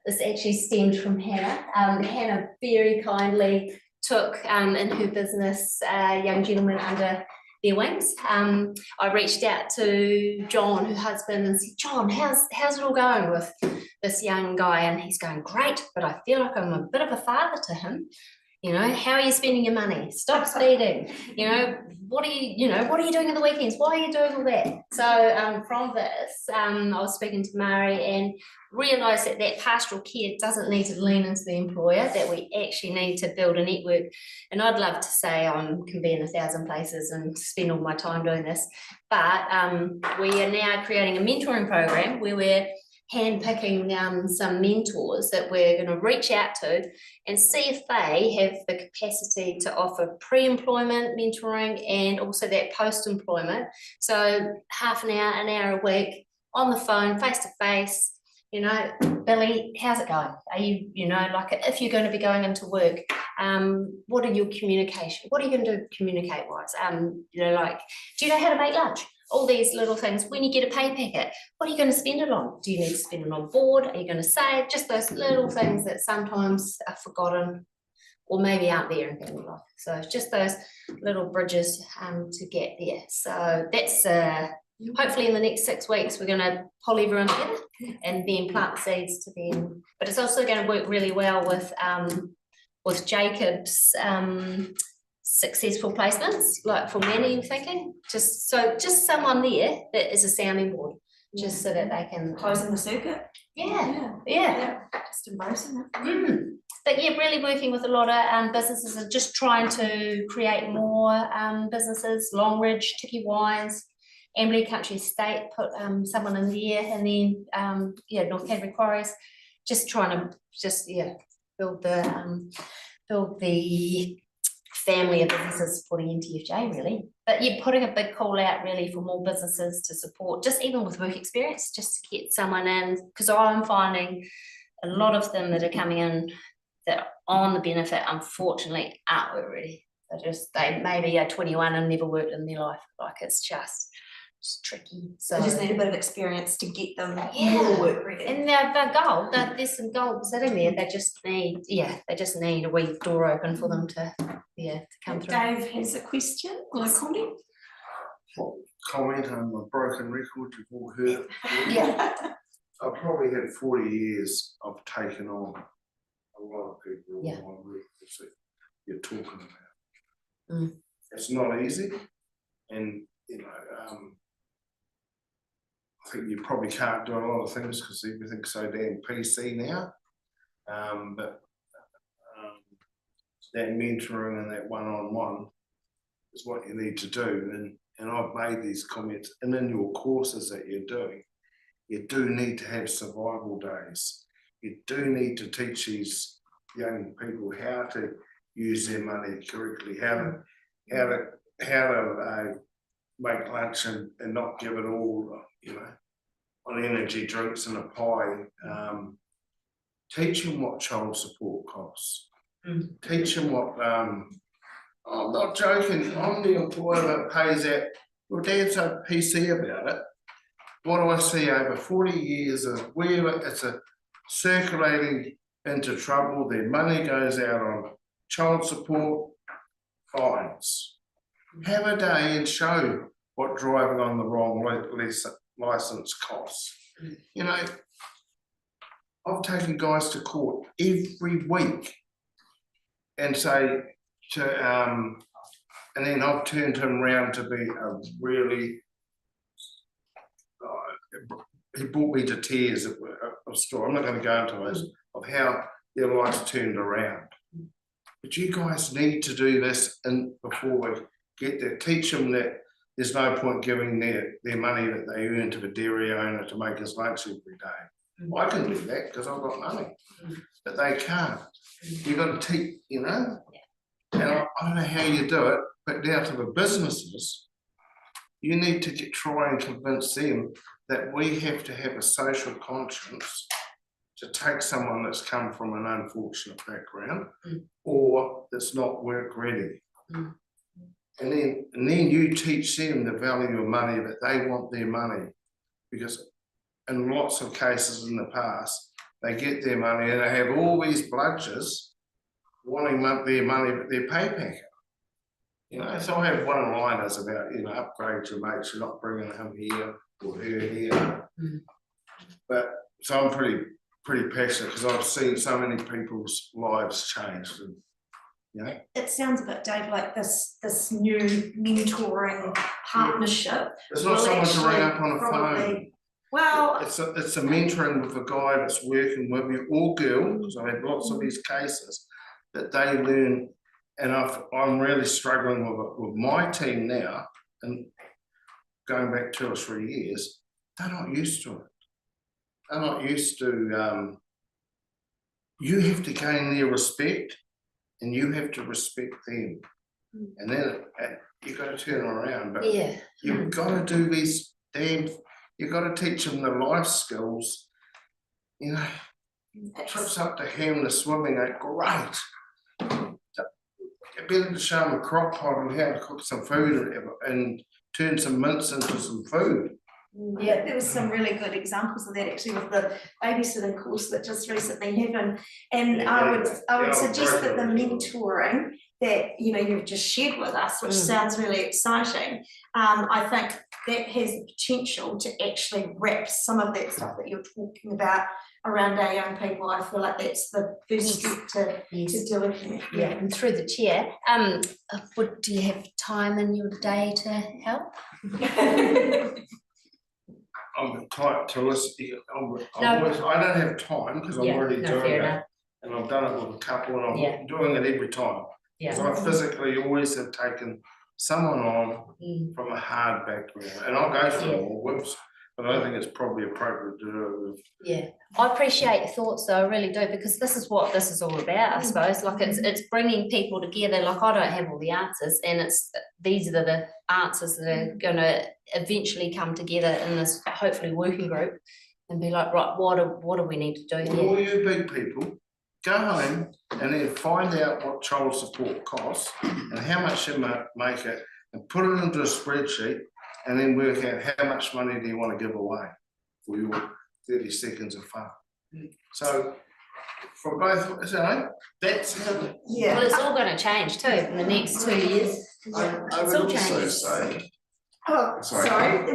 This actually stemmed from Hannah. Hannah very kindly took in her business a young gentleman under their wings. I reached out to John, her husband, and said, John, how's it all going with this young guy? And he's going, great, but I feel like I'm a bit of a father to him. You know, how are you spending your money? Stop speeding. You know, what are you doing on the weekends? Why are you doing all that? So from this, I was speaking to Mari and realised that pastoral care doesn't need to lean into the employer, that we actually need to build a network. And I'd love to say I can be in 1,000 places and spend all my time doing this, but we are now creating a mentoring program where we're handpicking some mentors that we're going to reach out to and see if they have the capacity to offer pre-employment mentoring and also that post-employment. So half an hour a week on the phone, face to face. You know, Billy, how's it going? Are you, you know, like if you're going to be going into work, what are your communication? What are you going to do communicate wise? You know, like, do you know how to make lunch? All these little things. When you get a pay packet, what are you going to spend it on? Do you need to spend it on board? Are you going to save? Just those little things that sometimes are forgotten or maybe aren't there in family life. So it's just those little bridges to get there. So that's hopefully in the next 6 weeks, we're going to pull everyone together and then plant seeds to them. But it's also going to work really well with Jacob's successful placements, like for many, I'm thinking, just someone there that is a sounding board, just so that they can Closing the circuit. Yeah. Just embracing it. But yeah, really working with a lot of businesses and just trying to create more businesses. Longridge, Tiki Wines, Amberley Country Estate, put someone in there, and then North Canterbury Quarries, just trying to build the family of businesses for the MTFJ really. But yeah, putting a big call out really for more businesses to support, just even with work experience, just to get someone in, because I'm finding a lot of them that are coming in that are on the benefit, unfortunately, aren't work ready. They maybe are 21 and never worked in their life. Like it's just tricky. So they just need a bit of experience to get them more work ready. And there's some gold sitting there. They just need a wee door open for them to come through. Dave has a question or a comment. Comment on my broken record, you've all heard. Yeah. I've probably had 40 years of taking on a lot of people in my work that you're talking about. It's not easy, and I think you probably can't do a lot of things because everything's so damn PC now. But that mentoring and that one-on-one is what you need to do. And I've made these comments, and in your courses that you're doing, you do need to have survival days. You do need to teach these young people how to use their money correctly, how to make lunch and not give it all, on energy drinks and a pie. Teach them what child support costs. Teach them what, I'm not joking, I'm the employer that pays out. Your dad's so PC about it. What do I see over 40 years of where it's a circulating into trouble, their money goes out on child support, fines. Have a day and show what driving on the wrong license costs. You know, I've taken guys to court every week and say to and then I've turned him around to be a really he brought me to tears of a story. I'm not going to go into this of how their lives turned around. But you guys need to do this and before we get there, teach them that there's no point giving their money that they earn to the dairy owner to make his lunch every day. I can do that because I've got money, but they can't. You've got to teach, you know, and I don't know how you do it, but down to the businesses, you need to try and convince them that we have to have a social conscience to take someone that's come from an unfortunate background or that's not work ready. And then you teach them the value of money, that they want their money, because in lots of cases in the past, they get their money and they have all these bludgers wanting their money, but their pay packet. You know, so I have one-liners about, you know, upgrade your mates, you're not bringing him here or her here. But so I'm pretty passionate because I've seen so many people's lives changed. And, you know, it sounds a bit, Dave, like this new mentoring partnership. it's not someone to ring up on a phone. Well, it's a mentoring with a guy that's working with you, or girl, because I've had lots of these cases, that they learn. And I'm really struggling with my team now, and going back 2 or 3 years, they're not used to it. They're not used to, you have to gain their respect and you have to respect them. And then you've got to turn around, but you've got to do these you've got to teach them the life skills. You know, trips up to Hamner swimming are great. Better to show them a crock pot and how to cook some food and turn some mince into some food. Yeah, there was some really good examples of that actually with the babysitting course that just recently happened. And I would suggest that the mentoring that, you know, you've just shared with us, which sounds really exciting, I think that has the potential to actually wrap some of that stuff that you're talking about around our young people. I feel like that's the first step to doing it. Yeah, and through the chair, do you have time in your day to help? I'm tight to listen. I don't have time because I'm already doing it, and I've done it with a couple, and I'm doing it every time. Because I physically always have taken someone on from a hard background, and I'll go through all whips, but I think it's probably appropriate to do it with. I appreciate your thoughts though, I really do, because this is what this is all about, I suppose. Like it's bringing people together. Like I don't have all the answers, and these are the answers that are going to eventually come together in this hopefully working group and be like, right, what do we need to do here? All you big people, go home and then find out what child support costs and how much you make it, and put it into a spreadsheet, and then work out how much money do you want to give away for your 30 seconds of fun. So for both, you know, that's how. Well, it's all going to change too in the next 2 years. I would also say. Oh, sorry.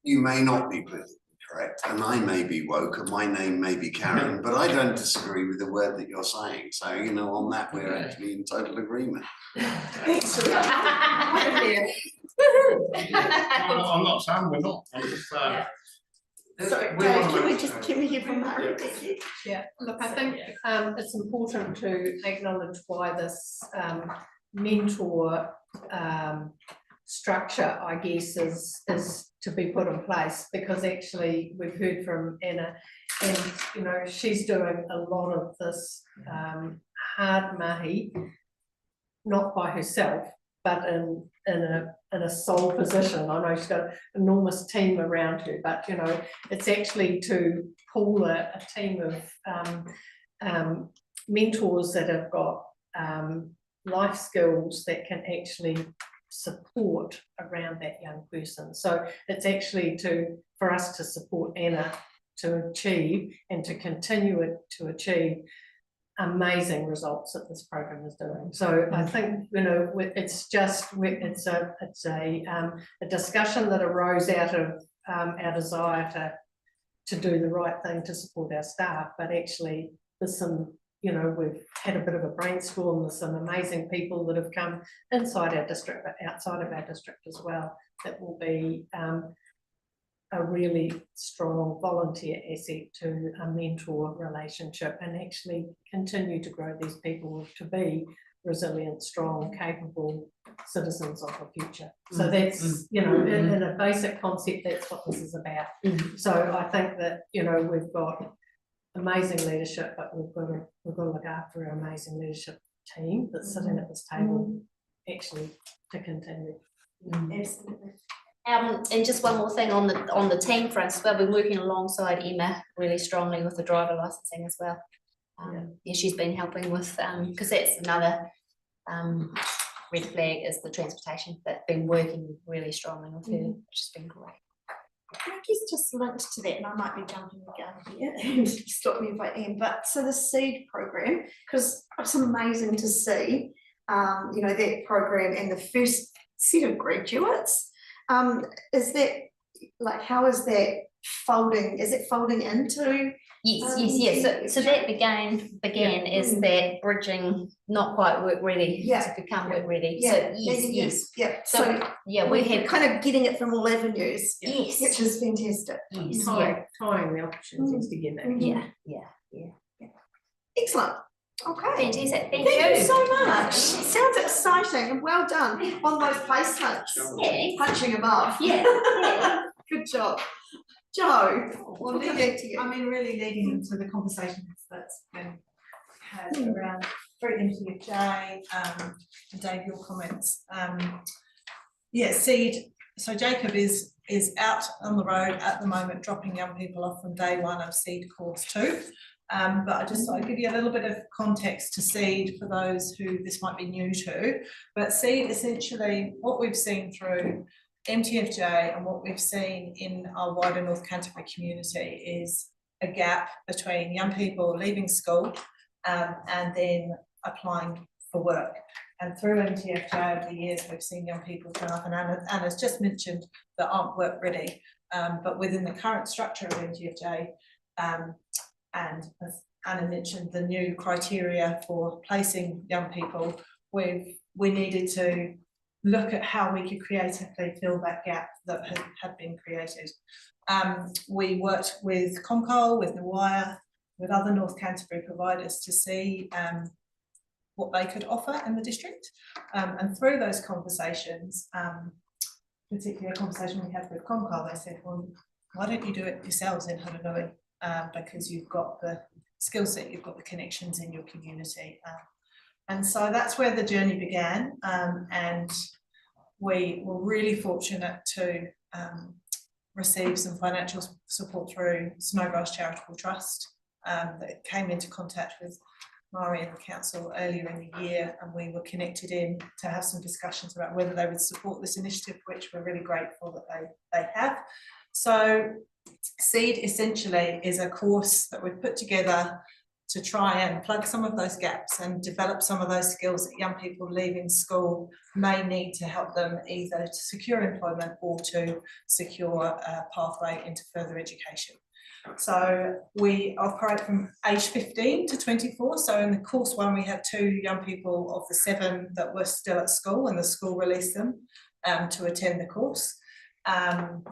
You may not be politically correct, and I may be woke, and my name may be Karen, but I don't disagree with the word that you're saying. So, you know, on that, we're actually in total agreement. I'm not saying we're not. I'm just saying. Sorry, Dave, can we hear from Mary? Yeah, look, I think it's important to acknowledge why this mentor structure, I guess, is to be put in place, because actually we've heard from Anna, and you know she's doing a lot of this hard mahi, not by herself, but in a sole position. I know she's got an enormous team around her, but you know it's actually to pull a team of mentors that have got life skills that can actually support around that young person. So it's actually for us to support Anna to achieve and to continue it to achieve amazing results that this program is doing. So I think, you know, it's a discussion that arose out of our desire to do the right thing to support our staff, but actually there's some, you know, we've had a bit of a brainstorm. There's some amazing people that have come inside our district, but outside of our district as well, that will be a really strong volunteer asset to a mentor relationship and actually continue to grow these people to be resilient, strong, capable citizens of the future. So that's, you know, in a basic concept, that's what this is about. So I think that, you know, we've got amazing leadership, but we've got to look after our amazing leadership team that's sitting at this table actually to continue. Absolutely. And just one more thing on the team front as well. We're working alongside Emma really strongly with the driver licensing as well. Yeah, she's been helping with because that's another red flag is the transportation. That's been working really strongly with her, which has been great. I guess just linked to that, and I might be jumping the gun here, and stop me if I am, but so the SEED program, because it's amazing to see, you know, that program and the first set of graduates. Is that, like, how is that folding? Is it folding into? Yes. So that began as that bridging, not quite work ready to become work ready. So yes. Yeah. So yeah, we have kind of getting it from all avenues. Yes. Which is fantastic. Yes. Tying the opportunities together. Yeah. Excellent. Okay. Fantastic. Thank you so much. Sounds exciting and well done on those placements. Yeah. Punching above. Yeah. Good job. Jo, we'll leave it to you. I mean, really leading into the conversations that's been had around through MTFJ, and Dave, your comments. Yeah, SEED. So Jacob is out on the road at the moment, dropping young people off from day one of SEED course 2. But I just thought I'd give you a little bit of context to SEED for those who this might be new to. But SEED, essentially, what we've seen through MTFJ and what we've seen in our wider North Canterbury community is a gap between young people leaving school and then applying for work. And through MTFJ over the years, we've seen young people turn up, and Anna's just mentioned that aren't work ready. But within the current structure of MTFJ, and as Anna mentioned, the new criteria for placing young people, we needed to look at how we could creatively fill that gap that had been created. We worked with Comcol, with Nawire, with other North Canterbury providers to see what they could offer in the district. And through those conversations, particularly a conversation we had with Comcol, they said, well, why don't you do it yourselves in Honolulu? Because you've got the skill set, you've got the connections in your community. And so that's where the journey began. And we were really fortunate to receive some financial support through Snowgrass Charitable Trust that came into contact with Mari and the council earlier in the year, and we were connected in to have some discussions about whether they would support this initiative, which we're really grateful that they have. So SEED essentially is a course that we've put together to try and plug some of those gaps and develop some of those skills that young people leaving school may need to help them either to secure employment or to secure a pathway into further education. So we operate from age 15 to 24. So in the course 1, we had 2 young people of the 7 that were still at school, and the school released them to attend the course. And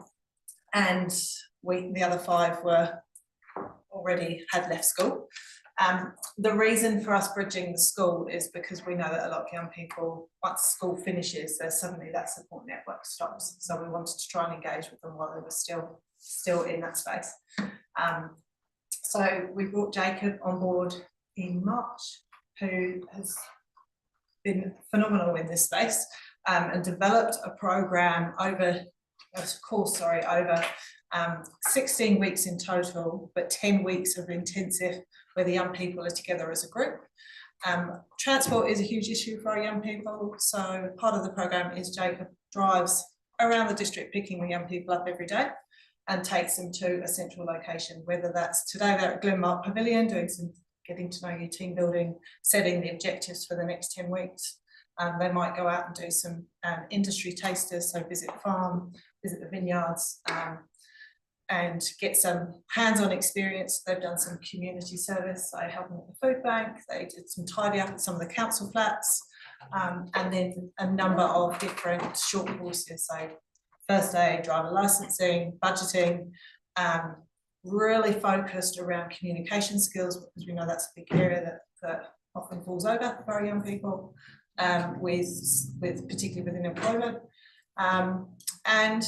the other 5 were already had left school. The reason for us bridging the school is because we know that a lot of young people, once school finishes, there's suddenly that support network stops. So we wanted to try and engage with them while they were still in that space. So we brought Jacob on board in March, who has been phenomenal in this space, and developed a program over 16 weeks in total, but 10 weeks of intensive where the young people are together as a group. Transport is a huge issue for our young people, so part of the program is Jacob drives around the district picking the young people up every day and takes them to a central location, whether that's today they're at Glenmark Pavilion doing some getting to know you, team building, setting the objectives for the next 10 weeks. They might go out and do some industry tasters, so visit farm, visit the vineyards, and get some hands-on experience. They've done some community service, so helping at the food bank, they did some tidy up at some of the council flats, and then a number of different short courses, so first aid, driver licensing, budgeting, really focused around communication skills, because we know that's a big area that often falls over for our young people, with particularly within employment. And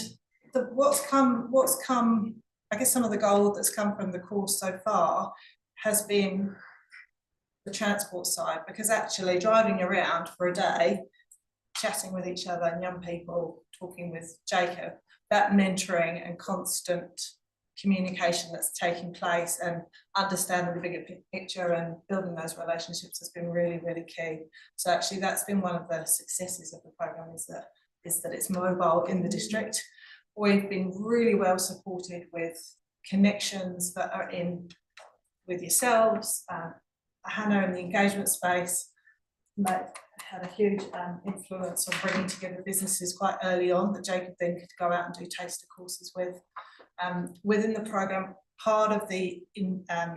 what's come, I guess some of the gold that's come from the course so far has been the transport side, because actually driving around for a day, chatting with each other and young people, talking with Jacob, that mentoring and constant communication that's taking place and understanding the bigger picture and building those relationships has been really, really key. So actually that's been one of the successes of the programme, is that it's mobile in the district. We've been really well supported with connections that are in with yourselves, Hannah in the engagement space. Like, had a huge influence on bringing together businesses quite early on that Jacob then could go out and do taster courses with. Within the programme, part of the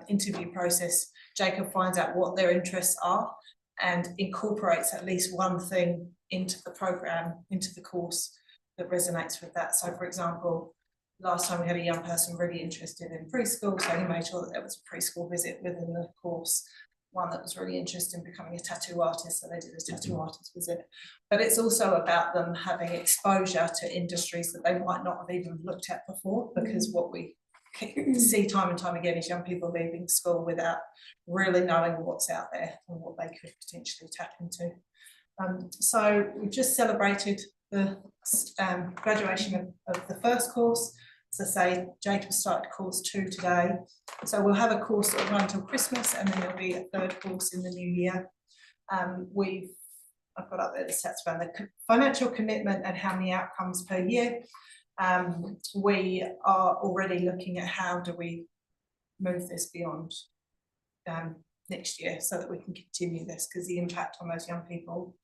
interview process, Jacob finds out what their interests are and incorporates at least one thing into the programme, into the course that resonates with that. So for example, last time we had a young person really interested in preschool, so he made sure that there was a preschool visit within the course. One that was really interested in becoming a tattoo artist, so they did a tattoo artist visit. But it's also about them having exposure to industries that they might not have even looked at before, because what we see time and time again is young people leaving school without really knowing what's out there and what they could potentially tap into. So we've just celebrated the graduation of the first course. As I say, Jacob started course 2 today. So we'll have a course that will run until Christmas, and then there'll be a third course in the new year. I've got up there the stats around the financial commitment and how many outcomes per year. We are already looking at how do we move this beyond next year, so that we can continue this, because the impact on those young people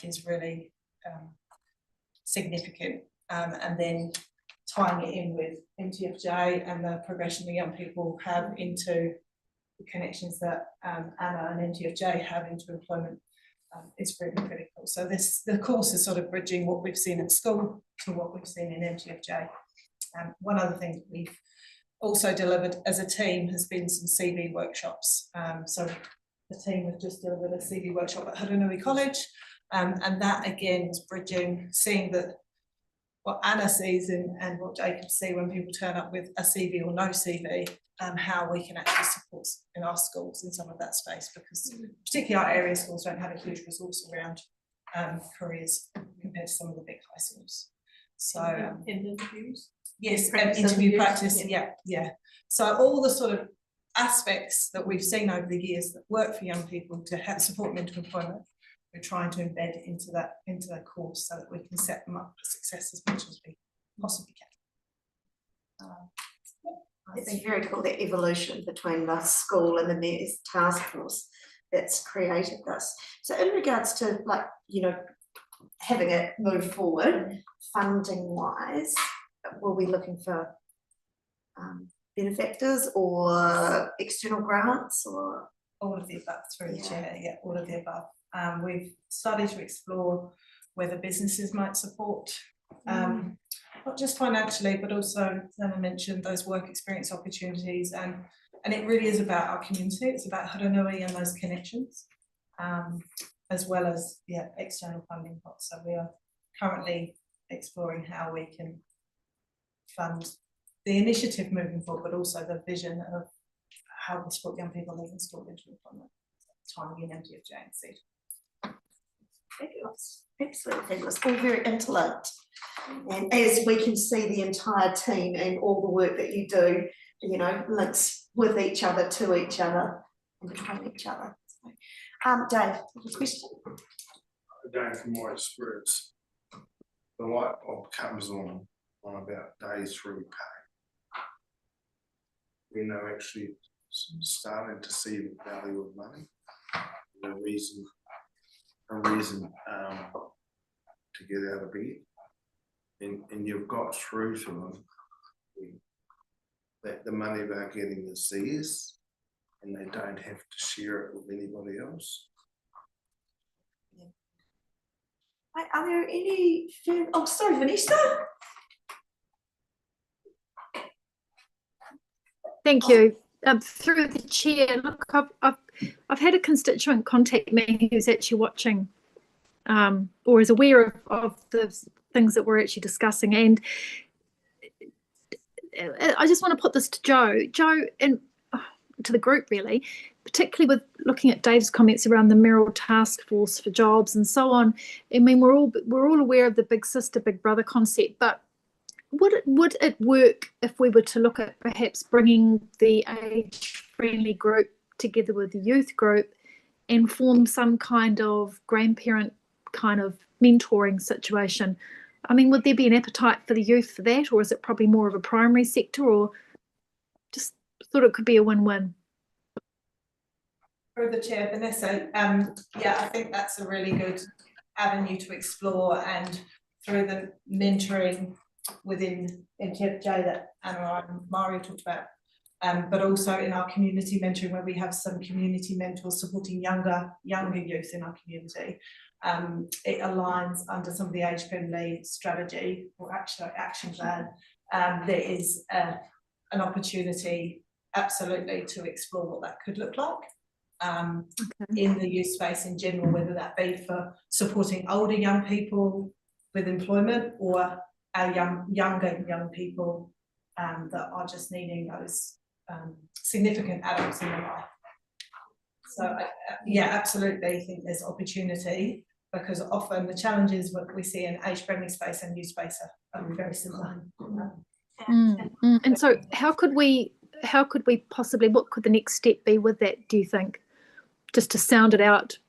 is really significant. And then tying it in with NTFJ and the progression the young people have into the connections that Anna and NTFJ have into employment is really critical. So the course is sort of bridging what we've seen at school to what we've seen in NTFJ. One other thing that we've also delivered as a team has been some CV workshops. So the team have just delivered a CV workshop at Haranui College, and that again is bridging, seeing that what Anna sees and what Jacob see when people turn up with a CV or no CV, how we can actually support in our schools in some of that space, because particularly our area schools don't have a huge resource around careers compared to some of the big high schools. So interviews? Yes, and interview practice, yeah. So all the sort of aspects that we've seen over the years that work for young people to help support them into employment, we're trying to embed into that course so that we can set them up for success as much as we possibly can. It's very cool, the evolution between the school and the mayor's task force that's created this. So in regards to, like, you know, having it move forward, funding wise, will we be looking for benefactors or external grants, or? All of the above through the chair, yeah, all of the above. We've started to explore whether businesses might support, not just financially, but also, as I mentioned, those work experience opportunities, and it really is about our community. It's about Haranui and those connections, as well as external funding pots. So we are currently exploring how we can fund the initiative moving forward, but also the vision of how we support young people leaving school into employment, timing in NTFJ and SEED. Fabulous, absolutely fabulous, all very interlinked. And as we can see, the entire team and all the work that you do, you know, links with each other, to each other, and between each other. So, Dave, a question? Again, from my experience, the light bulb comes on about day 3 pay. When they're actually starting to see the value of money. A reason to get out of bed. And you've got through to them that the money they're getting is theirs and they don't have to share it with anybody else. Are there any, oh, sorry, Vanessa? Thank you. Through the chair, look, I've had a constituent contact me who's actually watching or is aware of the things that we're actually discussing, and I just want to put this to Joe, and to the group really, particularly with looking at Dave's comments around the Mayoral Task Force for Jobs and so on. I mean, we're all aware of the big sister, big brother concept, but would it work if we were to look at perhaps bringing the age-friendly group together with the youth group and form some kind of grandparent kind of mentoring situation? I mean, would there be an appetite for the youth for that, or is it probably more of a primary sector, or just thought it could be a win-win? Through the chair, Vanessa, yeah, I think that's a really good avenue to explore, and through the mentoring within NTFJ that Anna and Mario talked about, but also in our community mentoring, where we have some community mentors supporting younger youth in our community. It aligns under some of the age-friendly strategy or action plan. There is an opportunity absolutely to explore what that could look like in the youth space in general, whether that be for supporting older young people with employment, or our younger young people that are just needing those significant adults in their life. So yeah, absolutely think there's opportunity, because often the challenges that we see in age-friendly space and youth space are very similar. And so how could we possibly, what could the next step be with that, do you think? Just to sound it out.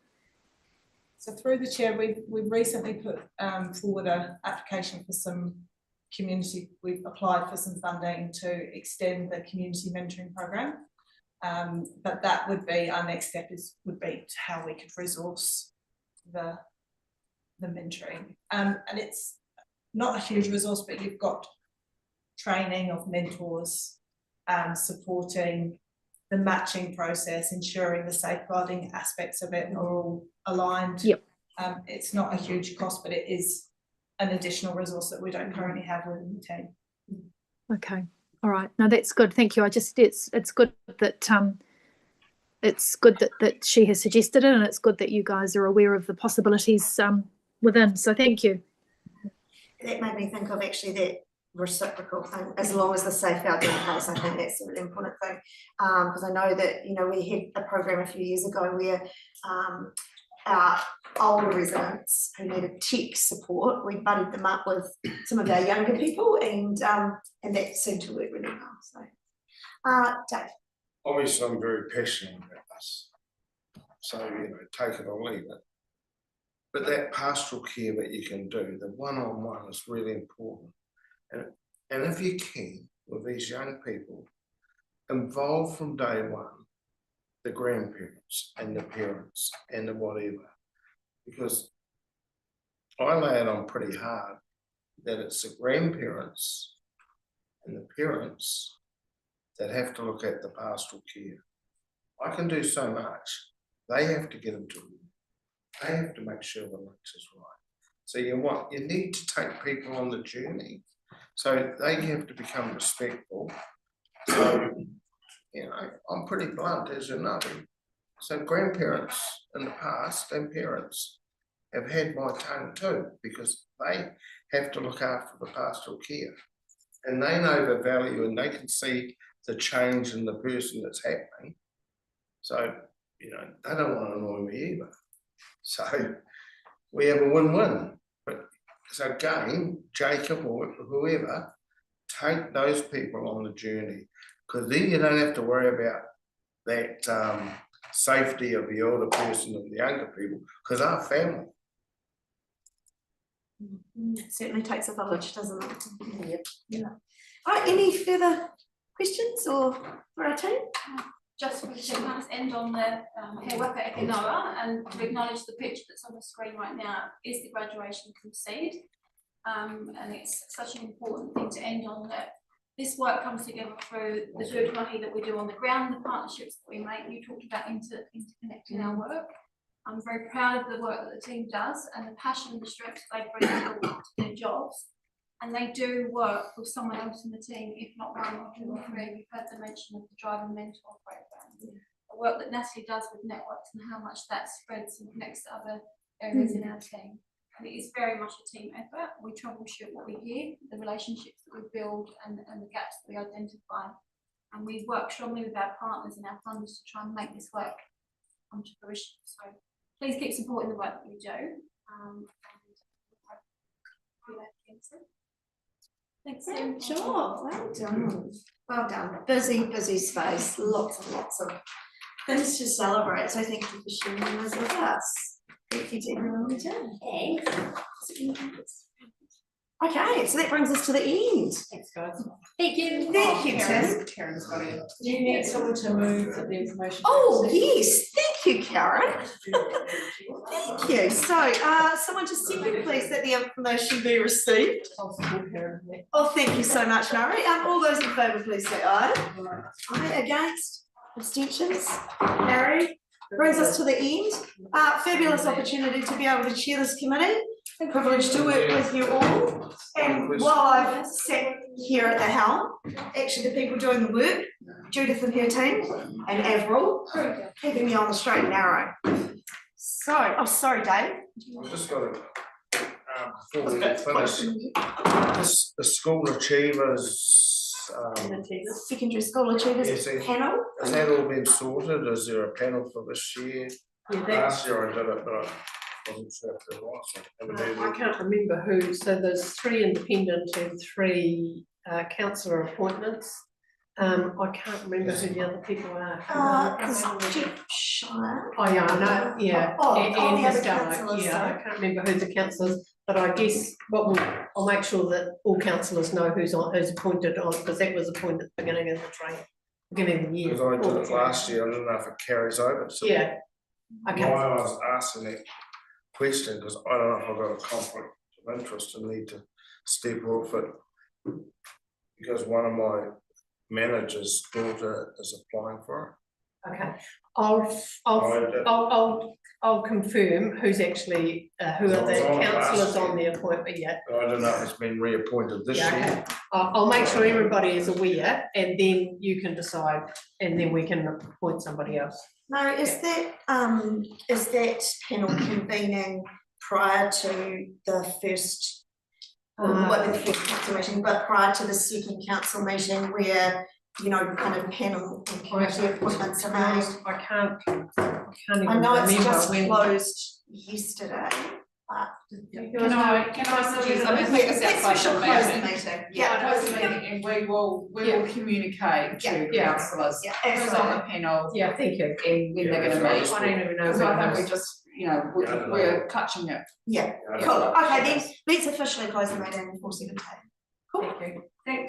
So through the chair, we've recently put forward an application for some community, we've applied for some funding to extend the community mentoring program. But that would be, our next step would be how we could resource the mentoring. And it's not a huge resource, but you've got training of mentors, supporting the matching process, ensuring the safeguarding aspects of it are all aligned. Yep. It's not a huge cost, but it is an additional resource that we don't currently have within the team. Okay, all right. No, that's good. Thank you. It's good that she has suggested it, and it's good that you guys are aware of the possibilities within. So thank you. That made me think of actually that reciprocal thing, as long as the safeguard in place. I think that's a really important thing, because I know that, you know, we had a program a few years ago where our older residents who needed tech support, we buddied them up with some of our younger people, and that seemed to work really well. So Dave. Obviously I'm very passionate about this, so you know, take it or leave it, but that pastoral care that you can do, the one-on-one, is really important. And if you can, with these young people, involve from day one the grandparents and the parents and the whatever, because I lay it on pretty hard that it's the grandparents and the parents that have to look at the pastoral care. I can do so much. They have to get into it. They have to make sure the lunch is right. So you need to take people on the journey. So they have to become respectful. So, you know, I'm pretty blunt, as you know. So grandparents in the past and parents have had my tongue too, because they have to look after the pastoral care. And they know the value, and they can see the change in the person that's happening. So, you know, they don't want to annoy me either. So we have a win-win. So again, Jacob or whoever, take those people on the journey, because then you don't have to worry about that safety of the older person and the younger people, because our family. It certainly takes a village, doesn't it? Yep. Yeah. All right, any further questions or for our team? just for to end on the He Waka Eke Noa, and to acknowledge the picture that's on the screen right now is the graduation from Seed. And it's such an important thing to end on, that this work comes together through the good mahi that we do on the ground, the partnerships that we make. You talked about interconnecting our work. I'm very proud of the work that the team does and the passion and the strength they bring to their jobs. And they do work with someone else in the team, if not one or two or three. We've heard the mention of the Drive and Mentor program. The work that Natalie does with networks and how much that spreads and connects to other areas in our team. And it is very much a team effort. We troubleshoot what we hear, the relationships that we build and the gaps that we identify. And we work strongly with our partners and our funders to try and make this work come to fruition. So please keep supporting the work that we do. Thanks, Sam. Sure, well done. Well done. Busy space, lots of things to celebrate. So thank you for sharing those with us. Thank you to everyone who did. Thanks. Okay, so that brings us to the end. Thanks, guys. Thank you. Thank you, Tim. Karen's got it. Do you need someone to move the information? Oh, yes, thank you, Karen. Thank you. So, someone just second, please, that the information be received. Oh, thank you so much, Mary. All those in favour, please say aye. Aye, against, abstentions, carried. Brings us to the end. Fabulous opportunity to be able to chair this committee. Privileged to work with you all. And while I've sat here at the helm, actually the people doing the work, Judith and her team, and Avril, keeping me on the straight and narrow. So, oh, sorry, Dave. I've just got to, before we finish, the school achievers, Secondary school achievers panel. has that all been sorted? Is there a panel for this year? Yeah, Last year I did it, but I wasn't sure if there was. I can't remember who, so there's 3 independent and 3 councillor appointments. I can't remember who the other people are. Jeff Shire. Oh yeah, I know, yeah. And the other Estella, councillors, yeah, sorry. I can't remember who the councillors, but I guess I'll make sure that all councillors know who's appointed on, because that was appointed at the beginning of the year. Because I did it last year, I don't know if it carries over. So yeah. Okay. why I was asking that question, because I don't know if I've got a conflict of interest and need to step off it, because one of my manager's daughter is applying for it. Okay, I'll confirm who's actually, who are the councillors on the appointment yet. I don't know if it's been reappointed this year. I'll make sure everybody is aware and then you can decide and then we can appoint somebody else. No, is that panel convening prior to the first, the first council meeting, but prior to the second council meeting where, you know, kind of panel and committee appointments are made? I can't even I know it's remember just when. closed yesterday, but. Can I suggest, I mean, Yes, we should close the meeting. Close the meeting and we will communicate to councillors who's on the panel. Yeah, thank you. And when they're gonna meet. I don't even know. Because I think we just, you know, we're touching it. Yeah, cool. Okay, then let's officially close the meeting for 7:10. Cool. Thank you. Thanks.